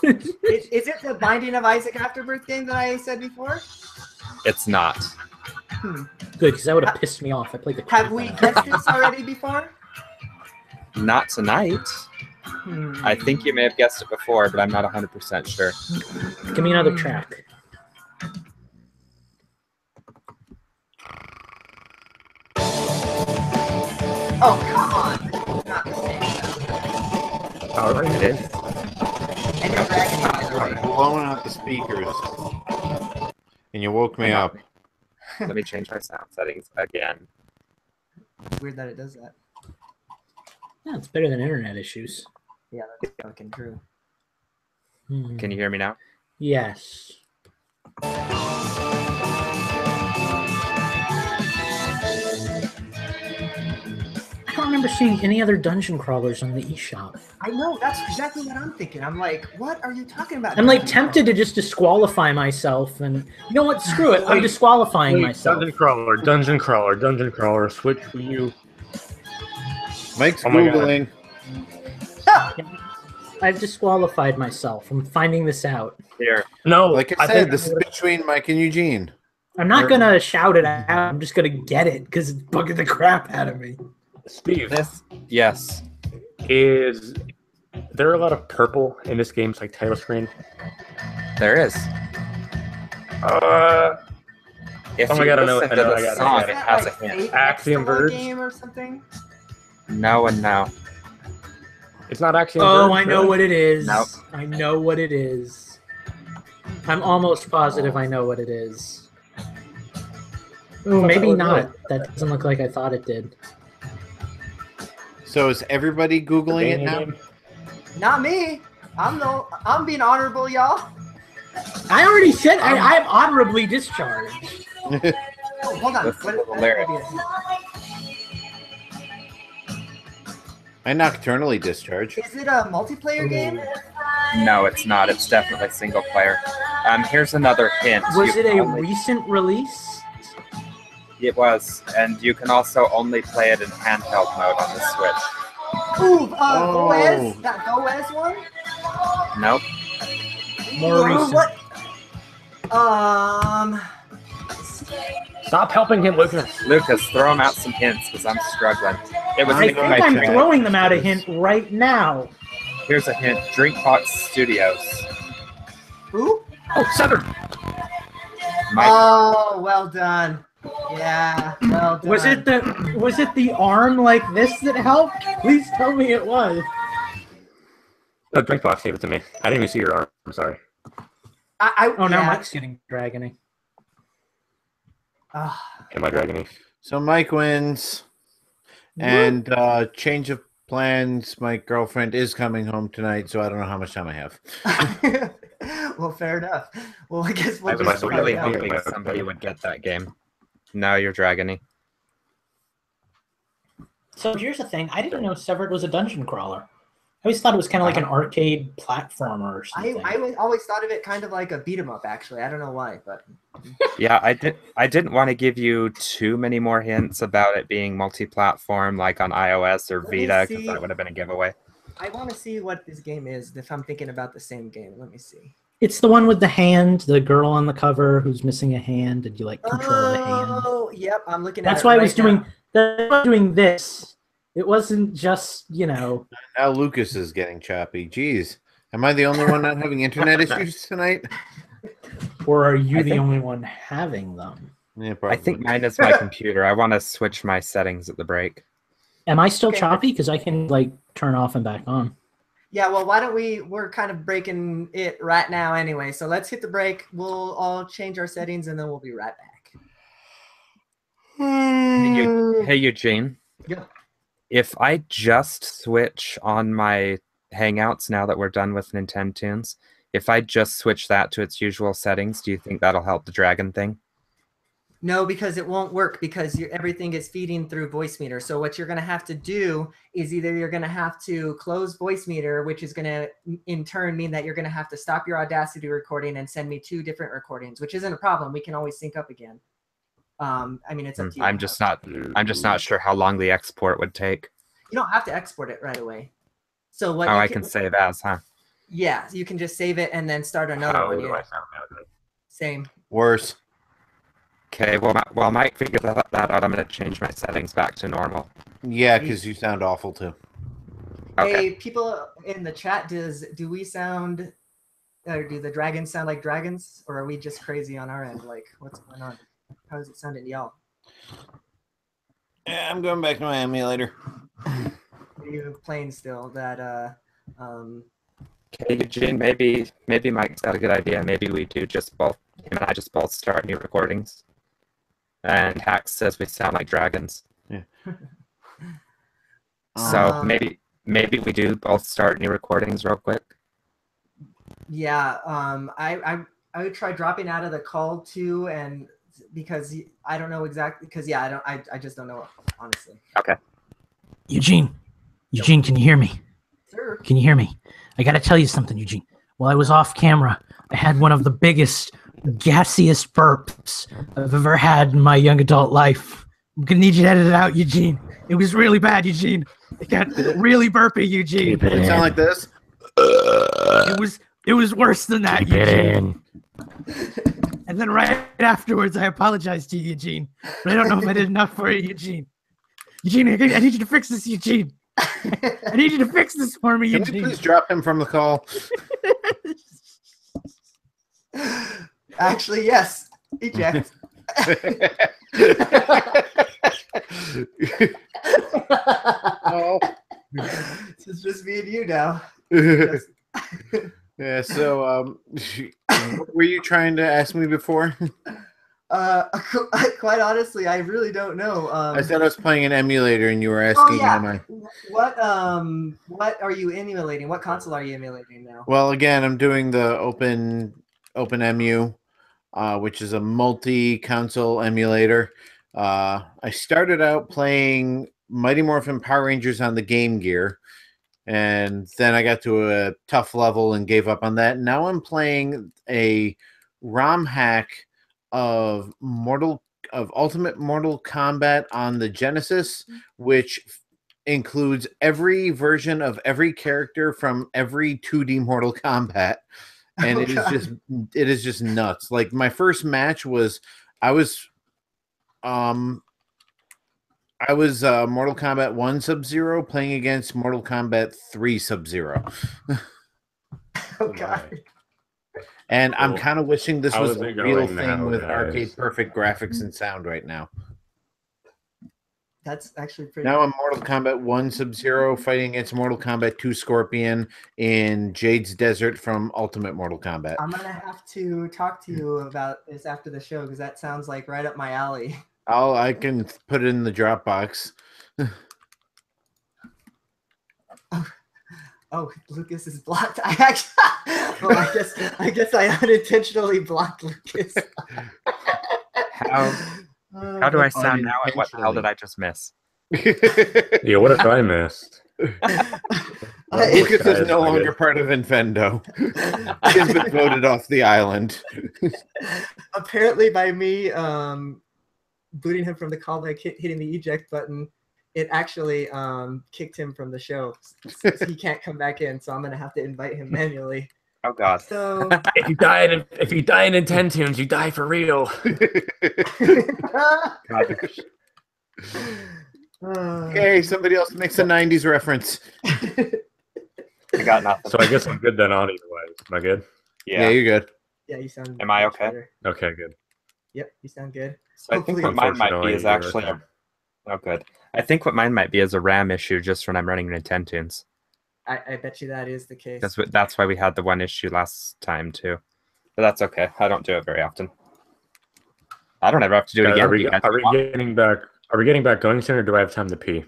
Is it the Binding of Isaac Afterbirth game that I said before? It's not. Good, because that would have pissed me off. I played the crap Have we out of guessed this already before? Not tonight. I think you may have guessed it before, but I'm not 100% sure. it. Give me another track. Oh, come on! Not the same. All right, it is. And you're dragging You're it. blowing out the speakers. And you woke me up. Let me change my sound settings again. It's weird that it does that. Yeah, it's better than internet issues. Yeah, that's fucking true. Hmm. Can you hear me now? Yes. I don't remember seeing any other dungeon crawlers on the eShop. I know, that's exactly what I'm thinking. I'm like, what are you talking about? I'm like tempted to just disqualify myself, and you know what? Screw it. I'm Wait, disqualifying myself. Dungeon crawler, dungeon crawler, dungeon crawler. Switch Wii U. Mike's Oh my God. Googling. I've disqualified myself. I'm finding this out. Here. No, Like I said, think this is between Mike and Eugene. I'm not gonna shout it out. I'm just gonna get it because it's bugging the crap out of me. Steve, This? Yes. is there a lot of purple in this game's like title screen? There is. If Oh my you God, I know- listen I to know, the I got it, song, I it got has a like hint. fake Axiom Extra Verge? game or something? No and no. It's not actually. Oh, I know what it is. Nope. I know what it is. I'm almost positive I know what it is. Oh, maybe not. That doesn't look like I thought it did. So is everybody Googling it now? Not me. I'm being honorable, y'all. I already said I'm honorably discharged. Oh, hold on. Listen What, to the lyrics. I nocturnally discharge. Is it a multiplayer game? No, it's not. It's definitely single player. Here's another hint. Was You it can a only- recent release? It was, and you can also only play it in handheld mode on the Switch. Ooh, Oh. Goez? That Goez one? Nope. More Ooh, recent. What? Stop helping him, Lucas. Lucas, throw him out some hints because I'm struggling. It was I making think my I'm track. throwing them out a hint right now. Here's a hint. Drinkbox Studios. Who? Oh, Severed. Mike, Oh, well done. Yeah, well done. Was it the arm like this that helped? Please tell me it was. No, Drinkbox gave it to me. I didn't even see your arm. I'm sorry. Oh, now yeah. Mike's getting dragony. Ah, Am I dragging you? So Mike wins. And change of plans. My girlfriend is coming home tonight, so I don't know how much time I have. well, fair enough. Well, I guess I we'll was just really find out. hoping somebody would get that game. Now you're dragony. So here's the thing. I didn't know Severed was a dungeon crawler. I always thought it was kind of like an arcade platformer or something. I always thought of it kind of like a beat 'em up. Actually, I don't know why, but Yeah, I didn't want to give you too many more hints about it being multi-platform like on iOS or Let me Vita because see. that would have been a giveaway. I want to see what this game is. If I'm thinking about the same game, let me see. It's the one with the hand, the girl on the cover who's missing a hand, and you like control the hand. Oh, yep, I'm looking at That's it why I right was doing. now. That's why I was doing this. It wasn't just, you know. Now Lucas is getting choppy. Jeez. Am I the only one not having internet issues tonight? Or are you I the think- only one having them? Yeah, I probably. think mine is my computer. I want to switch my settings at the break. Am I still Okay. choppy? Because I can like turn off and back on. Yeah, well, why don't we're kind of breaking it right now anyway. So let's hit the break. We'll all change our settings and then we'll be right back. Hey, Eugene. Yeah. If I just switch on my Hangouts now that we're done with Nintendo Tunes, if I just switch that to its usual settings, do you think that'll help the dragon thing? No, because it won't work because everything is feeding through voice meter. So what you're going to have to do is either you're going to have to close voice meter, which is going to in turn mean that you're going to have to stop your Audacity recording and send me 2 different recordings, which isn't a problem. We can always sync up again. I mean, it's up to you. I'm just not sure how long the export would take. You don't have to export it right away. So what? Oh, you I can save as, huh? Yeah, you can just save it and then start another How one. do Yeah. I sound now? Same. Worse. Okay, well, while Mike figures that out, I'm going to change my settings back to normal. Yeah, because you sound awful too. Okay. Hey, people in the chat, do we sound, or do the dragons sound like dragons, or are we just crazy on our end? Like, what's going on? How does it sound to y'all? Yeah, I'm going back to my emulator. Are you playing still? That Okay, Eugene, maybe Mike's got a good idea. Maybe we do just both, him and I just both start new recordings. And Hax says we sound like dragons. Yeah. So maybe we do both start new recordings real quick. yeah. I would try dropping out of the call too, and because I don't know exactly, because yeah, I just don't know honestly. Okay. Eugene, can you hear me? Sure. Can you hear me? I got to tell you something, Eugene. While I was off camera, I had one of the biggest, gassiest burps I've ever had in my young adult life. I'm gonna need you to edit it out, Eugene. It was really bad, Eugene. It got really burpy, Eugene. Does it sound like this? It was worse than that, Eugene. And then right afterwards, I apologized to you, Eugene. But I don't know if I did enough for you, Eugene. Eugene, I need you to fix this, Eugene. I need you to fix this for me, Can Eugene. we please drop him from the call? Actually, yes. Eject. Oh. It's just me and you now. Yeah, so what were you trying to ask me before? Quite honestly, I really don't know. I said I was playing an emulator and you were asking am I. What are you emulating? What console are you emulating now? Well, again, I'm doing the OpenEmu, which is a multi-console emulator. I started out playing Mighty Morphin Power Rangers on the Game Gear, and then I got to a tough level and gave up on that. Now I'm playing a ROM hack of Ultimate Mortal Kombat on the Genesis, which includes every version of every character from every 2D Mortal Kombat, and it is just nuts. Like my first match was I was Mortal Kombat 1 Sub-Zero playing against Mortal Kombat 3 Sub-Zero. Oh god. And I'm kind of wishing this was a real thing now, with guys? arcade perfect graphics and sound right now. That's actually pretty. Now I'm Mortal Kombat 1 Sub-Zero fighting against Mortal Kombat 2 Scorpion in Jade's Desert from Ultimate Mortal Kombat. I'm gonna have to talk to you about this after the show because that sounds like right up my alley. I can put it in the Dropbox. Oh, Lucas is blocked. I guess I unintentionally blocked Lucas. How do I sound now, and what the hell did I just miss? Yeah, what if I missed? Lucas is no longer part of Infendo. He has been voted off the island. Apparently, by me booting him from the call by hitting the eject button, it actually kicked him from the show. He can't come back in, so I'm gonna have to invite him manually. Oh God. So If you die in Intentunes, you die for real. Okay, somebody else makes a 90s reference. I got nothing. So I guess I'm good then on either way. Am I good? Yeah, you're good. yeah, you sound. Am I much okay? better. Okay, good. Yep, you sound good. So I think Hopefully- what mine might be Unfortunately, is you're actually okay. oh good. I think what mine might be is a RAM issue just when I'm running Nintendo's. I bet you that is the case. That's why we had the one issue last time too. But that's okay. I don't do it very often. I don't ever have to do it again. Are if you guys want. getting back? Are we getting back going soon, or do I have time to pee? You You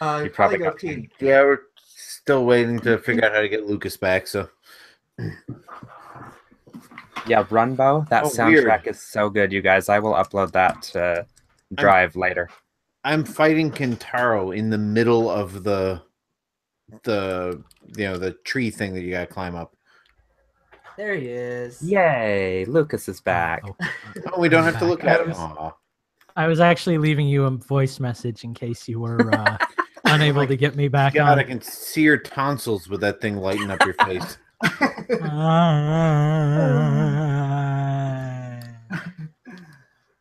probably probably go got pee. Yeah, we're still waiting to figure out how to get Lucas back. So Yeah, Runbow. That Oh, soundtrack weird. is so good, you guys. I will upload that to Drive later. I'm fighting Kentaro in the middle of the tree thing that you gotta climb up. There he is. Yay! Lucas is back. Oh, Oh, we don't have to Back. look at him. Yes. Aw. I was actually leaving you a voice message in case you were unable to get me back God, I on. can see your tonsils with that thing lighting up your face.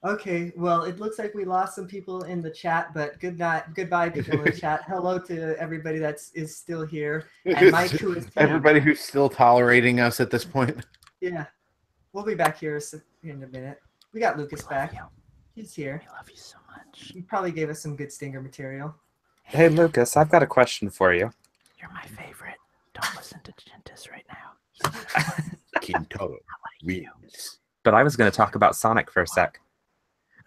Okay, well, it looks like we lost some people in the chat, but goodbye, people in the chat. Hello to everybody is still here, and Mike, who is Everybody who's still tolerating us at this point. Yeah, we'll be back here in a minute. We got Lucas back. He's here. I love you so much. He probably gave us some good stinger material. Hey, Lucas, I've got a question for you. You're my favorite. Don't listen to Gentis right now. Kintaro wins. But I was going to talk about Sonic for a sec.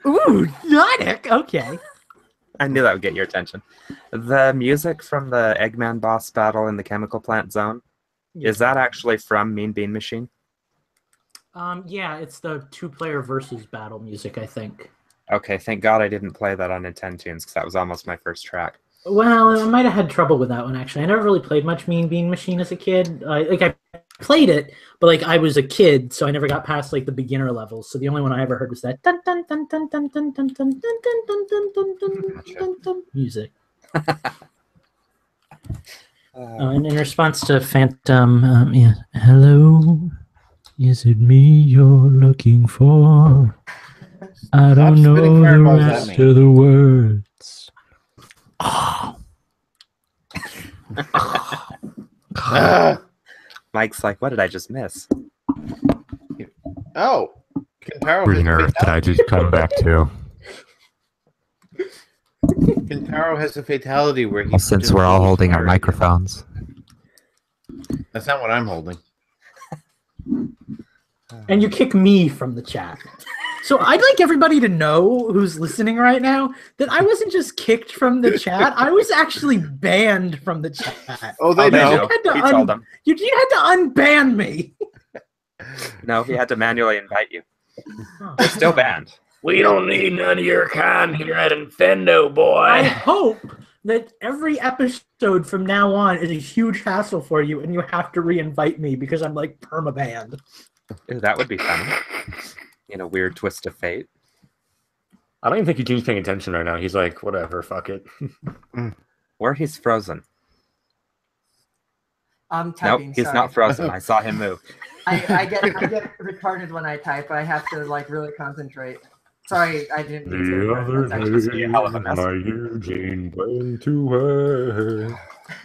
Ooh, Sonic. Okay. I knew that would get your attention. The music from the Eggman boss battle in the chemical plant zone, is that actually from Mean Bean Machine? Yeah, it's the 2-player versus battle music, I think. Okay, thank God I didn't play that on Nintendo's because that was almost my first track. Well, I might have had trouble with that one, actually. I never really played much Mean Bean Machine as a kid. I played it, but I was a kid, so I never got past the beginner levels. So the only one I ever heard was that dun dun dun dun dun dun dun dun dun dun dun dun dun dun dun music. And in response to Phantom, yeah, hello, is it me you're looking for? I don't know spitting the fireballs at rest me. of the words. Oh. Mike's like, what did I just miss? Oh, Kentaro. Green Earth, did I just come back to? Kentaro has a fatality where he. Since we're all holding our microphones. That's not what I'm holding. And you kick me from the chat. So I'd like everybody to know who's listening right now that I wasn't just kicked from the chat. I was actually banned from the chat. Oh, they know. He told them. You had to unban me. No, he had to manually invite you. They're still banned. We don't need none of your kind here at Infendo, boy. I hope that every episode from now on is a huge hassle for you and you have to re-invite me because I'm perma-banned. Ooh, that would be funny. In a weird twist of fate. I don't even think Eugene's paying attention right now. He's like, whatever, fuck it. Or he's frozen. I'm Nope, typing. he's sorry. not frozen. I saw him move. I get retarded when I type. I have to really concentrate. Sorry, I didn't mean to. The other That's actually- day, hell of a mess. my Eugene went to her.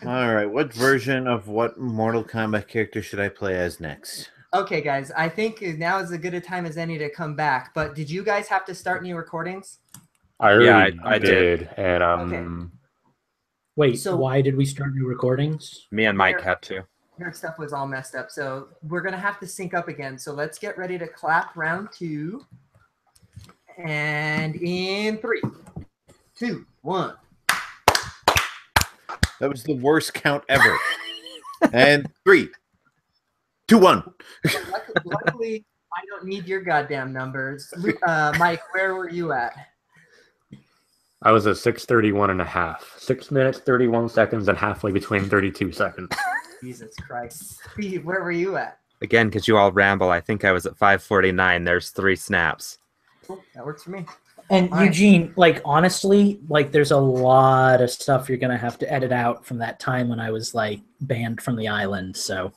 All right, what version of what Mortal Kombat character should I play as next? Okay, guys, I think now is as good a time as any to come back. But did you guys have to start new recordings? I already Yeah, I did. And Okay. Wait, So- why did we start new recordings? Me and Mike had to. Your stuff was all messed up, so we're gonna have to sync up again. So let's get ready to clap round 2. And in 3, 2, 1. That was the worst count ever. And 3, 2, 1. Luckily, I don't need your goddamn numbers. Mike, where were you at? I was at 6:31 and a half. 6 minutes, 31 seconds, and halfway between 32 seconds. Jesus Christ. Steve, where were you at? Again, because you all ramble, I think I was at 5:49. There's 3 snaps. Cool, that works for me. And All right. Eugene, like honestly, like there's a lot of stuff you're gonna have to edit out from that time when I was like banned from the island. So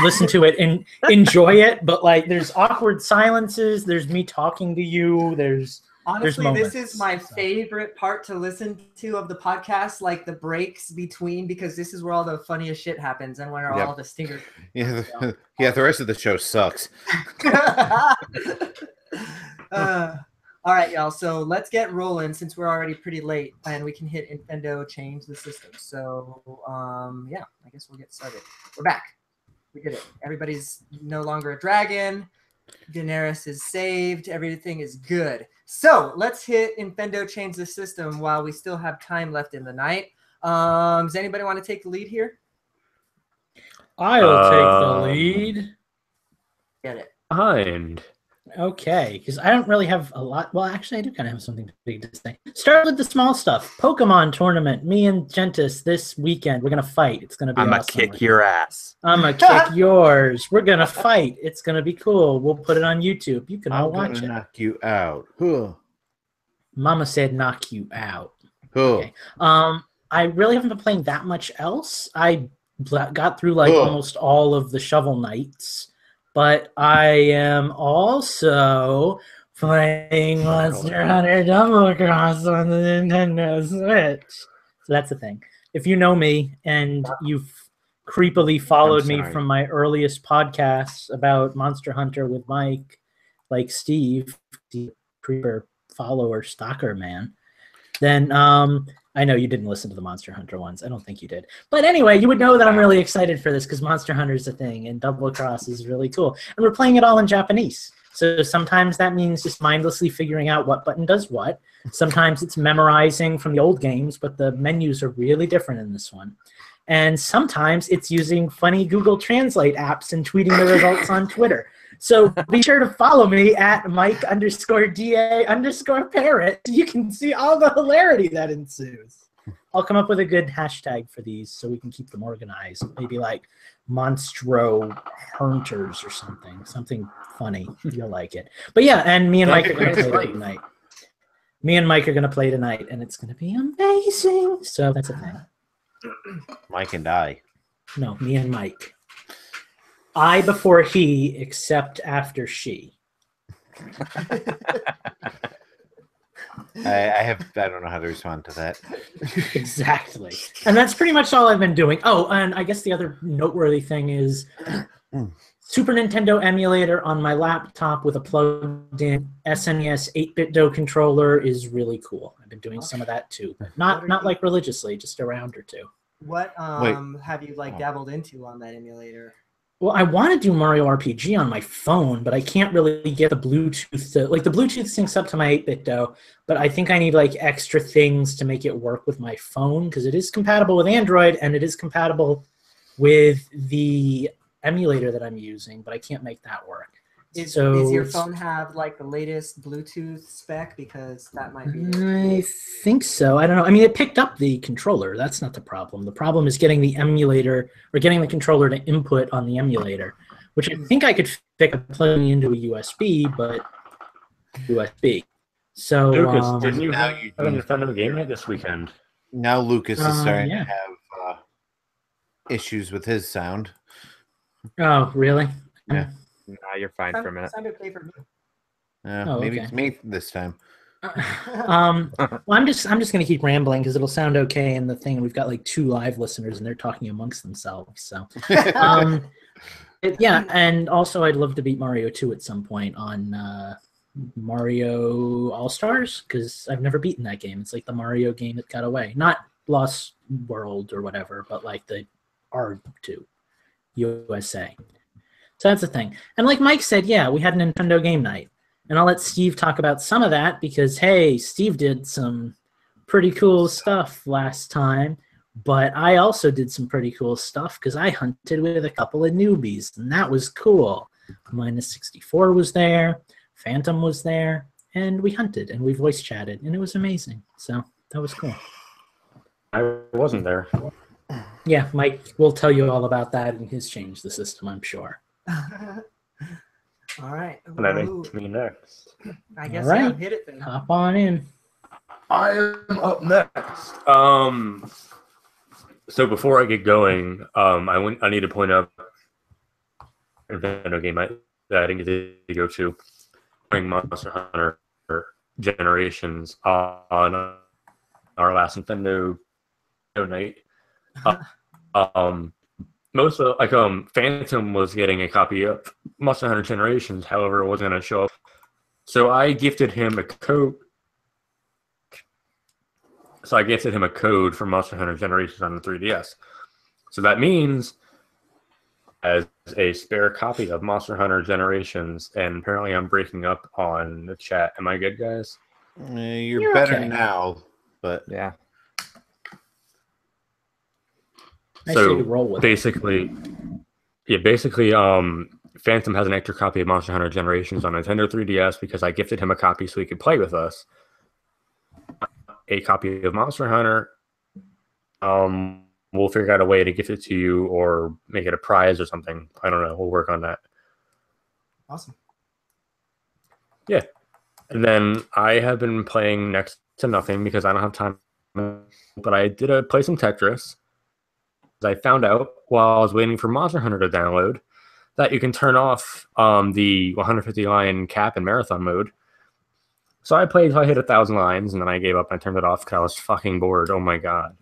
listen to it and enjoy it. But like, there's awkward silences. There's me talking to you. There's Honestly, moments, this is my favorite part to listen to of the podcast, like the breaks between, because this is where all the funniest shit happens and where all the stingers. Yeah, the rest of the show sucks. All right, y'all. So let's get rolling since we're already pretty late and we can hit Infendo change the system. So yeah, I guess we'll get started. We're back. We did it. Everybody's no longer a dragon. Daenerys is saved. Everything is good. So let's hit Infendo change the system while we still have time left in the night. Does anybody want to take the lead here? I'll take the lead. Get it. Behind. Okay, because I don't really have a lot. Well, actually, I do kind of have something big to say. Start with the small stuff. Pokemon tournament. Me and Gentis this weekend. We're gonna fight. It's gonna be I'm awesome. gonna kick your ass. I'm gonna kick yours. We're gonna fight. It's gonna be cool. We'll put it on YouTube. You can all watch it. Knock you out. Huh. Mama said knock you out. Huh. Okay. I really haven't been playing that much else. I got through like almost all of the Shovel Knights. But I am also playing Monster Hunter Double Cross on the Nintendo Switch. So that's the thing. If you know me and you've creepily followed me from my earliest podcasts about Monster Hunter with Mike, like Steve, the creeper follower stalker man, then I know you didn't listen to the Monster Hunter ones. I don't think you did. But anyway, you would know that I'm really excited for this because Monster Hunter is a thing and Double Cross is really cool. And we're playing it all in Japanese. So sometimes that means just mindlessly figuring out what button does what. Sometimes it's memorizing from the old games, but the menus are really different in this one. And sometimes it's using funny Google Translate apps and tweeting the results on Twitter. So be sure to follow me at Mike_DA_parrot. You can see all the hilarity that ensues. I'll come up with a good hashtag for these so we can keep them organized. Maybe like Monstro Hunters or something. Something funny. You'll like it. But yeah, and me and Mike are going to play tonight. Me and Mike are going to play tonight, and it's going to be amazing. So that's a thing. Mike and I. No, me and Mike. I before he, except after she. I don't know how to respond to that. Exactly. And that's pretty much all I've been doing. Oh, and I guess the other noteworthy thing is Super Nintendo emulator on my laptop with a plugged-in SNES 8-bit controller is really cool. I've been doing some of that too, but not like religiously, just a round or two. What have you like dabbled into on that emulator? Well, I want to do Mario RPG on my phone, but I can't really get the Bluetooth to, like the Bluetooth syncs up to my 8-bit but I think I need like extra things to make it work with my phone because it is compatible with Android and it is compatible with the emulator that I'm using, but I can't make that work. Does your phone have like the latest Bluetooth spec? Because that might be. I think so. I don't know. I mean, it picked up the controller. That's not the problem. The problem is getting the emulator or getting the controller to input on the emulator, which I think I could fix by plugging into a USB, but USB. So, Lucas, didn't you have an Infendo game night this weekend? Now Lucas is starting yeah. to have issues with his sound. Oh, really? Yeah. Nah, you're fine for a minute. Sound okay for me. Maybe it's me this time. Well, I'm just gonna keep rambling because it'll sound okay in the thing. And we've got like 2 live listeners, and they're talking amongst themselves. So, yeah, and also I'd love to beat Mario 2 at some point on Mario All Stars because I've never beaten that game. It's like the Mario game that got away, not Lost World or whatever, but like the R2 USA. So that's the thing. And like Mike said, yeah, we had a Nintendo game night. And I'll let Steve talk about some of that because, hey, Steve did some pretty cool stuff last time. But I also did some pretty cool stuff because I hunted with a couple of newbies. And that was cool. Minus 64 was there. Phantom was there. And we hunted and we voice chatted. And it was amazing. So that was cool. I wasn't there. Yeah, Mike will tell you all about that in his Change the System, I'm sure. All right. And that Ooh, makes me next. I guess All right. yeah, hit it then. Hop on in. I am up next. So before I get going, I need to point out an Infendo game that I didn't get to go to playing Monster Hunter Generations on our last Infendo night. Most of Phantom was getting a copy of Monster Hunter Generations, however, it wasn't going to show up. So I gifted him a code. So I gifted him a code for Monster Hunter Generations on the 3DS. So that means as a spare copy of Monster Hunter Generations, and apparently I'm breaking up on the chat. Am I good, guys? You're better okay. now, but Yeah. I So say roll with it. basically, Phantom has an extra copy of Monster Hunter Generations on Nintendo 3DS because I gifted him a copy so he could play with us. A copy of Monster Hunter. We'll figure out a way to gift it to you or make it a prize or something. I don't know. We'll work on that. Awesome. Yeah. And then I have been playing next to nothing because I don't have time. But I did play some Tetris. I found out while I was waiting for Monster Hunter to download that you can turn off the 150 line cap in marathon mode. So I played till I hit 1,000 lines, and then I gave up and I turned it off because I was fucking bored. Oh my god.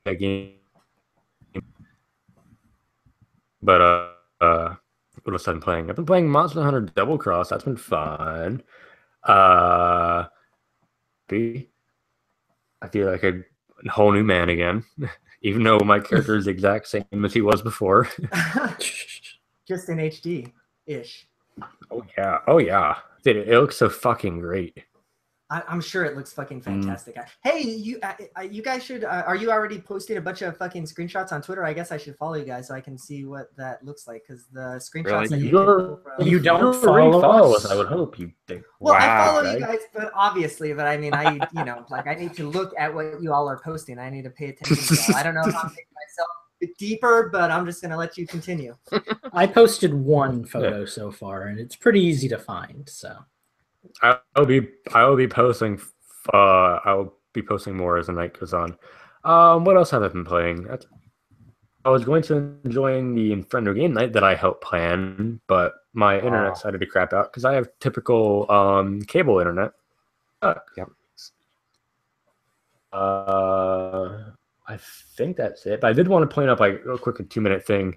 That game. But what else I've been playing? I've been playing Monster Hunter Double Cross. That's been fun. I feel like a whole new man again, even though my character is the exact same as he was before. Just in HD-ish. Oh yeah. Dude, it looks so fucking great. I'm sure it looks fucking fantastic. Hey, you guys should. Are you already posting a bunch of fucking screenshots on Twitter? I guess I should follow you guys so I can see what that looks like. Because the screenshots that you can pull from. You don't You follow us? us? I would hope you think. Well, Wow, I follow right? you guys, but obviously, but I mean, I I need to look at what you all are posting. I need to pay attention to y'all. I don't know if I'm taking myself a bit deeper, but I'm just gonna let you continue. I posted one photo so far, and it's pretty easy to find. So I'll be posting. I'll be posting more as the night goes on. What else have I been playing? I was going to enjoy the Infendo game night that I helped plan, but my internet decided to crap out because I have typical cable internet. Yep. I think that's it. But I did want to point out, like, real quick, a 2-minute thing.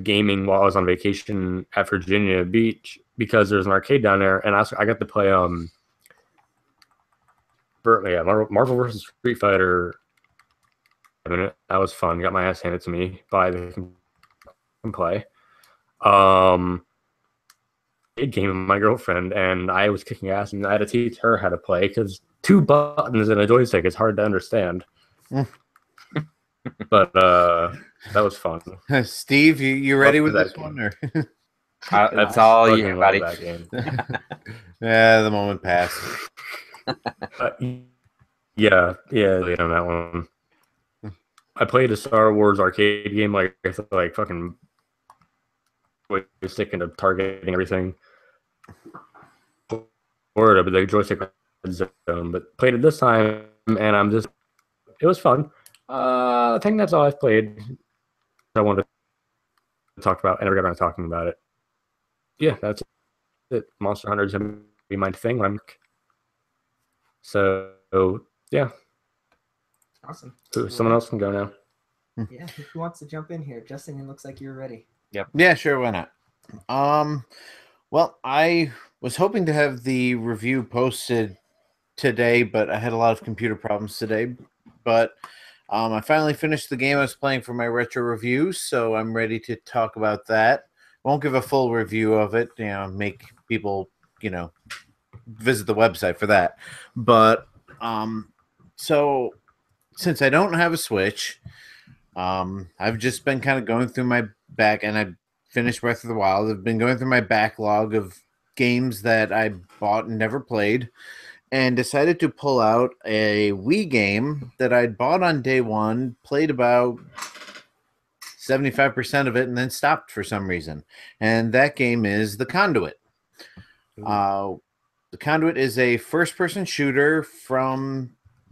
Gaming while I was on vacation at Virginia Beach because there's an arcade down there, and I got to play Marvel vs. Street Fighter. That was fun. Got my ass handed to me by the play. Game with my girlfriend, and I was kicking ass, and I had to teach her how to play because 2 buttons and a joystick is hard to understand. But that was fun. Steve, you ready with this one? Or? That's all you, buddy. That game. Yeah, the moment passed. Yeah, late on that one. I played a Star Wars arcade game like fucking joystick into targeting everything. Or the joystick zone, but played it this time, and it was fun. I think that's all I've played. I wanted to talk about. I never got around to talking about it. Yeah, that's it. Monster Hunter's gonna be my thing. So yeah. Awesome. Someone else can go now. Yeah, who wants to jump in here? Justin, it looks like you're ready. Yep. Yeah, sure. Why not? Well, I was hoping to have the review posted today, but I had a lot of computer problems today. But I finally finished the game I was playing for my retro review, so I'm ready to talk about that. Won't give a full review of it, make people, visit the website for that. But so since I don't have a Switch, I've just been kind of going through my back, and I finished Breath of the Wild. I've been going through my backlog of games that I bought and never played, and decided to pull out a Wii game that I'd bought on day one, played about 75% of it and then stopped for some reason. And that game is The Conduit. The Conduit is a first-person shooter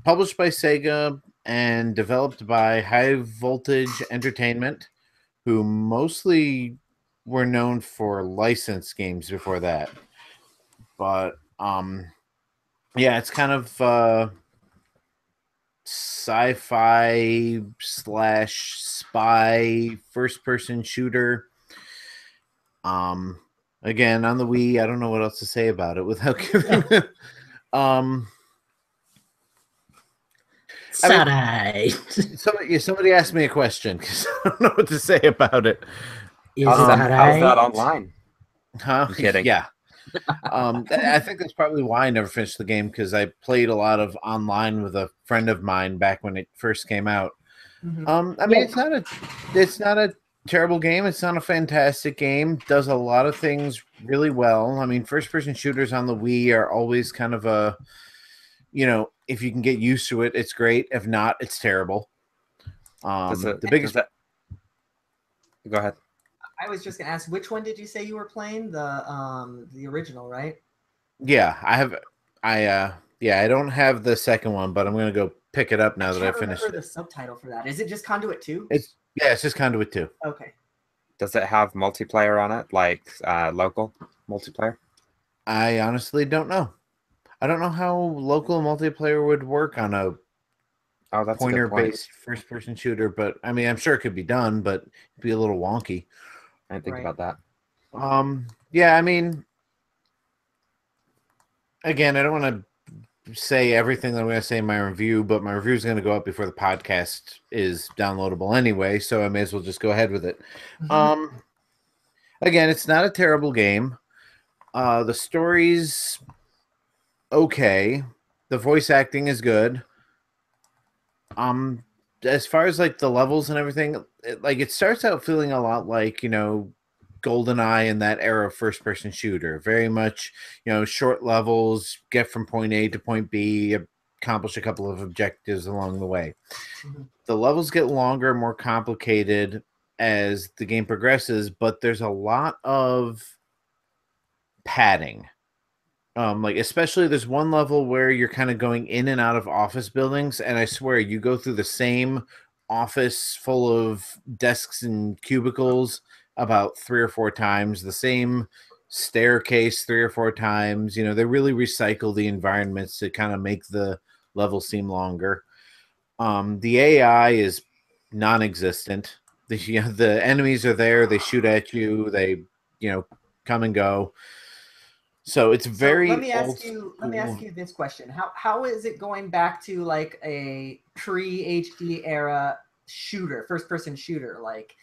published by Sega and developed by High Voltage Entertainment, who mostly were known for licensed games before that. But yeah, it's kind of sci-fi / spy first-person shooter. Again, on the Wii, I don't know what else to say about it without giving it. Somebody asked me a question because I don't know what to say about it. How's that online? Huh? I'm kidding. Yeah. I think that's probably why I never finished the game, because I played a lot of online with a friend of mine back when it first came out. I mean, it's not a terrible game. It's not a fantastic game. Does a lot of things really well. I mean, first-person shooters on the Wii are always kind of a, if you can get used to it, it's great. If not, it's terrible. The biggest. Go ahead. I was just gonna ask, which one did you say you were playing? The original, right? Yeah, I don't have the second one, but I'm gonna go pick it up now that I finished it. The subtitle for that, is it just Conduit 2? It's just Conduit 2. Okay. Does it have multiplayer on it, like local multiplayer? I honestly don't know. I don't know how local multiplayer would work on a pointer-based first-person shooter, but I mean, I'm sure it could be done, but it'd be a little wonky. I didn't think about that. Yeah, I mean, again, I don't want to say everything that I'm going to say in my review, but my review is going to go up before the podcast is downloadable anyway, so I may as well just go ahead with it. Again, it's not a terrible game. The story's okay. The voice acting is good. As far as like the levels and everything, it starts out feeling a lot like, GoldenEye in that era of first-person shooter. Very much, short levels, get from point A to point B, accomplish a couple of objectives along the way. The levels get longer, more complicated as the game progresses, but there's a lot of padding. Especially there's one level where you're kind of going in and out of office buildings, and I swear you go through the same office full of desks and cubicles about 3 or 4 times, the same staircase 3 or 4 times. They really recycle the environments to kind of make the level seem longer. The AI is non-existent. The enemies are there, they shoot at you, they come and go. So it's very. So let me ask you this question: How is it going back to like a pre-HD era shooter, first-person shooter? Like,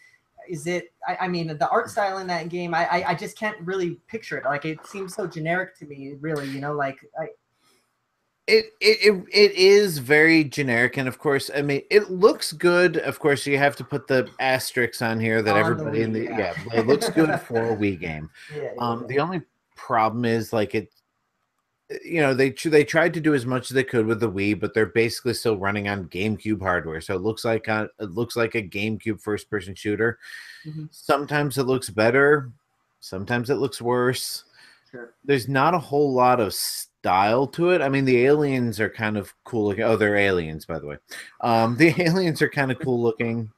is it? I mean, the art style in that game, I just can't really picture it. Like, it seems so generic to me. Really, It is very generic, and of course, I mean, it looks good. Of course, you have to put the asterisks on here that everybody in the it looks good for a Wii game. The only problem is they tried to do as much as they could with the Wii, but they're basically still running on GameCube hardware, so it looks like a GameCube first-person shooter. Sometimes it looks better, sometimes it looks worse. There's not a whole lot of style to it. I mean, the aliens are kind of cool looking. Oh, they're aliens, by the way. The aliens are kind of cool looking,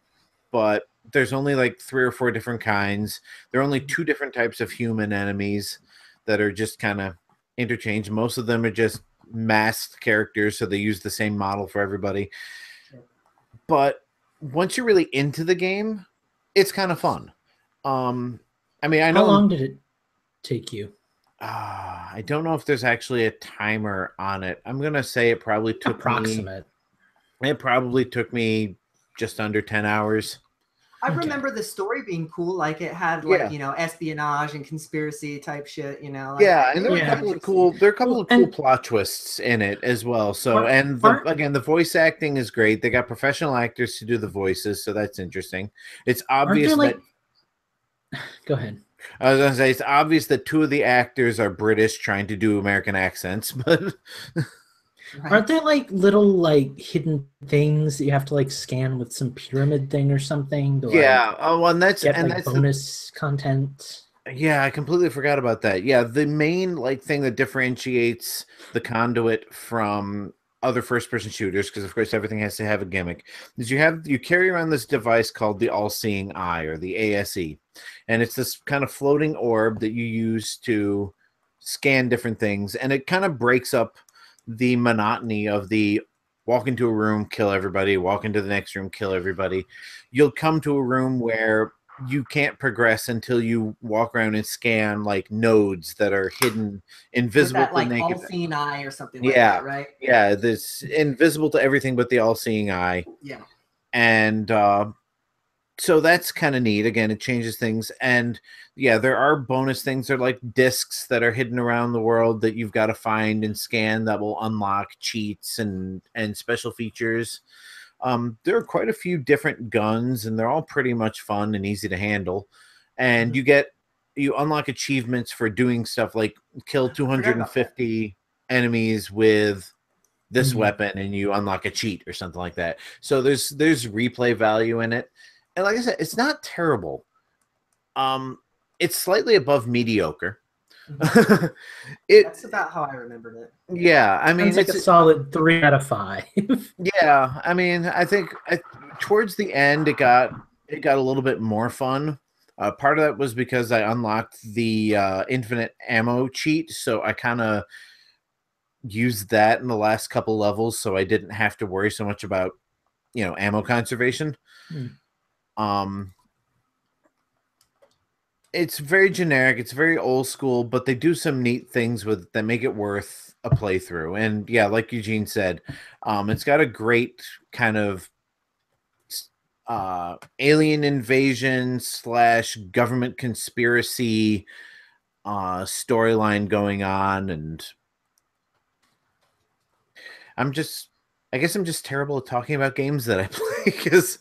but there's only like 3 or 4 different kinds. There are only 2 different types of human enemies that are just kind of interchanged. Most of them are just masked characters, so they use the same model for everybody. But once you're really into the game, it's kind of fun. I mean, I know. How long did it take you? I don't know if there's actually a timer on it. I'm gonna say it probably took approximate. It probably took me just under 10 hours. I remember the story being cool. Like, it had espionage and conspiracy type shit. And there are a couple of cool. There are a couple of cool plot twists in it as well. So, again, the voice acting is great. They got professional actors to do the voices, so that's interesting. It's obvious that. Go ahead. I was gonna say it's obvious that 2 of the actors are British trying to do American accents, but Right. Aren't there like little like hidden things that you have to like scan with some pyramid thing or something to Yeah. Oh, and that's get and like that's bonus content? yeah, I completely forgot about that. Yeah, the main like thing that differentiates the Conduit from other first-person shooters, because of course everything has to have a gimmick, is you carry around this device called the All-Seeing Eye, or the ASE, and it's this kind of floating orb that you use to scan different things, and it kind of breaks up the monotony of the walk into a room, kill everybody, walk into the next room, kill everybody. You'll come to a room where you can't progress until you walk around and scan like nodes that are hidden, With invisible that to like naked. all-seeing eye or something like Yeah, that, right? yeah, this invisible to everything but the all-seeing eye. Yeah. And so that's kind of neat. Again, it changes things. And yeah, there are bonus things. They're like discs that are hidden around the world that you've got to find and scan that will unlock cheats and special features. There are quite a few different guns, and they're all pretty much fun and easy to handle. And you unlock achievements for doing stuff like kill 250 enemies with this weapon, and you unlock a cheat or something like that. So there's replay value in it. And like I said, it's not terrible. It's slightly above mediocre. That's about how I remembered it. Yeah, I mean, It's like a solid 3 out of 5. Yeah, I mean, I think towards the end it got a little bit more fun. Part of that was because I unlocked the infinite ammo cheat, so I kind of used that in the last couple levels, so I didn't have to worry so much about ammo conservation. It's very generic, it's very old school, but they do some neat things with that make it worth a playthrough. And yeah, like Eugene said, it's got a great kind of alien invasion / government conspiracy storyline going on. And I guess I'm just terrible at talking about games that I play, because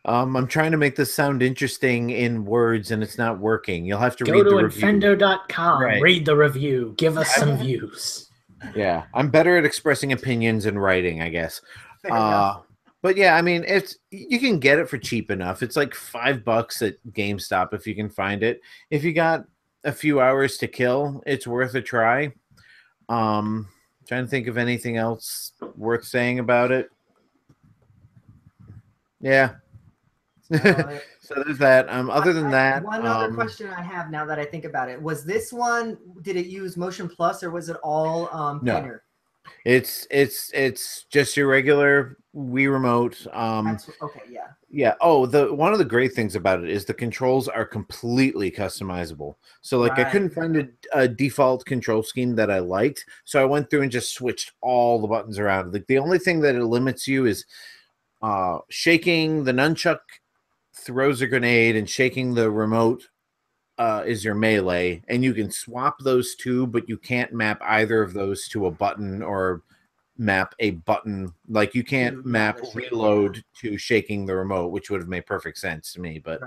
I'm trying to make this sound interesting in words and it's not working. You'll have to Go read to the review. infendo.com, Right. read the review, give us some views. Yeah, I'm better at expressing opinions and writing, I guess. But yeah, I mean, you can get it for cheap enough. It's like $5 at GameStop if you can find it. If you got a few hours to kill, it's worth a try. Trying to think of anything else worth saying about it. Yeah. So there's that. Other than that, one other question I have now that I think about it, was this one, did it use Motion Plus or was it all pointer? It's just your regular Wii remote. Okay, yeah. Yeah. Oh, one of the great things about it is the controls are completely customizable. So like I couldn't find a default control scheme that I liked, so I went through and just switched all the buttons around. Like the only thing that it limits you is shaking the nunchuck throws a grenade, and shaking the remote is your melee, and you can swap those two, but you can't map either of those to a button or map a button. Like you can't map reload to shaking the remote, which would have made perfect sense to me. But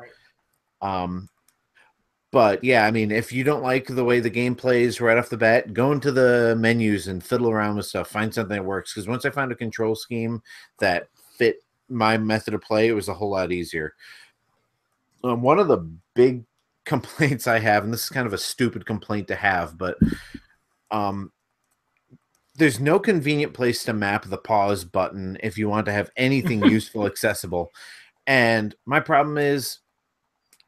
yeah, I mean, if you don't like the way the game plays right off the bat, go into the menus and fiddle around with stuff, find something that works. Because once I found a control scheme that fit my method of play, it was a whole lot easier. One of the big complaints I have, and this is kind of a stupid complaint to have, but there's no convenient place to map the pause button if you want to have anything useful accessible. And my problem is,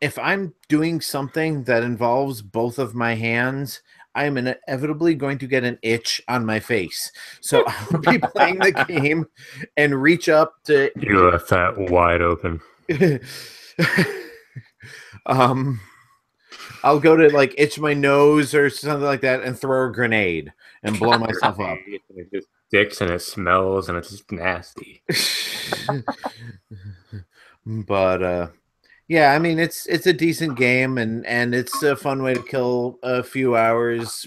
if I'm doing something that involves both of my hands, I'm inevitably going to get an itch on my face. So I'll be playing the game and reach up to... You left that wide open. I'll go to like itch my nose or something like that and throw a grenade and blow myself up. It just sticks and it smells and it's just nasty. But yeah, I mean it's a decent game and it's a fun way to kill a few hours.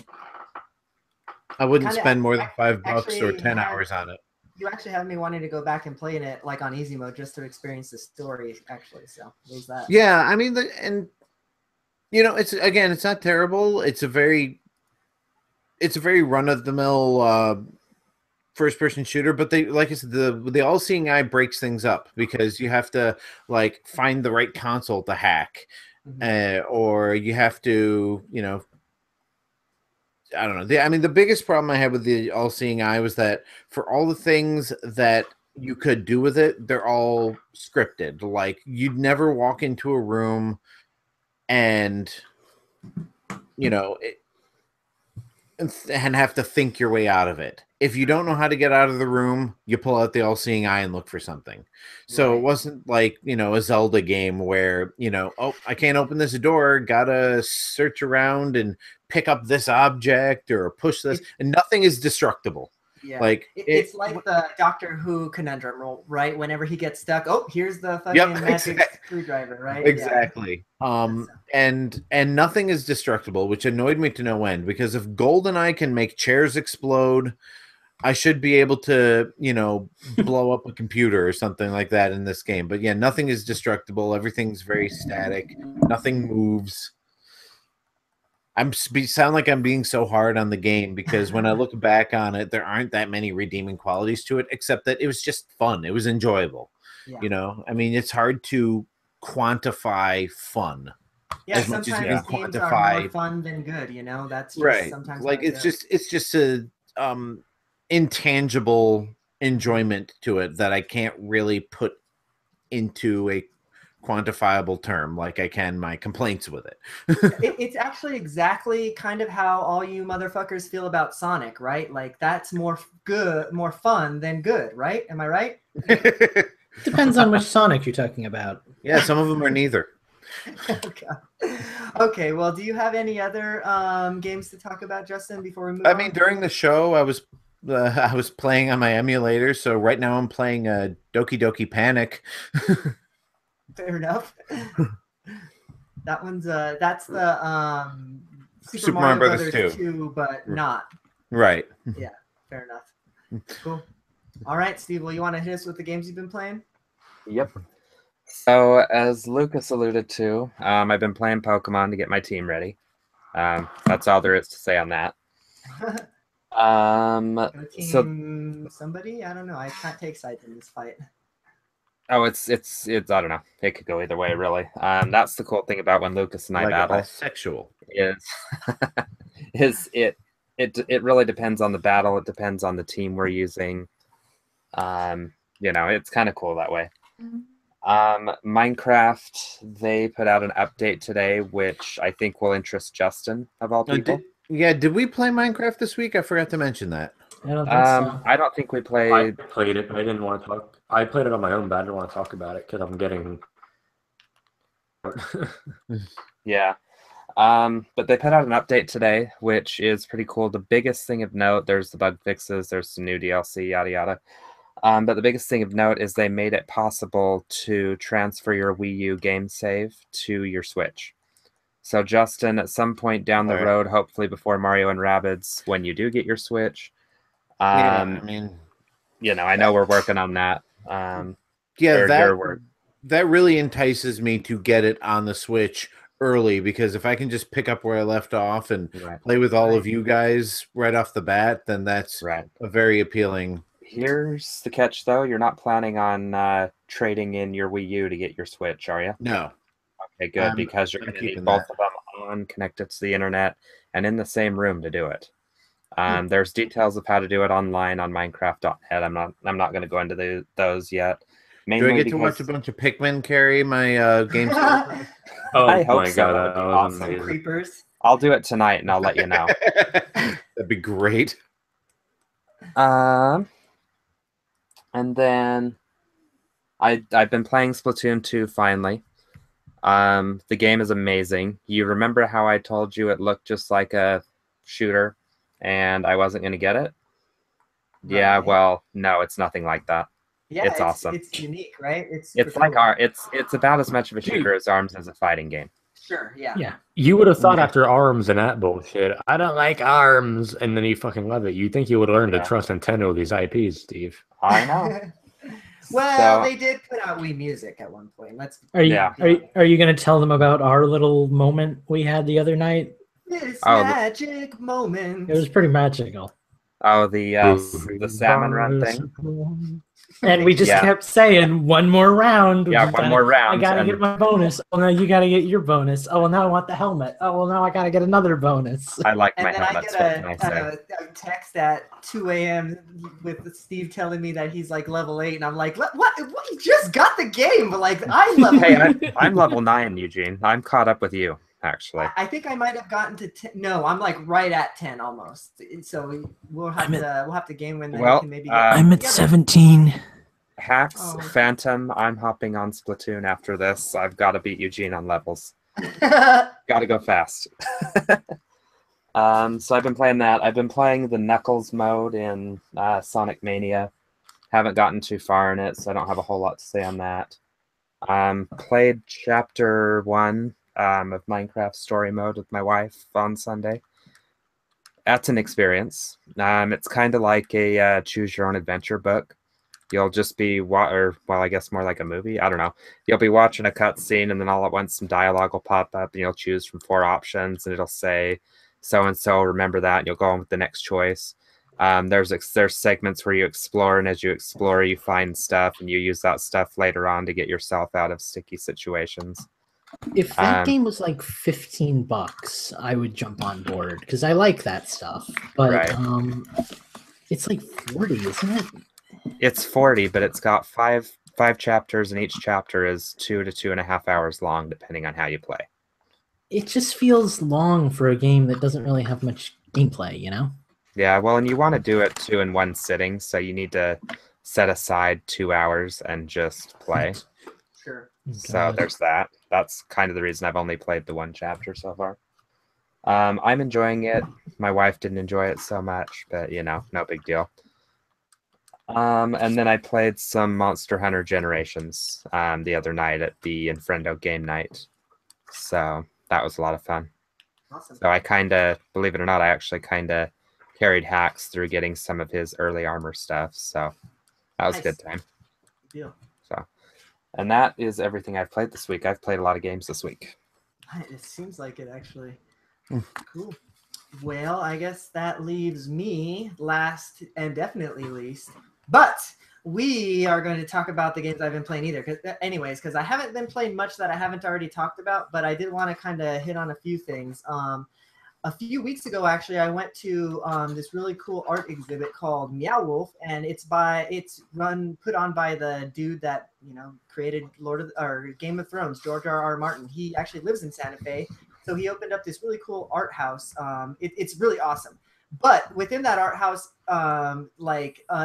I wouldn't spend more than $5 or 10 hours on it. You actually have me wanting to go back and play in it like on easy mode just to experience the story, actually. So there's that. Yeah, I mean, it's not terrible. It's a very run of the mill first-person shooter, but they, like I said, the all-seeing eye breaks things up because you have to like find the right console to hack, or you have to, you know, I don't know. I mean, the biggest problem I had with the all-seeing eye was that for all the things that you could do with it, they're all scripted. Like, you'd never walk into a room and, you know, and have to think your way out of it. If you don't know how to get out of the room, you pull out the all-seeing eye and look for something. So it wasn't like, you know, a Zelda game where, you know, oh, I can't open this door, gotta search around and pick up this object or push this, and nothing is destructible. Yeah, like it's like the Doctor Who conundrum, right? Whenever he gets stuck, oh, here's the fucking magic screwdriver, right? Exactly. And nothing is destructible, which annoyed me to no end, because if GoldenEye can make chairs explode, I should be able to, you know, blow up a computer or something like that in this game. But yeah, nothing is destructible. Everything's very static. Nothing moves. Sound like I'm being so hard on the game, because when I look back on it, there aren't that many redeeming qualities to it, except that it was just fun. It was enjoyable. Yeah. You know, I mean, it's hard to quantify fun. Yeah, as much as you can quantify, are more fun than good. You know, that's just right. Sometimes like it's just a intangible enjoyment to it that I can't really put into a quantifiable term like I can my complaints with it. It's actually exactly kind of how all you motherfuckers feel about Sonic, right? Like, that's more fun than good, right? Am I right? Depends on which Sonic you're talking about. Yeah, some of them are neither. Okay, well, do you have any other games to talk about, Justin, before we move on? I mean, during the show, I was playing on my emulator, so right now I'm playing Doki Doki Panic. Fair enough. That one's that's the Super Mario Brothers 2, but not. Right. Yeah, fair enough. Cool. All right, Steve, well, you want to hit us with the games you've been playing? Yep. So, as Lucas alluded to, I've been playing Pokemon to get my team ready. That's all there is to say on that. Somebody? I don't know. I can't take sides in this fight. Oh, it's I don't know. It could go either way, really. That's the cool thing about when Lucas and I battle. Bisexual is it really depends on the battle. It depends on the team we're using. You know, it's kind of cool that way. Minecraft, they put out an update today, which I think will interest Justin, of all people. Did we play Minecraft this week? I forgot to mention that. I don't think so. I don't think we played. I played it, but I didn't want to talk. I played it on my own, but I didn't want to talk about it because I'm getting. Yeah. But they put out an update today, which is pretty cool. The biggest thing of note, there's the bug fixes, there's some new DLC, yada yada. But the biggest thing of note is they made it possible to transfer your Wii U game save to your Switch. So Justin, at some point down the road, hopefully before Mario and Rabbids, when you do get your Switch, I mean, you know, I know we're working on that. That really entices me to get it on the Switch early, because if I can just pick up where I left off and play with all of you guys right off the bat, then that's a very appealing. Here's the catch, though. You're not planning on trading in your Wii U to get your Switch, are you? No. Okay, good, because you're going to need both of them on, connected to the internet, and in the same room to do it. There's details of how to do it online on Minecraft.net. I'm not going to go into those yet. Mainly do I get to watch a bunch of Pikmin carry my games? Oh I hope my so. God, that was Some creepers. I'll do it tonight, and I'll let you know. That'd be great. And then I've been playing Splatoon 2 finally. The game is amazing. You remember how I told you it looked just like a shooter and I wasn't going to get it? Right. Yeah, well, no, it's nothing like that. Yeah, it's awesome. It's unique, right? It's like it's about as much of a shooter as ARMS as a fighting game. Sure, yeah. Yeah. You would have thought after ARMS and that bullshit, I don't like ARMS, and then you fucking love it. You'd think you would learn to trust Nintendo with these IPs, Steve. I know. Well, they did put out Wii Music at one point. Are you going to tell them about our little moment we had the other night? This magic moment. It was pretty magical. Oh, the salmon run thing. And we just Yeah. kept saying one more round. Yeah, one more round. I gotta and get my bonus. Oh no, you gotta get your bonus. Oh well, now I want the helmet. Oh well, now I gotta get another bonus. I like And my then I helmets. What can I say? get a text at 2 a.m. with Steve telling me that he's like level 8, and I'm like, what? You just got the game, but like I'm level Hey, 8. I'm level 9, Eugene. I'm caught up with you, actually. I think I might have gotten to 10. No, I'm like right at 10 almost. So we'll have to game when Well, we can maybe get I'm at together. 17. Hacks, Oh. Phantom, I'm hopping on Splatoon after this. I've got to beat Eugene on levels. Got to go fast. So I've been playing that. I've been playing the Knuckles mode in Sonic Mania. Haven't gotten too far in it, so I don't have a whole lot to say on that. Played Chapter 1 of Minecraft Story Mode with my wife on Sunday. That's an experience. It's kind of like a choose your own adventure book. You'll just be, I guess more like a movie. I don't know. You'll be watching a cutscene, and then all at once some dialogue will pop up, and you'll choose from 4 options, and it'll say, so-and-so, remember that, and you'll go on with the next choice. There's segments where you explore, and as you explore, you find stuff, and you use that stuff later on to get yourself out of sticky situations. If that game was like $15, I would jump on board because I like that stuff. But Right. It's like 40, isn't it? It's 40, but it's got five chapters, and each chapter is 2 to 2.5 hours long, depending on how you play. It just feels long for a game that doesn't really have much gameplay, you know? Yeah, well, and you want to do it 2 in one sitting, so you need to set aside 2 hours and just play. Sure. So there's that. That's kind of the reason I've only played the 1 chapter so far. I'm enjoying it. My wife didn't enjoy it so much, but no big deal. And then I played some Monster Hunter Generations the other night at the Infendo game night. So that was a lot of fun. Awesome. So I kind of, believe it or not, I actually kind of carried Hacks through getting some of his early armor stuff. So that was a good time. Good deal. So, and that is everything I've played this week. I've played a lot of games this week. It seems like it, actually. Cool. Well, I guess that leaves me last and definitely least. But we are going to talk about the games I've been playing either. Because I haven't been playing much that I haven't already talked about, but I did want to kind of hit on a few things. A few weeks ago, actually, I went to this really cool art exhibit called Meow Wolf, and it's put on by the dude that created Game of Thrones, George R.R. Martin. He actually lives in Santa Fe, so he opened up this really cool art house. It's really awesome. But within that art house,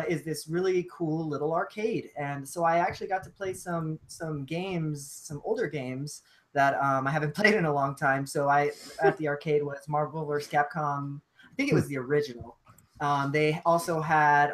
is this really cool little arcade, and so I actually got to play some games, some older games that I haven't played in a long time. So at the arcade was Marvel vs. Capcom. I think it was the original. They also had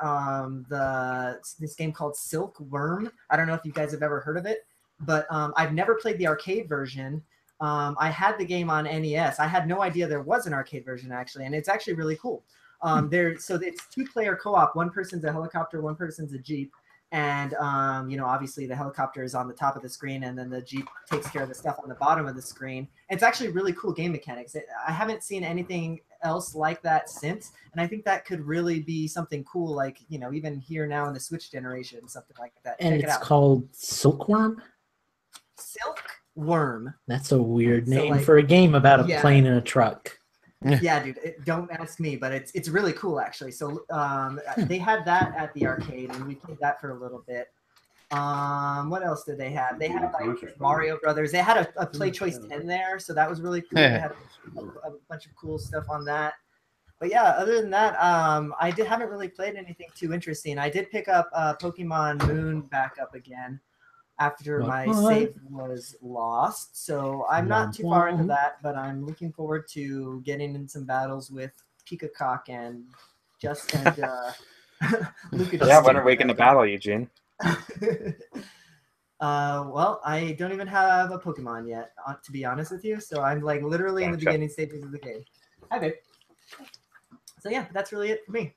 this game called Silkworm. I don't know if you guys have ever heard of it, but I've never played the arcade version. I had the game on NES. I had no idea there was an arcade version, actually, and it's actually really cool. So it's 2-player co-op. One person's a helicopter, one person's a Jeep. And, obviously the helicopter is on the top of the screen, and then the Jeep takes care of the stuff on the bottom of the screen. It's actually really cool game mechanics. I haven't seen anything else like that since, and I think that could really be something cool, like, even here now in the Switch generation, something like that. And Check it's it out. called Silkworm? Silkworm. That's a weird So, name for a game about a yeah. plane and a truck. Yeah, dude, don't ask me, but it's really cool, actually. So they had that at the arcade, and we played that for a little bit. What else did they have? They had like Mario Brothers. They had a Play Choice 10 there, so that was really cool. They had a bunch of cool stuff on that. But yeah, other than that, haven't really played anything too interesting. I did pick up Pokemon Moon back up again after my save was lost. So I'm not too far into that, but I'm looking forward to getting in some battles with Pikacock and Lucas. Yeah, when are we going to battle, Eugene? Well, I don't even have a Pokemon yet, to be honest with you. So I'm like literally in the beginning stages of the game. Hi, babe. So yeah, that's really it for me.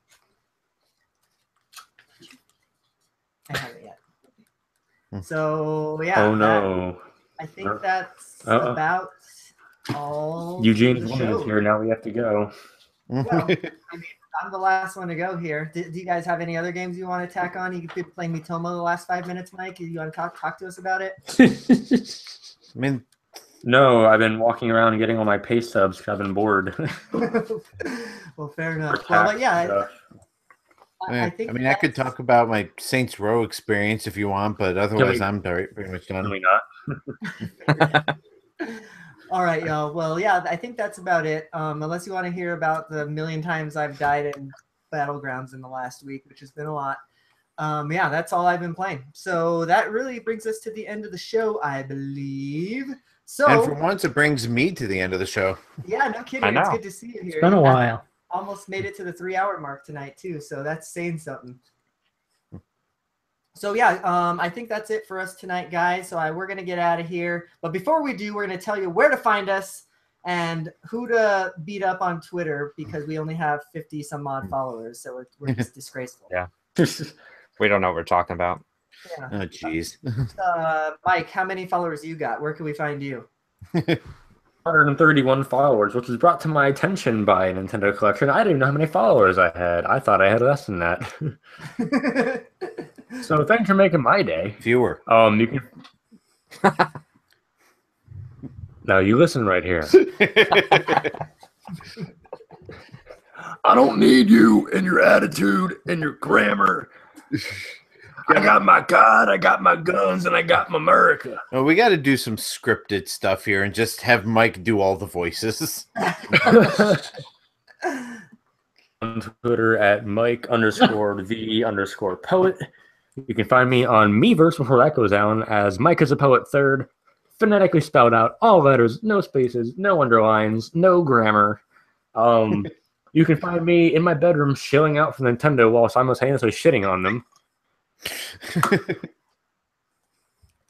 I haven't yet. So yeah. Oh no. I think that's about all. Eugene's woman is here. Now we have to go. Well, I mean, I'm the last one to go here. Do you guys have any other games you want to tack on? You've been playing Mitomo the last 5 minutes, Mike. You want to talk to us about it? I mean, No, I've been walking around and getting all my pay stubs because I've been bored. Well, fair enough. Well, but yeah, I think. I mean, I could talk about my Saints Row experience if you want, but otherwise, I'm pretty much done. Can we not? All right, y'all. Well, yeah, I think that's about it. Unless you want to hear about the million times I've died in Battlegrounds in the last week, which has been a lot. Yeah, that's all I've been playing. So that really brings us to the end of the show, I believe. So, And for once, it brings me to the end of the show. Yeah, no kidding. I know. It's good to see you here. It's been a while. Almost made it to the 3-hour mark tonight too, so that's saying something. So yeah, I think that's it for us tonight, guys. So we're gonna get out of here. But before we do, we're gonna tell you where to find us and who to beat up on Twitter because we only have 50 some odd followers, so we're just disgraceful. Yeah. We don't know what we're talking about. Yeah. Oh, jeez. Mike, how many followers you got? Where can we find you? 131 followers, which was brought to my attention by Nintendo Collection. I didn't even know how many followers I had. I thought I had less than that. So thanks for making my day. Fewer. You can. Now you listen right here. I don't need you and your attitude and your grammar. I got my God, I got my guns, and I got my America. Well, we got to do some scripted stuff here and just have Mike do all the voices. On Twitter at Mike_V_poet. You can find me on Miiverse before that goes down as Mike is a Poet 3rd, phonetically spelled out, all letters, no spaces, no underlines, no grammar. You can find me in my bedroom shilling out for Nintendo while simultaneously shitting on them.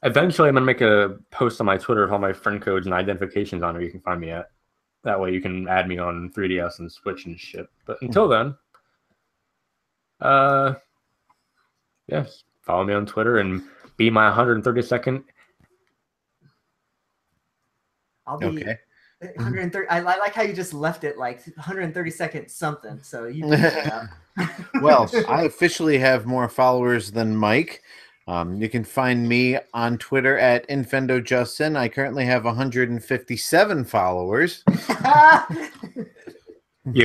Eventually, I'm gonna make a post on my Twitter with all my friend codes and identifications on it. You can find me at. That way, you can add me on 3DS and Switch and shit. But until then, yes, follow me on Twitter and be my 132nd. I'll be Okay. 130. I like how you just left it like 132nd something. So you. Can pick it up. Well, I officially have more followers than Mike. You can find me on Twitter at InfendoJustin. I currently have 157 followers. Yeah,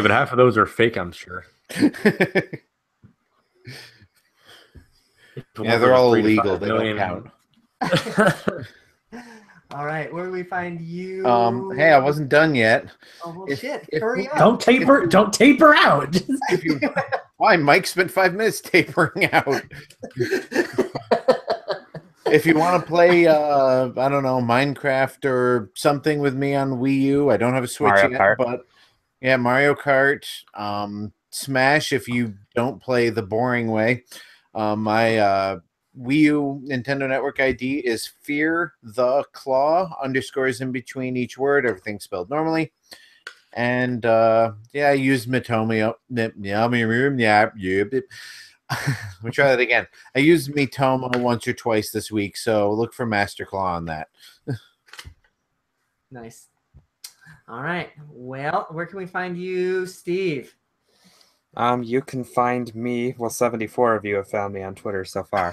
but half of those are fake, I'm sure. Yeah, they're all illegal. They don't count. All right, where do we find you? Hey, I wasn't done yet. Oh well, shit! Hurry up! Don't taper out. Why? Mike spent 5 minutes tapering out. If you want to play, I don't know, Minecraft or something with me on Wii U, I don't have a Switch Mario yet, Kart. but yeah, Mario Kart, Smash. If you don't play the boring way, my Wii U Nintendo Network ID is Fear the Claw, underscores in between each word, everything spelled normally. And yeah, I used Mitomo. Let me try that again. I used Mitomo once or twice this week, so look for Master Claw on that. Nice. All right. Well, where can we find you, Steve? You can find me. Well, 74 of you have found me on Twitter so far.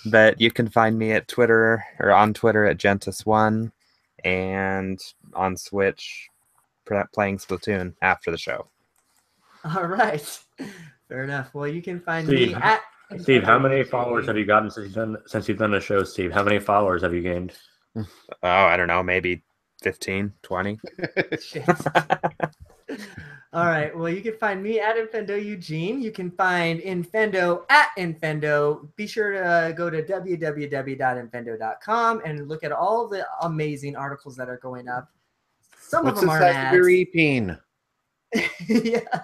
But you can find me at Twitter on Twitter at Gentis1 and on Switch playing Splatoon after the show. All right. Fair enough. Well, you can find Steve, me at Steve, how many followers have you gotten since you've done the show, Steve? How many followers have you gained? Oh, I don't know, maybe 15, 20. Shit. All right. Well, you can find me at Infendo Eugene. You can find Infendo at Infendo. Be sure to go to www.infendo.com and look at all the amazing articles that are going up. Some What's of them the are size of ads. your e-peen? Yeah.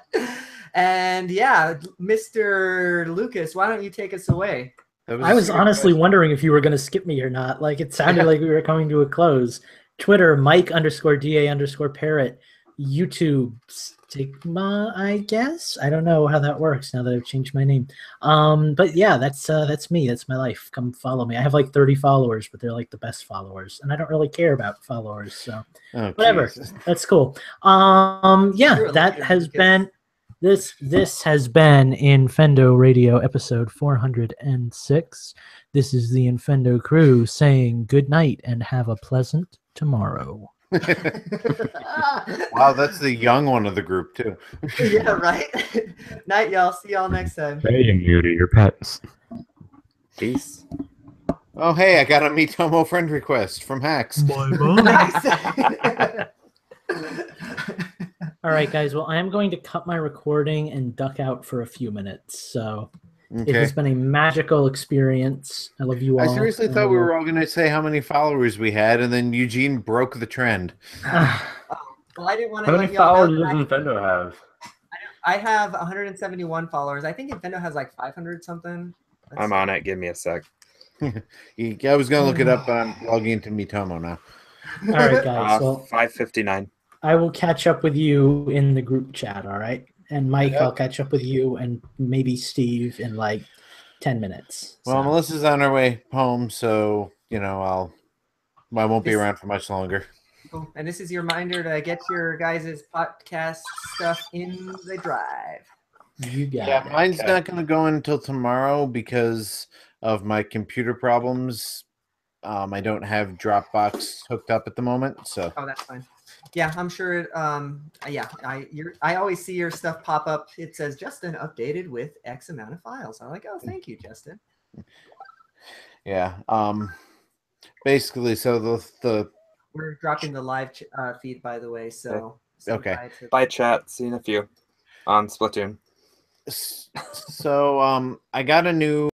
And yeah, Mr. Lucas, why don't you take us away? I was honestly wondering if you were going to skip me or not. Like, it sounded like we were coming to a close. Twitter, Mike_DA_parrot. YouTube stigma, I guess. I don't know how that works now that I've changed my name. But yeah, that's me. That's my life. Come follow me. I have like 30 followers, but they're like the best followers, and I don't really care about followers, so whatever. Jesus. That's cool. Yeah, that has been this has been Infendo Radio episode 406. This is the Infendo crew saying good night and have a pleasant tomorrow. Wow, that's the young one of the group too. Yeah, right. Night, y'all. See y'all next time. Saying you to your pets. Peace. Oh, hey, I got a Mitomo friend request from Hacks. All right, guys. Well, I am going to cut my recording and duck out for a few minutes. So it has been a magical experience. I love you all. I seriously thought we were all going to say how many followers we had, and then Eugene broke the trend. Well, I didn't want to. How many followers does Infendo have? I have 171 followers. I think Infendo has like 500 something. I'm on it. Give me a sec. I was going to look it up. I'm logging into Mitomo now. All right, guys. Well, 559. I will catch up with you in the group chat. All right, and Mike, I'll catch up with you and maybe Steve in like 10 minutes. Well, Melissa's on her way home, so I won't be around for much longer. Cool. And this is your reminder to get your guys' podcast stuff in the drive. You got it. Mine's not going to go until tomorrow because of my computer problems. I don't have Dropbox hooked up at the moment, so. Oh, that's fine. Yeah, I'm sure. I always see your stuff pop up. It says Justin updated with X amount of files. I'm like, oh, thank you, Justin. Yeah. Basically, so the we're dropping the live feed, by the way. So okay. Bye, chat. See you in a few on Splatoon. So I got a new